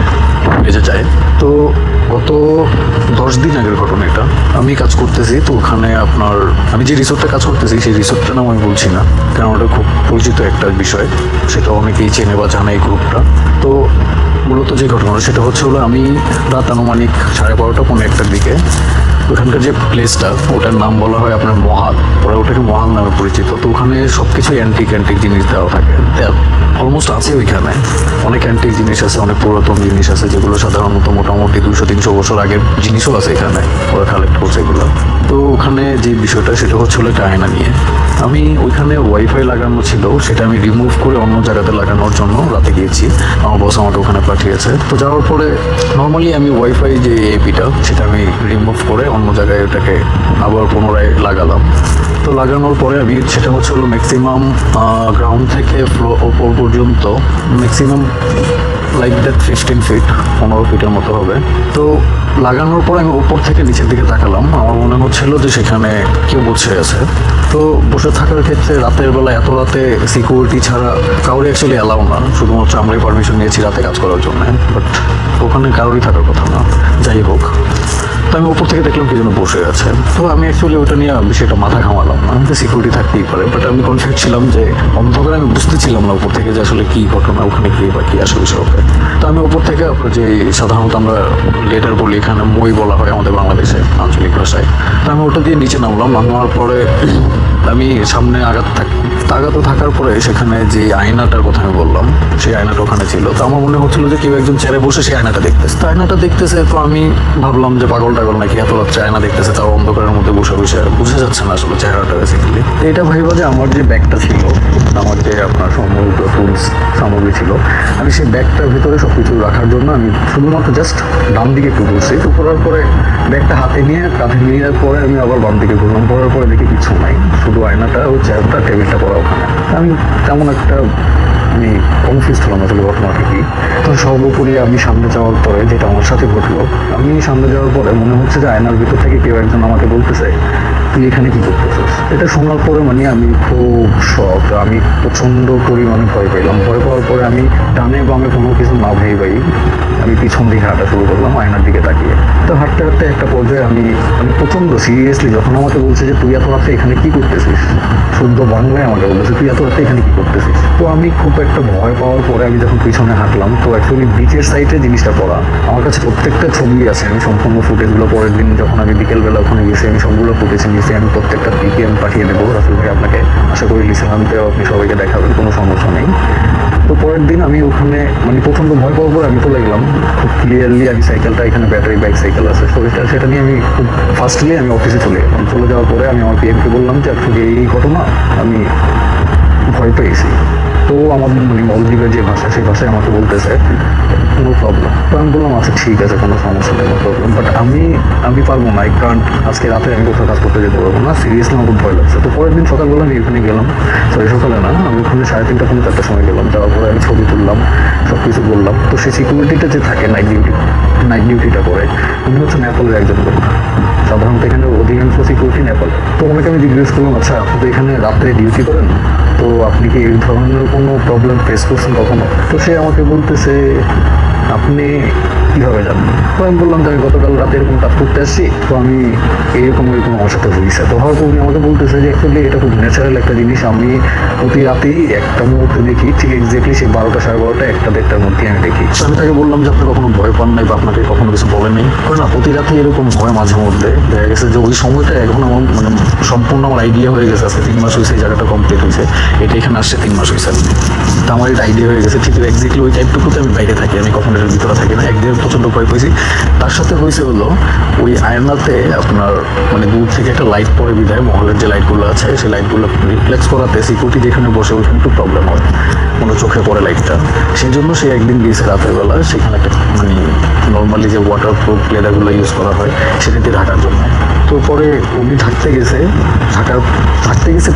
বেজে যায়। তো গত 10 দিন আগের ঘটনা এটা। আমি কাজ করতেছি, তো ওখানে আপনার আমি যে রিসোর্টে কাজ করতেছি সেই রিসোর্টটার নাম আমি বলছি না, কারণ ওটা খুব পরিচিত একটা বিষয়, সেটা অনেকেই চেনে বা জানে এই গ্রুপটা। তো মূলত যে ঘটনা সেটা হচ্ছে হলো আমি রাত আনুমানিক 12:30 পৌনে 1টার দিকে ওখানকার যে প্লেসটা ওটার নাম বলা হয় আপনার মহাল, ওরা ওটাকে মহাল নামে পরিচিত। তো ওখানে সব কিছু অ্যান্টিক জিনিস দেওয়া থাকে, অলমোস্ট আছে ওইখানে অনেক অ্যান্টিক জিনিস আছে, অনেক পুরাতন জিনিস আছে যেগুলো সাধারণত মোটামুটি 200-300 বছর আগের জিনিসও আছে এখানে, ওরা কালেক্ট করছে এগুলো। তো ওখানে যে বিষয়টা সেটা হচ্ছিল একটা আয়না নিয়ে। আমি ওইখানে ওয়াইফাই লাগানো ছিল, সেটা আমি রিমুভ করে অন্য জায়গাতে লাগানোর জন্য রাতে গিয়েছি, আমার বস আমাকে ওখানে পাঠিয়েছে। তো যাওয়ার পরে নর্মালি আমি ওয়াইফাই যে এপিটা সেটা আমি রিমুভ করে অন্য জায়গায় ওটাকে আবার পুনরায় লাগালাম। তো লাগানোর পরে আমি সেটা হচ্ছে হলো ম্যাক্সিমাম গ্রাউন্ড থেকে ওপর পর্যন্ত ম্যাক্সিমাম লাইক দ্যাট 15 ফিট 15 ফিটের মতো হবে। তো লাগানোর পর আমি উপর থেকে নিচের দিকে তাকালাম, আমার মনে হচ্ছিল যে সেখানে কেউ বসে আছে। তো বসে থাকার ক্ষেত্রে রাতের বেলা এত রাতে সিকিউরিটি ছাড়া কাউরে অ্যাকচুয়ালি অ্যালাউ না, শুধুমাত্র আমরাই পারমিশন নিয়েছি রাতে কাজ করার জন্য, বাট ওখানে কারোরই থাকার কথা না। যাই হোক, তো আমি উপর থেকে দেখলাম কি যেন বসে আছে। তো আমি অ্যাকচুয়ালি ওটা নিয়ে বিষয়টা মাথা ঘামালাম না, যে সিকিউরিটি থাকতেই পারে, বাট আমি কনফিউজ ছিলাম যে অন্ধকারে আমি বুঝতেছিলাম না উপর থেকে যে আসলে কী ঘটনা, ওখানে কি বা কী আসলে বিষয় হবে। তো আমি উপর থেকে যে সাধারণত আমরা লেটার বলি, এখানে মই বলা হয় আমাদের বাংলাদেশে আঞ্চলিক ভাষায়। তো আমি ওটা দিয়ে নিচে নামলাম, নামার পরে আমি সামনে আগাতে থাকার পরে সেখানে যে আয়নাটার কথা আমি বললাম সেই আয়নাটা ওখানে ছিল। তো আমার মনে হচ্ছিল যে কেউ একজন চেয়ারে বসে সেই আয়নাটা দেখতেছে। তো আয়নাটা দেখতেছে, তো আমি ভাবলাম যে পাগল টাগল নাকি এত রাত্রে আয়না দেখতেছে, তাও অন্ধকারের মধ্যে বসে বসে, বোঝা যাচ্ছে না আসলে চেহারাটা বেসিক্যালি। এটা ভাইবা যে আমার যে ব্যাগটা ছিল, আমার যে আপনার সম্বলিত টুলস সামগ্রী ছিল, আমি সেই ব্যাগটার ভিতরে সব কিছু রাখার জন্য আমি শুধুমাত্র জাস্ট ডান দিকে একটু ঘুরছি। তো করার পরে ব্যাগটা হাতে নিয়ে কাঁধে নিয়ে যাওয়ার পরে আমি আবার বাম দিকে ঘুরলাম, করার পরে দেখি কিছু নাই, শুধু আয়নাটা ও চেয়ারটা টেবিলটা পড়া ওখানে। আমি তেমন একটা আমি কনফিউজ হলাম আসলে ঘটনাটা কি। তো সর্বোপরি আমি সামনে যাওয়ার পরে যেটা আমার সাথে ঘটলো, আমি সামনে যাওয়ার পরে মনে হচ্ছে যে আয়নার ভিতর থেকে কেউ একজন আমাকে বলতেছে তুই এখানে কি করতেছিস। এটা শোনার পরে মানে আমি খুব শক, আমি প্রচণ্ড পরিমাণে ভয় পেলাম। ভয় পাওয়ার পরে আমি ডানে বামে কোনো কিছু না ভেবেই আমি পিছন দিকে হাঁটা শুরু করলাম আয়নার দিকে তাকিয়ে। তো হাঁটতে হাঁটতে একটা পর্যায়ে আমি প্রচণ্ড সিরিয়াসলি যখন আমাকে বলছে যে তুই এত রাতে এখানে কি করতেছিস, শুদ্ধ বাংলায় আমাকে বলছে তুই এত রাতে এখানে কি করতেছিস। তো আমি খুব একটা ভয় পাওয়ার পরে আমি যখন পিছনে হাঁটলাম, তো অ্যাকচুয়ালি বিচের সাইডে জিনিসটা পড়া আমার কাছে প্রত্যেকটা ছবি আছে, আমি সম্পূর্ণ ফুটেজগুলো পরের দিন যখন আমি বিকেলবেলা ওখানে গেছি আমি সবগুলো ফুটেজ নিয়েছি, আমি প্রত্যেকটা দিকে আমি পাঠিয়ে দেবো রাসেল ভাই আপনাকে, আশা করি লিসেনান্তেও আপনি সবাইকে দেখাবেন, কোনো সমস্যা নেই। তো পরের দিন আমি ওখানে মানে প্রচণ্ড ভয় পাওয়ার পর আমি চলে গেলাম খুব ক্লিয়ারলি, আমি সাইকেলটা এখানে ব্যাটারি বাইক সাইকেল আছে সেটা নিয়ে আমি খুব ফার্স্টলি আমি অফিসে চলে গেলাম। চলে যাওয়ার পরে আমি আমার পিএমকে বললাম যে আসলে এই ঘটনা আমি ভয় পেয়েছি। তো আমার মানে মলদ্বীপের যে ভাষা সেই ভাষায় আমাকে বলতেছে নো প্রবলেম। তো আমি বললাম আচ্ছা ঠিক আছে, কোনো সমস্যা নেই, নো প্রবলেম, বাট আমি পারবো না, কারণ আজকে রাতে আমি কোথাও কাজ করতে যেতে পারবো না, সিরিয়াসলি আমার খুব ভয় লাগছে। তো পরের দিন সকালবেলা আমি এখানে গেলাম, সকালে না, আমি ওখানে 3:30 পৌনে 4টার সময় গেলাম। যাওয়ার পরে আমি ছবি তুললাম, সব কিছু বললাম। তো সেই সিকিউরিটিটা যে থাকে নাইট ডিউটিটা করে উনি হচ্ছে নেপালের একজন লোক, সাধারণত এখানে অধিকাংশ সিকিউরিটি নেপাল। তো ওনাকে আমি জিজ্ঞেস করলাম আচ্ছা আপনি তো এখানে রাত্রে ডিউটি করেন, তো আপনি কি এই ধরনের কোনো প্রবলেম ফেস করছেন কখনো? তো সে আমাকে বলতেছে আপনি কীভাবে জানেন? তো আমি বললাম যে আমি গতকাল রাতে এরকম কাজ করতে আসছি, তো আমি এরকম আমার সাথে হয়েছে। তো হয়তো উনি আমাকে বলতেছে যে অ্যাকচুয়ালি এটা খুব ন্যাচারাল একটা জিনিস, আমি প্রতি রাতেই একটা মুহূর্তে দেখি, ঠিক এক্স্যাক্টলি সেই 12টা 12:30 1টা-1:30টার মধ্যে আমি দেখি। তো আমি তাকে বললাম যে আপনি কখনো ভয় পান নাই বা আপনাকে কখনো কিছু বলেন নাই? না, প্রতি রাতেই এরকম ভয় মাঝে মধ্যে দেখা গেছে যে ওই সময়টা এখন আমার মানে সম্পূর্ণ আমার আইডিয়া হয়ে গেছে, আজকে 3 মাস হয়েছে এই জায়গাটা কমপ্লিট হয়েছে, এটা এখানে আসছে 3 মাস হয়েছে, তো আমার এটা আইডিয়া হয়ে গেছে ঠিক এক্স্যাক্টলি ওই টাইপটুকুতে আমি বাইরে থাকি, আমি কখনো এর ভিতরে থাকি না। একদিন প্রচণ্ড ভয় পেয়েছি। তার সাথে হয়েছে হলো ওই আয়নাতে আপনার মানে দূর থেকে একটা লাইট পড়ে বিধায় মহলের যে লাইটগুলো আছে সেই লাইটগুলো রিফ্লেক্স করাতে সিকিউরিটি যেখানে বসে ওইখানে একটু প্রবলেম হয়, কোনো চোখে পড়ে লাইটটা। সেই জন্য সে একদিন গিয়েছে রাতের বেলা, সেখানে একটা মানে নর্মালি যে ওয়াটার প্রুফ লেদারগুলো ইউজ করা হয় সেটা দিয়ে ঢাকার জন্য। তো পরে উনি থাকতে গেছে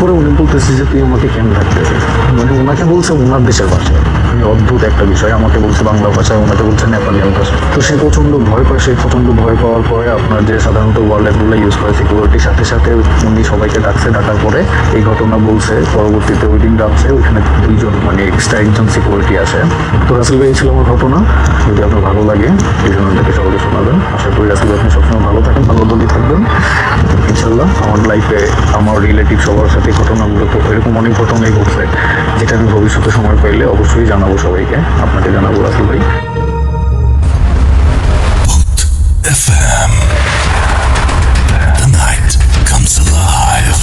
পরে উনি বলতেছে যে তুই আমাকে কেন থাকতেছিস, মানে ওনাকে বলছে ওনার দেশের ভাষায়। মানে অদ্ভুত একটা বিষয়, আমাকে বলছে বাংলা ভাষায়, ওনাকে বলছে নেপালি ভাষায়। তো সে প্রচণ্ড ভয় পায়। প্রচণ্ড ভয় পাওয়ার পরে আপনার যে সাধারণত ওয়ালেটগুলো ইউজ করে সিকিউরিটির সাথে সাথে উনি সবাইকে ডাকার পরে এই ঘটনা বলছে। পরবর্তীতে ওই দিন ডাকছে, ওইখানে 2 জন মানে এক্সট্রা একজন সিকিউরিটি আসে। তো রাসেল ভাই ছিল আমার ঘটনা। যদি আপনার ভালো লাগে এই জন্য থেকে সকলে শোনাবেন। আশা করি রাসেল ভাই আপনি সবসময় ভালো থাকেন, ভালো দলই থাকবেন ইনশাল্লাহ। আমার লাইফে আমার রিলেটিভ সবার সাথে ঘটনাগুলো তো এরকম অনেক ঘটনাই ঘটছে, যেটা আমি ভবিষ্যতে সময় পাইলে অবশ্যই জানাবো সবাইকে, আপনাকে জানাবো রাসেল ভাই। FM. The night comes alive.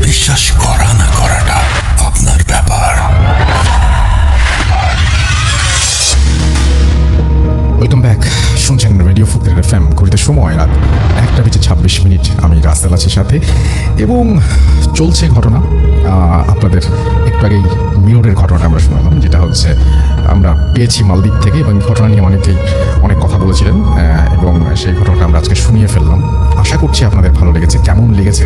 বিশ্বাস করা না করাটা আপনার ব্যাপার। ওয়েলকাম ব্যাক, শুনছেন রেডিও ফুকের FM। ঘড়িতে সময় রাত 1:26 আমি রাস্তাল আছি সাথে, এবং চলছে ঘটনা। আপনাদের একটু আগেই মিররের ঘটনা আমরা শুনলাম, যেটা হচ্ছে আমরা পেয়েছি মালদ্বীপ থেকে, এবং ঘটনা নিয়ে অনেকেই অনেক কথা বলেছিলেন, এবং সেই ঘটনাটা আমরা আজকে শুনিয়ে ফেললাম। আশা করছি আপনাদের ভালো লেগেছে। কেমন লেগেছে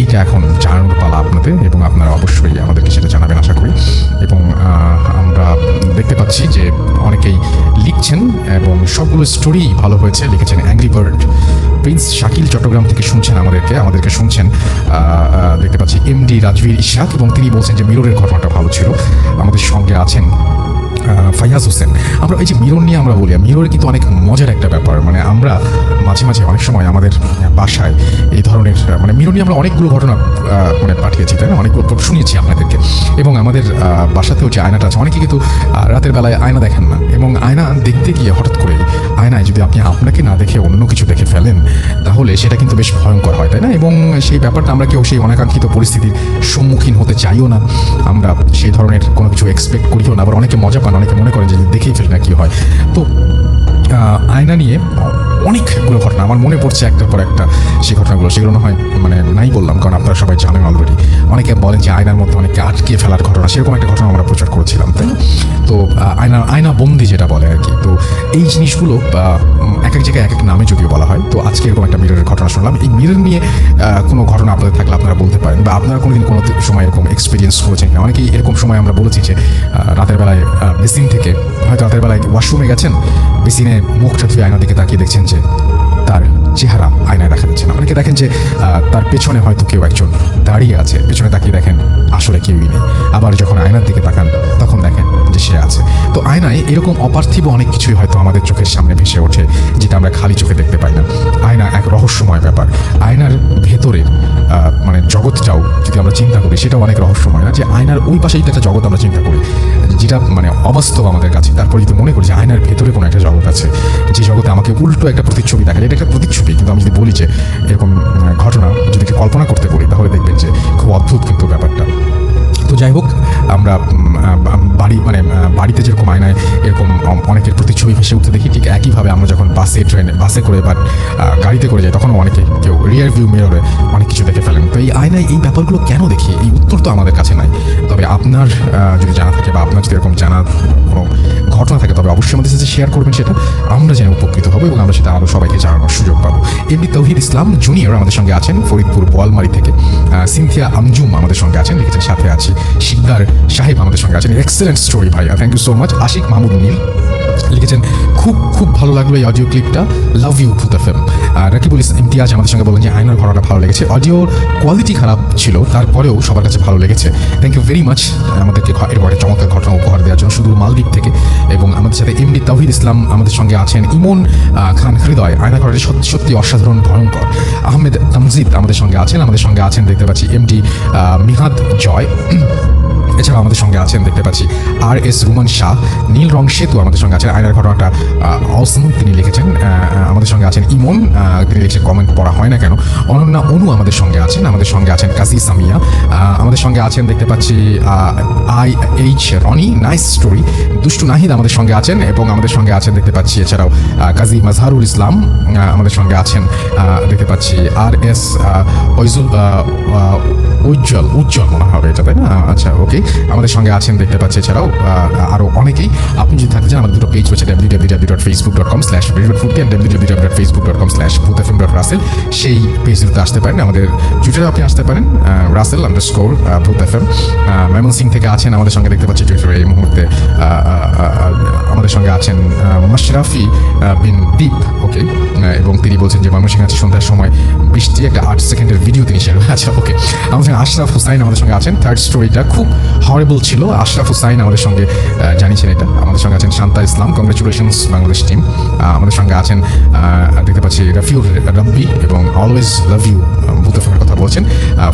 এইটা এখন জানানোর পালা আপনাদের, এবং আপনারা অবশ্যই আমাদেরকে সেটা জানাবেন আশা করি। এবং আমরা দেখতে পাচ্ছি যে অনেকেই লিখছেন, এবং সবগুলো স্টোরি ভালো হয়েছে। লিখেছেন angry bird, prince Shakil Chittagong থেকে শুনছেন আমাদেরকে শুনছেন। দেখতে পাচ্ছি এমডি রাজবীর ইশাক, এবং তিনি বলছেন যে মিররের ঘটনাটা ভালো ছিল। আমাদের সঙ্গে আছেন ফাইয়াজ হোসেন। আমরা এই যে মিরর নিয়ে আমরা বলি, মিরর কিন্তু অনেক মজার একটা ব্যাপার। মানে আমরা মাঝে মাঝে অনেক সময় আমাদের বাসায় এই ধরনের মানে মিরর নিয়ে আমরা অনেকগুলো ঘটনা মানে পাঠিয়েছি, তাই না? অনেকগুলো শুনিয়েছি আপনাদেরকে। এবং আমাদের বাসাতেও যে আয়নাটা আছে, অনেকে কিন্তু রাতের বেলায় আয়না দেখেন না, এবং আয়না দেখতে গিয়ে হঠাৎ করে আয়নায় যদি আপনি আপনাকে না দেখে অন্য কিছু দেখে ফেলেন, তাহলে সেটা কিন্তু বেশ ভয়ঙ্কর হয়, তাই না? এবং সেই ব্যাপারটা আমরা কেউ সেই অনাকাঙ্ক্ষিত পরিস্থিতির সম্মুখীন হতে চাইও না, আমরা সেই ধরনের কোনো কিছু এক্সপেক্ট করিও না। আবার অনেকে মজা পান, অনেকে মনে করেন যে দেখেই ফেলি না কী হয়। তো আয়না নিয়ে অনেকগুলো ঘটনা আমার মনে পড়ছে, একটার পর একটা। সেই ঘটনাগুলো সেগুলো না হয় মানে নাই বললাম, কারণ আপনারা সবাই জানেন অলরেডি। অনেকে বলেন যে আয়নার মধ্যে অনেকে আটকে ফেলার ঘটনা, সেরকম একটা ঘটনা আমরা প্রচার করেছিলাম, তাই না? তো আয়না বন্দি যেটা বলে আর কি। তো এই জিনিসগুলো এক এক জায়গায় এক এক নামে যদিও বলা হয়। তো আজকে এরকম একটা মিররের ঘটনা শুনলাম। এই মিরর নিয়ে কোনো ঘটনা আপনাদের থাকলে আপনারা বলতে পারেন, বা আপনারা কোনোদিন কোনো সময় এরকম এক্সপিরিয়েন্স করেছেন কিনা। অনেকেই এরকম সময় আমরা বলেছি যে রাতের বেলায় বেসিন থেকে হয়তো রাতের বেলায় ওয়াশরুমে গেছেন, বেসিনে মুখটা ধুয়ে আয়নার দিকে তাকিয়ে দেখছেন যে তার চেহারা আয়নায় দেখা যাচ্ছে না। অনেকে দেখেন যে তার পেছনে হয়তো কেউ একজন দাঁড়িয়ে আছে, পেছনে তাকিয়ে দেখেন আসলে কেউই নেই। আবার যখন আয়নার দিকে তাকান তখন দেখেন যে সে আছে। তো আয়নায় এরকম অপার্থিব অনেক কিছুই হয়তো আমাদের চোখের সামনে ভেসে ওঠে, যেটা আমরা খালি চোখে দেখতে পাই না। আয়না এক রহস্যময় ব্যাপার। আয়নার ভেতরের মানে জগৎটাও যদি আমরা চিন্তা করি, সেটাও অনেক রহস্যময় না? যে আয়নার ওই পাশেই তো একটা জগৎ আমরা চিন্তা করি, যেটা মানে অবাস্তব আমাদের কাছে। তারপর যদি মনে করি যে আয়নার ভেতরে কোনো একটা জগৎ আছে, যে জগতে আমাকে উল্টো একটা প্রতিচ্ছবি দেখা যায়। এটা একটা প্রতিচ্ছবি, কিন্তু আমি যদি বলি যে এরকম ঘটনা যদি কল্পনা করতে বলি, তাহলে দেখবেন যে খুব অদ্ভুত কিন্তু ব্যাপারটা। তো যাই হোক, আমরা বাড়িতে যেরকম আয়নায় এরকম অনেকের প্রতিচ্ছবি ভেসে উঠতে দেখি, ঠিক একইভাবে আমরা যখন বাসে করে বা গাড়িতে করে যাই, তখনও অনেকে কেউ রিয়ার ভিউ মিররে অনেক কিছু দেখে ফেলেন। তো এই আয়নায় এই ব্যাপারগুলো কেন দেখি, এই উত্তর তো আমাদের কাছে নাই। তবে আপনার যদি জানা থাকে, বা আপনার যদি এরকম জানা কোনো ঘটনা থাকে, তবে অবশ্যই আমাদের সাথে শেয়ার করবেন। সেটা আমরা জেনে উপকৃত হবো, এবং আমরা সেটা আরও সবাইকে জানানোর সুযোগ পাবো। এমনি তৌহিদ ইসলাম জুনিয়র আমাদের সঙ্গে আছেন ফরিদপুর বোয়ালমারি থেকে। সিনথিয়া আমজুম আমাদের সঙ্গে আছেন, লিখেছেন সাথে আছি। শিকদার সাহেব আমাদের সঙ্গে আছেন। এক্সেলেন্ট স্টোরি ভাইয়া, thank you so much. Ashiq Mahmud Neel লিখেছেন খুব ভালো লাগলো এই অডিও ক্লিপটা, লাভ ইউ ভূত FM। রাকিবুল ইমতিয়াজ আমাদের সঙ্গে বলেন যে আয়নার ঘটনাটা ভালো লেগেছে, অডিওর কোয়ালিটি খারাপ ছিল, তারপরেও সবার কাছে ভালো লেগেছে। থ্যাংক ইউ ভেরি মাচ আমাদেরকে এরকম একটা চমৎকার ঘটনা উপহার দেওয়ার জন্য, শুধু মালদ্বীপ থেকে। এবং আমাদের সাথে এমডি তৌহিদ ইসলাম আমাদের সঙ্গে আছেন। ইমন খান হৃদয়, আয়নার ঘটনাটি সত্যি অসাধারণ ভয়ঙ্কর। আহমেদ তামজিদ আমাদের সঙ্গে আছেন দেখতে পাচ্ছি। এমডি মিহাদ জয়, এছাড়াও আমাদের সঙ্গে আছেন দেখতে পাচ্ছি RS রুমান শাহ। নীল রং সেতু আমাদের সঙ্গে আছেন। আয়নার ঘটনাটা অসম তিনি লিখেছেন। আমাদের সঙ্গে আছেন ইমন, তিনি লিখেছেন কমেন্ট পড়া হয় না কেন। অনন্যা অনু আমাদের সঙ্গে আছেন কাজী সামিয়া আমাদের সঙ্গে আছেন দেখতে পাচ্ছি। IH Roni, nice story. দুষ্টু নাহিদ আমাদের সঙ্গে আছেন, এবং আমাদের সঙ্গে আছেন দেখতে পাচ্ছি এছাড়াও কাজী মাজহারুল ইসলাম আমাদের সঙ্গে আছেন দেখতে পাচ্ছি। RS উজ্জ্বল মনে হবে এটা, তাই না? আচ্ছা, ওকে। আমাদের সঙ্গে আছেন দেখতে পাচ্ছি, এছাড়াও আরও অনেকেই। আপনি যদি থাকতে চান, আমাদের দুটো পেজ রয়েছে, www.facebook.com/bridgetfoodie and www.facebook.com/bhutfm.russell। সেই পেজগুলোতে আসতে পারেন। আমাদের টুইটারে আপনি আসতে পারেন russell_bhutfm। ময়মনসিং থেকে আছেন আমাদের সঙ্গে দেখতে পাচ্ছি টুইটারে এই মুহূর্তে। আমাদের সঙ্গে আছেন মাশরাফি বিন দীপ, ওকে, এবং তিনি বলছেন যে ময়মনসিং আছে সন্ধ্যার সময় বৃষ্টি, একটা 8 সেকেন্ডের ভিডিও তিনি শেয়ার। আচ্ছা, ওকে। আমাদের সঙ্গে আশরাফ হুসাইন আমাদের সঙ্গে আছেন। থার্ড স্টোরিটা খুব হরেবল ছিল। আশরাফ হুসাইন আমাদের সঙ্গে জানিয়েছেন এটা। আমাদের সঙ্গে আছেন শান্তা ইসলাম, কংগ্রেচুলেশনস বাংলাদেশ টিম। আমাদের সঙ্গে আছেন দেখতে পাচ্ছি রাফিউর রাব্বি এবং অলওয়েজ লাভ ইউ বুতফের কথা বলছেন।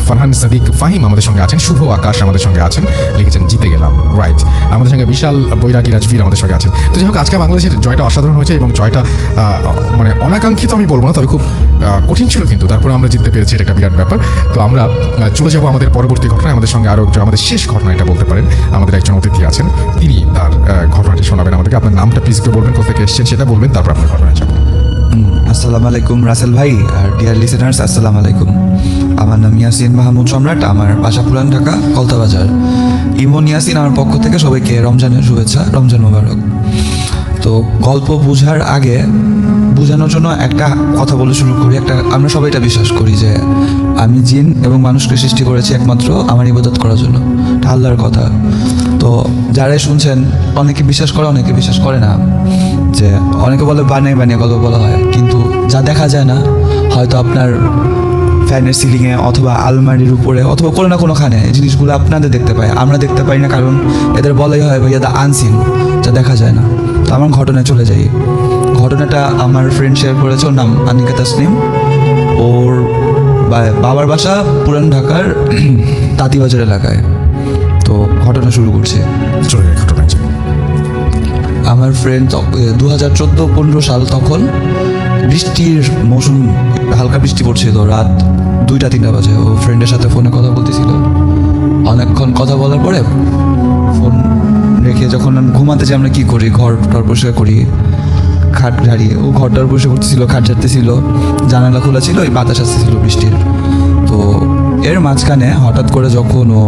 ফারহান সাদিক ফাহিম আমাদের সঙ্গে আছেন। শুভ আকাশ আমাদের সঙ্গে আছেন, লিখেছেন জিতে গেলাম, রাইট। আমাদের সঙ্গে বিশাল বৈরাগী রাজবীর আমাদের সঙ্গে আছেন। তো যাই হোক, আজকে বাংলাদেশের জয়টা অসাধারণ হয়েছে এবং জয়টা মানে অনাকাঙ্ক্ষিত আমি বলবো না, তবে খুব কঠিন ছিল, কিন্তু তারপরে আমরা জিততে পেরেছি, এটা একটা বিরাট ব্যাপার। তো আমরা চলে যাবো আমাদের পরবর্তী ঘটনায়। আমাদের সঙ্গে আরও আমাদের শেষ ঘটনা এটা বলতে পারেন, আমাদের একজন অতিথি আছেন, তিনি তার ঘটনাটি শোনাবেন আমাদেরকে। আপনার নামটা প্লিজ একটু বলবেন, কোথা থেকে এসেছেন সেটা বলবেন, তারপর আপনার ঘটনায় যাবো। আসসালামু আলাইকুম রাসেল ভাই আর ডিয়ার লিসেনার্স, আসসালামু আলাইকুম। আমার নাম ইয়াসিন মাহমুদ সম্রাট, আমার বাসা পুরান ঢাকা কলতা বাজার। ইমন ইয়াসিন আমার পক্ষ থেকে সবাইকে রমজানের শুভেচ্ছা, রমজান মোবারক। তো গল্প বোঝার আগে বোঝানোর জন্য একটা কথা বলে শুরু করি। আমরা সবাই এটা বিশ্বাস করি যে আমি জিন এবং মানুষকে সৃষ্টি করেছি একমাত্র আমার ইবাদত করার জন্য, এটা আল্লাহর কথা। তো যারাই শুনছেন, অনেকে বিশ্বাস করে, অনেকে বিশ্বাস করে না। যে অনেকে বলে বানিয়ে বানিয়ে গল্প বলা হয়, কিন্তু যা দেখা যায় না, হয়তো আপনার ফ্যানের সিলিংয়ে অথবা আলমারির উপরে অথবা কোনো না কোনোখানে এই জিনিসগুলো আপনাদের দেখতে পায়, আমরা দেখতে পাই না, কারণ এদের বলাই হয় ভাইয়া দা আনসিন, যা দেখা যায় না। তো আমার ঘটনায় চলে যাই। ঘটনাটা আমার ফ্রেন্ড শেয়ার করেছে, ওর নাম আনিকা তাসনিম। ওর বাবার বাসা পুরান ঢাকার তাঁতিবাজার এলাকায়। তো ঘটনা শুরু করছে। চলে যাই ঘটনায় যাই। আমার ফ্রেন্ড 2014-15 সাল, তখন বৃষ্টির মৌসুম, হালকা বৃষ্টি পড়ছিল, রাত 2টা-3টা বাজে। ও ফ্রেন্ডের সাথে ফোনে কথা বলতেছিল। অনেকক্ষণ কথা বলার পরে ফোন রেখে যখন ঘুমাতে যাই, আমরা কী করি, ঘর পরিষ্কার করি, খাট ঝাড়িয়ে, ও ঘরটার পরিষ্কার করতেছিল, খাট ঝাড়তেছিল, জানালা খোলা ছিল, ওই বাতাস আসতেছিল বৃষ্টির। তো এর মাঝখানে হঠাৎ করে যখন ও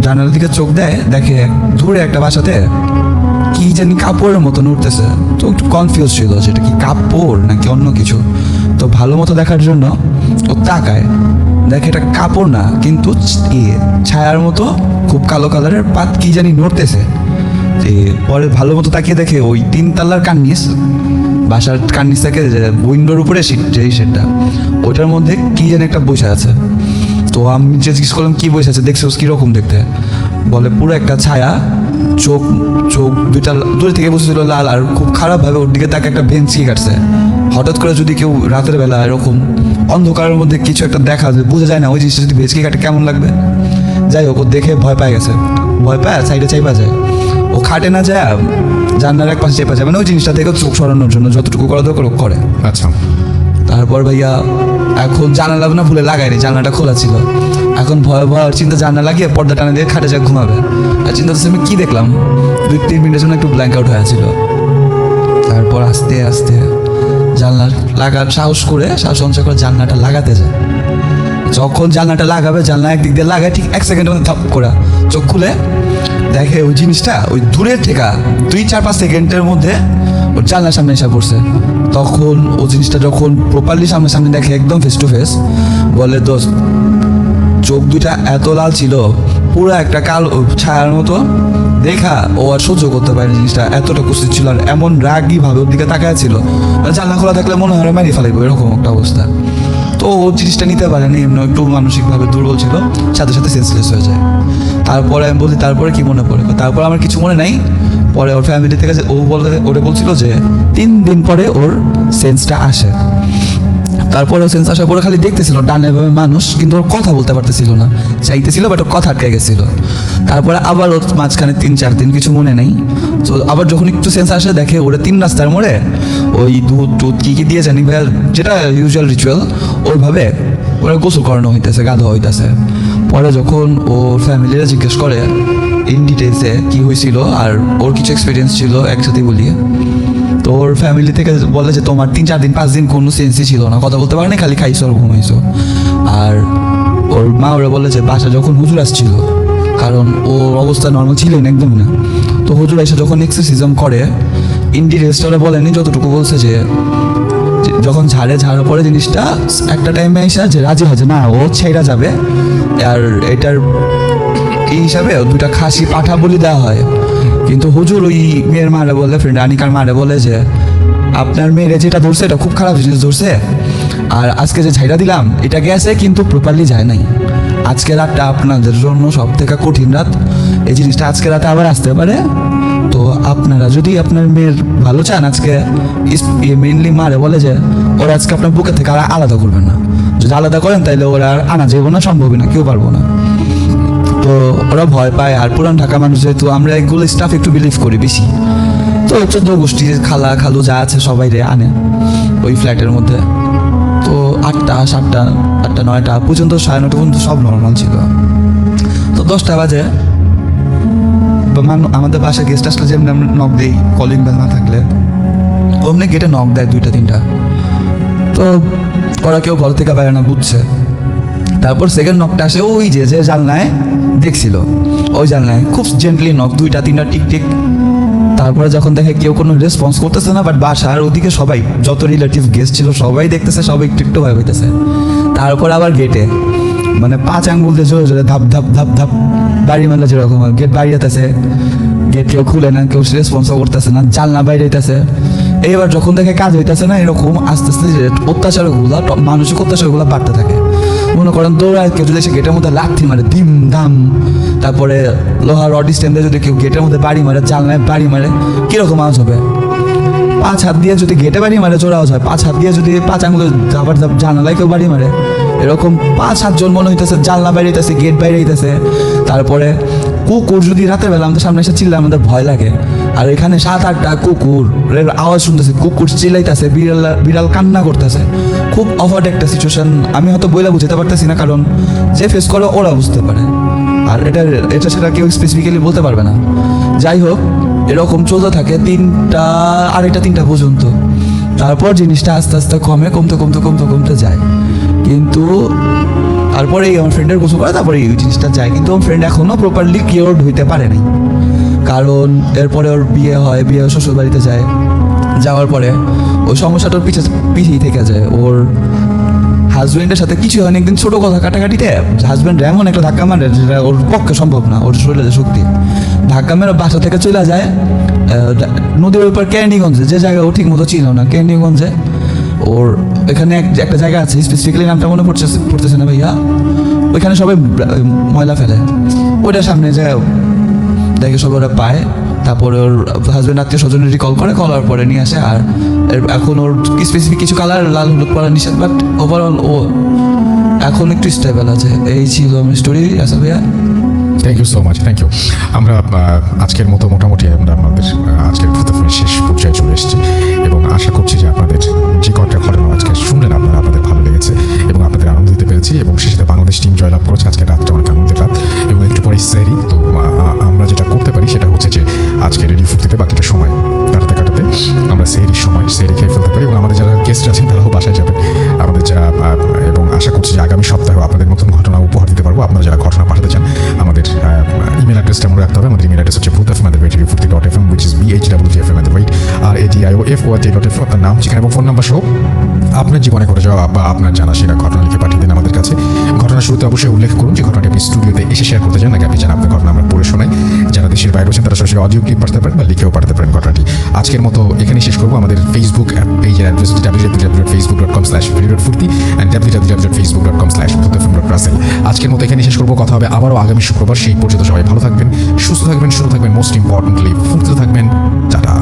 জানালার দিকে চোখ দেয়, দেখে দূরে একটা বাসাতে কি জানি কাপড়ের মতো উঠতেছে। তো একটু কনফিউজ ছিল যে এটা কি কাপড় নাকি অন্য কিছু। তো ভালো মতো দেখার জন্য ও তাকায়, দেখে এটা কাপড় না, কিন্তু ছায়ার মতো খুব কালো কালারের পাত কি জানি নড়তেছে। পরে ভালো মতো তাকিয়ে দেখে ওই 3 তলার কার্নিস, বাসার কার্নিস থেকে যে উইন্ডোর উপরে যেই শেডটা, ওইটার মধ্যে কি জানি একটা বসে আছে। তো আমি জিজ্ঞেস করলাম কি বসে আছে, দেখছো কীরকম দেখতে? বলে পুরো একটা ছায়া, চোখ দুইটা দূরে থেকে বসেছিল লাল, আর খুব খারাপভাবে ওর দিকে তাকে একটা ভেঞ্চি কাটছে। হঠাৎ করে যদি কেউ রাতের বেলা এরকম অন্ধকারের মধ্যে কিছু একটা দেখা যায়, বোঝা যায় না ওই জিনিসটা যদি ভেঁচকি কাটে কেমন লাগবে। যাই হোক, ও দেখে ভয় পায় গেছে, ভয় পায় সাইডে চাইপা যায়। ও খাটে না যায়, জানলার এক পাশে চেপা যায়, মানে ওই জিনিসটা থেকে চোখ সরানোর জন্য যতটুকু করা দরকার করে। আচ্ছা। তারপর ভাইয়া এখন জানালা না ভুলে লাগায়নি, জানলাটা খোলা ছিল। এখন ভয় চিন্তা জানলা লাগিয়ে পর্দা টানা দিয়ে খাটে যা ঘুমাবে। আর চিন্তা করছে আমি কী দেখলাম, 2-3 মিনিটের জন্য একটু ব্ল্যাঙ্ক আউট হয়ে ছিল। তারপর আস্তে আস্তে জানলা সাহস সঞ্চয় করে জানলাটা লাগাতে যায়। যখন জানলাটা লাগাবে, জানলা একদিক দিয়ে লাগায়, ঠিক 1 সেকেন্ডের মধ্যে থাপ করে চোখ খুলে দেখে ওই জিনিসটা ওই দূরের থেকে 2-4-5 সেকেন্ডের মধ্যে ওর জানলার সামনে এসে পড়ছে। তখন ও জিনিসটা যখন প্রপারলি সামনে দেখে, একদম ফেস টু ফেস, বলে দোস্ত, চোখ দুইটা এত লাল ছিল, পুরো একটা কালো ছায়ার মতো দেখা ও আর সহ্য করতে পারেনি জিনিসটা, এতটা কুস্তি ছিল, আর এমন রাগি ভাবে ওর দিকে তাকায় ছিল, জানলা খোলা থাকলে মনে হয় মারি ফেলাইবো, এরকম একটা অবস্থা। তো ও জিনিসটা নিতে পারেনি, এমনি একটু মানসিকভাবে দুর্বল ছিল, সাথে সাথে সেন্সলেস হয়ে যায়। তারপরে আমি বলছি তারপরে কি মনে পড়ে, তারপর আমার কিছু মনে নাই। পরে ওর ফ্যামিলি থেকে ওরে বলছিল যে 3 দিন পরে ওর সেন্সটা আসে। তারপরে সেন্স আসার পরে খালি দেখতেছিল ডানে ভাবে মানুষ, কিন্তু ওর কথা বলতে পারতেছিল না, চাইতেছিল বাট ওর কথা আটকে গেছিল। তারপরে আবার ওর মাঝখানে 3-4 দিন কিছু মনে নেই। তো আবার যখন একটু সেন্স আসে, দেখে ওরা 3 রাস্তার মোড়ে ওই দুধ কি দিয়ে জানি ভাইয়া, যেটা ইউজুয়াল রিচুয়াল, ওইভাবে ওরা গোসল করানো হইতেছে, গাধোয়া হইতেছে। পরে যখন ওর ফ্যামিলিরা জিজ্ঞেস করে ইন ডিটেলসে কী হয়েছিল আর ওর কিছু এক্সপিরিয়েন্স ছিল একসাথে বলিয়ে, তো ওর ফ্যামিলি থেকে বলে যে তোমার 3-4 দিন 5 দিন কোনো সেন্সই ছিল না, কথা বলতে পারে না, খালি খাইছো আর ঘুমাইছো। আর ওর মা ওরা বলে যে বাসা যখন হুজুর আসছিল কারণ ওর অবস্থা নর্মাল ছিলই না, একদমই না। তো হুজুর এসে যখন এক্সারসাইজম করে, ইন্ডি রেস্টরে বলেনি, যতটুকু বলছে যে যখন ঝাড়ার পরে জিনিসটা একটা টাইমে এসে যে রাজি হয় যে না ও ছেড়া যাবে, আর এটার এই হিসাবে দুটা খাসি পাঠা বলি দেওয়া হয়। কিন্তু হুজুর ওই মেয়ের মারে বলে, ফ্রেন্ড আনিকার মারে বলে যে আপনার মেয়েরে যেটা ধরছে এটা খুব খারাপ জিনিস ধরছে, আর আজকে যে ঝাইরা দিলাম এটা গেছে কিন্তু প্রপারলি যায় নাই। আজকে রাতটা আপনাদের জন্য সব থেকে কঠিন রাত, এই জিনিসটা আজকে রাতে আবার আসতে পারে। তো আপনারা যদি আপনার মেয়ের ভালো চান, আজকে মেনলি মারে বলে যে ওরা আজকে আপনার বুকে থেকে আর আলাদা করবেন না, যদি আলাদা করেন তাহলে ওরা আর আনা যাবো না, সম্ভবই না, কেউ পারবো না। তো ওরা ভয় পায়, আর পুরান ঢাকা মানুষ যেহেতু আমরা এগুলো স্টাফ একটু বিলিভ করি বেশি, তো 14 গোষ্ঠীর খালা খালু যা আছে সবাই রে আনে ওই ফ্ল্যাটের মধ্যে। তো 8টা 7টা 8টা 9টা পর্যন্ত 9:30 পর্যন্ত সব নর্মাল ছিল। তো 10টা বাজে আমাদের বাসায় গেস্ট আসলে যেমনি আমরা নক দিই, কলিং বেল না থাকলে অমনি গেটে নক দেয় 2টা 3টা। তো ওরা কেউ ঘর থেকে বাইরে না বুঝছে। তারপর সেকেন্ড নকটা আসে ওই যে জানলায় দেখছিল, ওই জানলায় খুব জেন্টলি নক 2টা 3টা টিক টিক। তারপরে যখন দেখে কেউ কোনো রেসপন্স করতেছে না, বাট বাসার ওদিকে সবাই যত রিলেটিভ গেস্ট ছিল সবাই দেখতেছে, সবাই একটু একটু ভয় হইতেছে। তারপর আবার গেটে মানে 5 আঙ্গুল দিয়ে জোরে জোরে ধাপ ধাপ ধাপ ধাপ বাড়ি মারলে যেরকম গেট বাইরে যেতেছে, গেট কেউ খুলে না, কেউ রেসপন্সও করতেছে না, জানলা বাইরে হইতেছে। এইবার যখন দেখে কাজ হইতেছে না, এরকম আস্তে আস্তে অত্যাচারগুলো মানসিক অত্যাচারগুলো বাড়তে থাকে। মনে করেন দৌড়ায় কেউ যদি এসে গেটের মধ্যে লাথি মারে দিম দাম, তারপরে লোহার রড স্ট্যান্ডে যদি কেউ গেটের মধ্যে বাড়ি মারে, জানলায় বাড়ি মারে, কীরকম আওয়াজ হবে? 5 হাত দিয়ে যদি গেটে বাড়ি মারে জোর আওয়াজ হয়, 5 হাত দিয়ে যদি 5 আঙুলে আবার জানালায় কেউ বাড়ি মারে, এরকম 5-7 জন মনে হইতেছে, জানলা বাইরে হইতেছে, গেট বাইরে হইতেছে। তারপরে কুকুর যদি রাতের বেলা আমাদের সামনে এসে চিল্লা, আমাদের ভয় লাগে। আর এখানে 7-8টা কুকুর আওয়াজ শুনতেছে, কুকুর চিল্লাইতেছে, বিড়াল কান্না করতেছে। খুব অফার্ড একটা সিচুয়েশন, আমি হয়তো বইলা বুঝতে পারতেছি না, কারণ যে ফেস করে ওরা বুঝতে পারে, আর এটা সেটা কেউ স্পেসিফিক্যালি বলতে পারবে না। যাই হোক, এরকম চলতে থাকে 3টা পর্যন্ত। তারপর জিনিসটা আস্তে আস্তে কমতে যায়। কিন্তু তারপরে আমার ফ্রেন্ডের গোসল করে তারপরে এই জিনিসটা যায়, কিন্তু আমার ফ্রেন্ড এখনও প্রপারলি কিওরড হইতে পারে নাই। কারণ এরপরে ওর বিয়ে হয়, বিয়ে শ্বশুর বাড়িতে যায়, যাওয়ার পরে ওই সমস্যাটার পিছিয়ে থেকে যায়। ওর হাজব্যান্ডের সাথে কিছু হয়নি, একদিন ছোটো কথা কাটাকাটিতে হাজব্যান্ড এমন একটা ধাক্কা মারে যেটা ওর পক্ষে সম্ভব না, ওর শরীরে শক্তি ধাক্কা মেরে বাসা থেকে চলে যায় নদীর উপর ক্যান্ডিগঞ্জে, যে জায়গা ও ঠিক মতো ছিল না, ক্যান্ডিগঞ্জে ওর এখানে একটা জায়গা আছে, স্পেসিফিক্যালি নামটা মনে পড়তেছে না ভাইয়া, ওইখানে সবাই ময়লা ফেলে, ওইটার সামনে যায় দেখে সবাই ওরা পায়। তারপরে ওর হাজব্যান্ড আত্মীয় স্বজনের রিকল করার পরে নিয়ে আসে। আর এখন ওর স্পেসিফিক কিছু কালার লাল হলুদ পরা নিষেধ, বাট ওভারঅল ও এখন একটু স্টেবল আছে। এই ছিল আমার স্টোরি। আচ্ছা ভাইয়া, thank you so much, thank you. আমরা আজকের মতো মোটামুটি আমরা আমাদের আজকের ভূতফিল্মের শেষ পর্যায়ে চলে এসেছি, এবং আশা করছি যে আপনাদের যে কটা ঘটনা আজকে শুনলেন আপনাদের ভালো লেগেছে এবং আপনাদের আনন্দ দিতে পেরেছি, এবং শেষে বাংলাদেশ টিম জয়লাভ করেছে। আজকের রাতটা অনেক আনন্দের রাত, এবং একটু পরে সেরি। তো আমরা যেটা করতে পারি সেটা হচ্ছে যে আজকে রেডিও ফুর্তিতে বাকিটা সময় কাটাতে আমরা সেরির সময় সেরি খেয়ে ফেলতে পারি, এবং আমাদের যারা গেস্ট আছেন তারাও বাসায় যাবেন আমাদের যারা, এবং আশা করছি যে আগামী সপ্তাহেও আপনাদের নতুন ঘটনা উপহার দিতে পারবো। আপনারা যারা ঘটনা পাঠাতে চান, আমাদের ইমেল অ্যাড্রেসটা মনে রাখতে হবে। আমাদের ইমেল অ্যাড্রেস হচ্ছে bhfm@radiofurti.fm, which is bhwfm@radio.f আপনার নাম, ঠিকানা এবং ফোন নাম্বার সহ আপনার জীবনে ঘটে যাওয়া বা আপনার জানা সেটা ঘটনা লিখে পাঠিয়ে দিন আমাদের কাছে। ঘটনার শুরুতে অবশ্যই উল্লেখ করুন যে ঘটনাটি আপনি স্টুডিওতে এসে শেয়ার করতে চান, নাকি আপনি চান আপনার ঘটনা আমরা পড়ে শোনাই। যারা দেশের বাইরে আছেন তারা সরাসরি অডিও ক্লিপ পাঠাতে পারেন বা লিখেও পাঠাতে পারেন ঘটনাটি। আজকের মতো এখানেই শেষ করবো। আমাদের ফেসবুক পেজের অ্যাড্রেস www.facebook.com/radiofurti and www.facebook.com/bhutfm.russell। আজকের মতো এখানেই শেষ করবো। কথা হবে আবারও আগামী শুক্রবার। সেই পর্যন্ত সবাই ভালো থাকবেন, সুস্থ থাকবেন, সুন্দর থাকবেন, মোস্ট ইম্পর্টেন্টলি ফুর্তিতে থাকবেন। টাটা।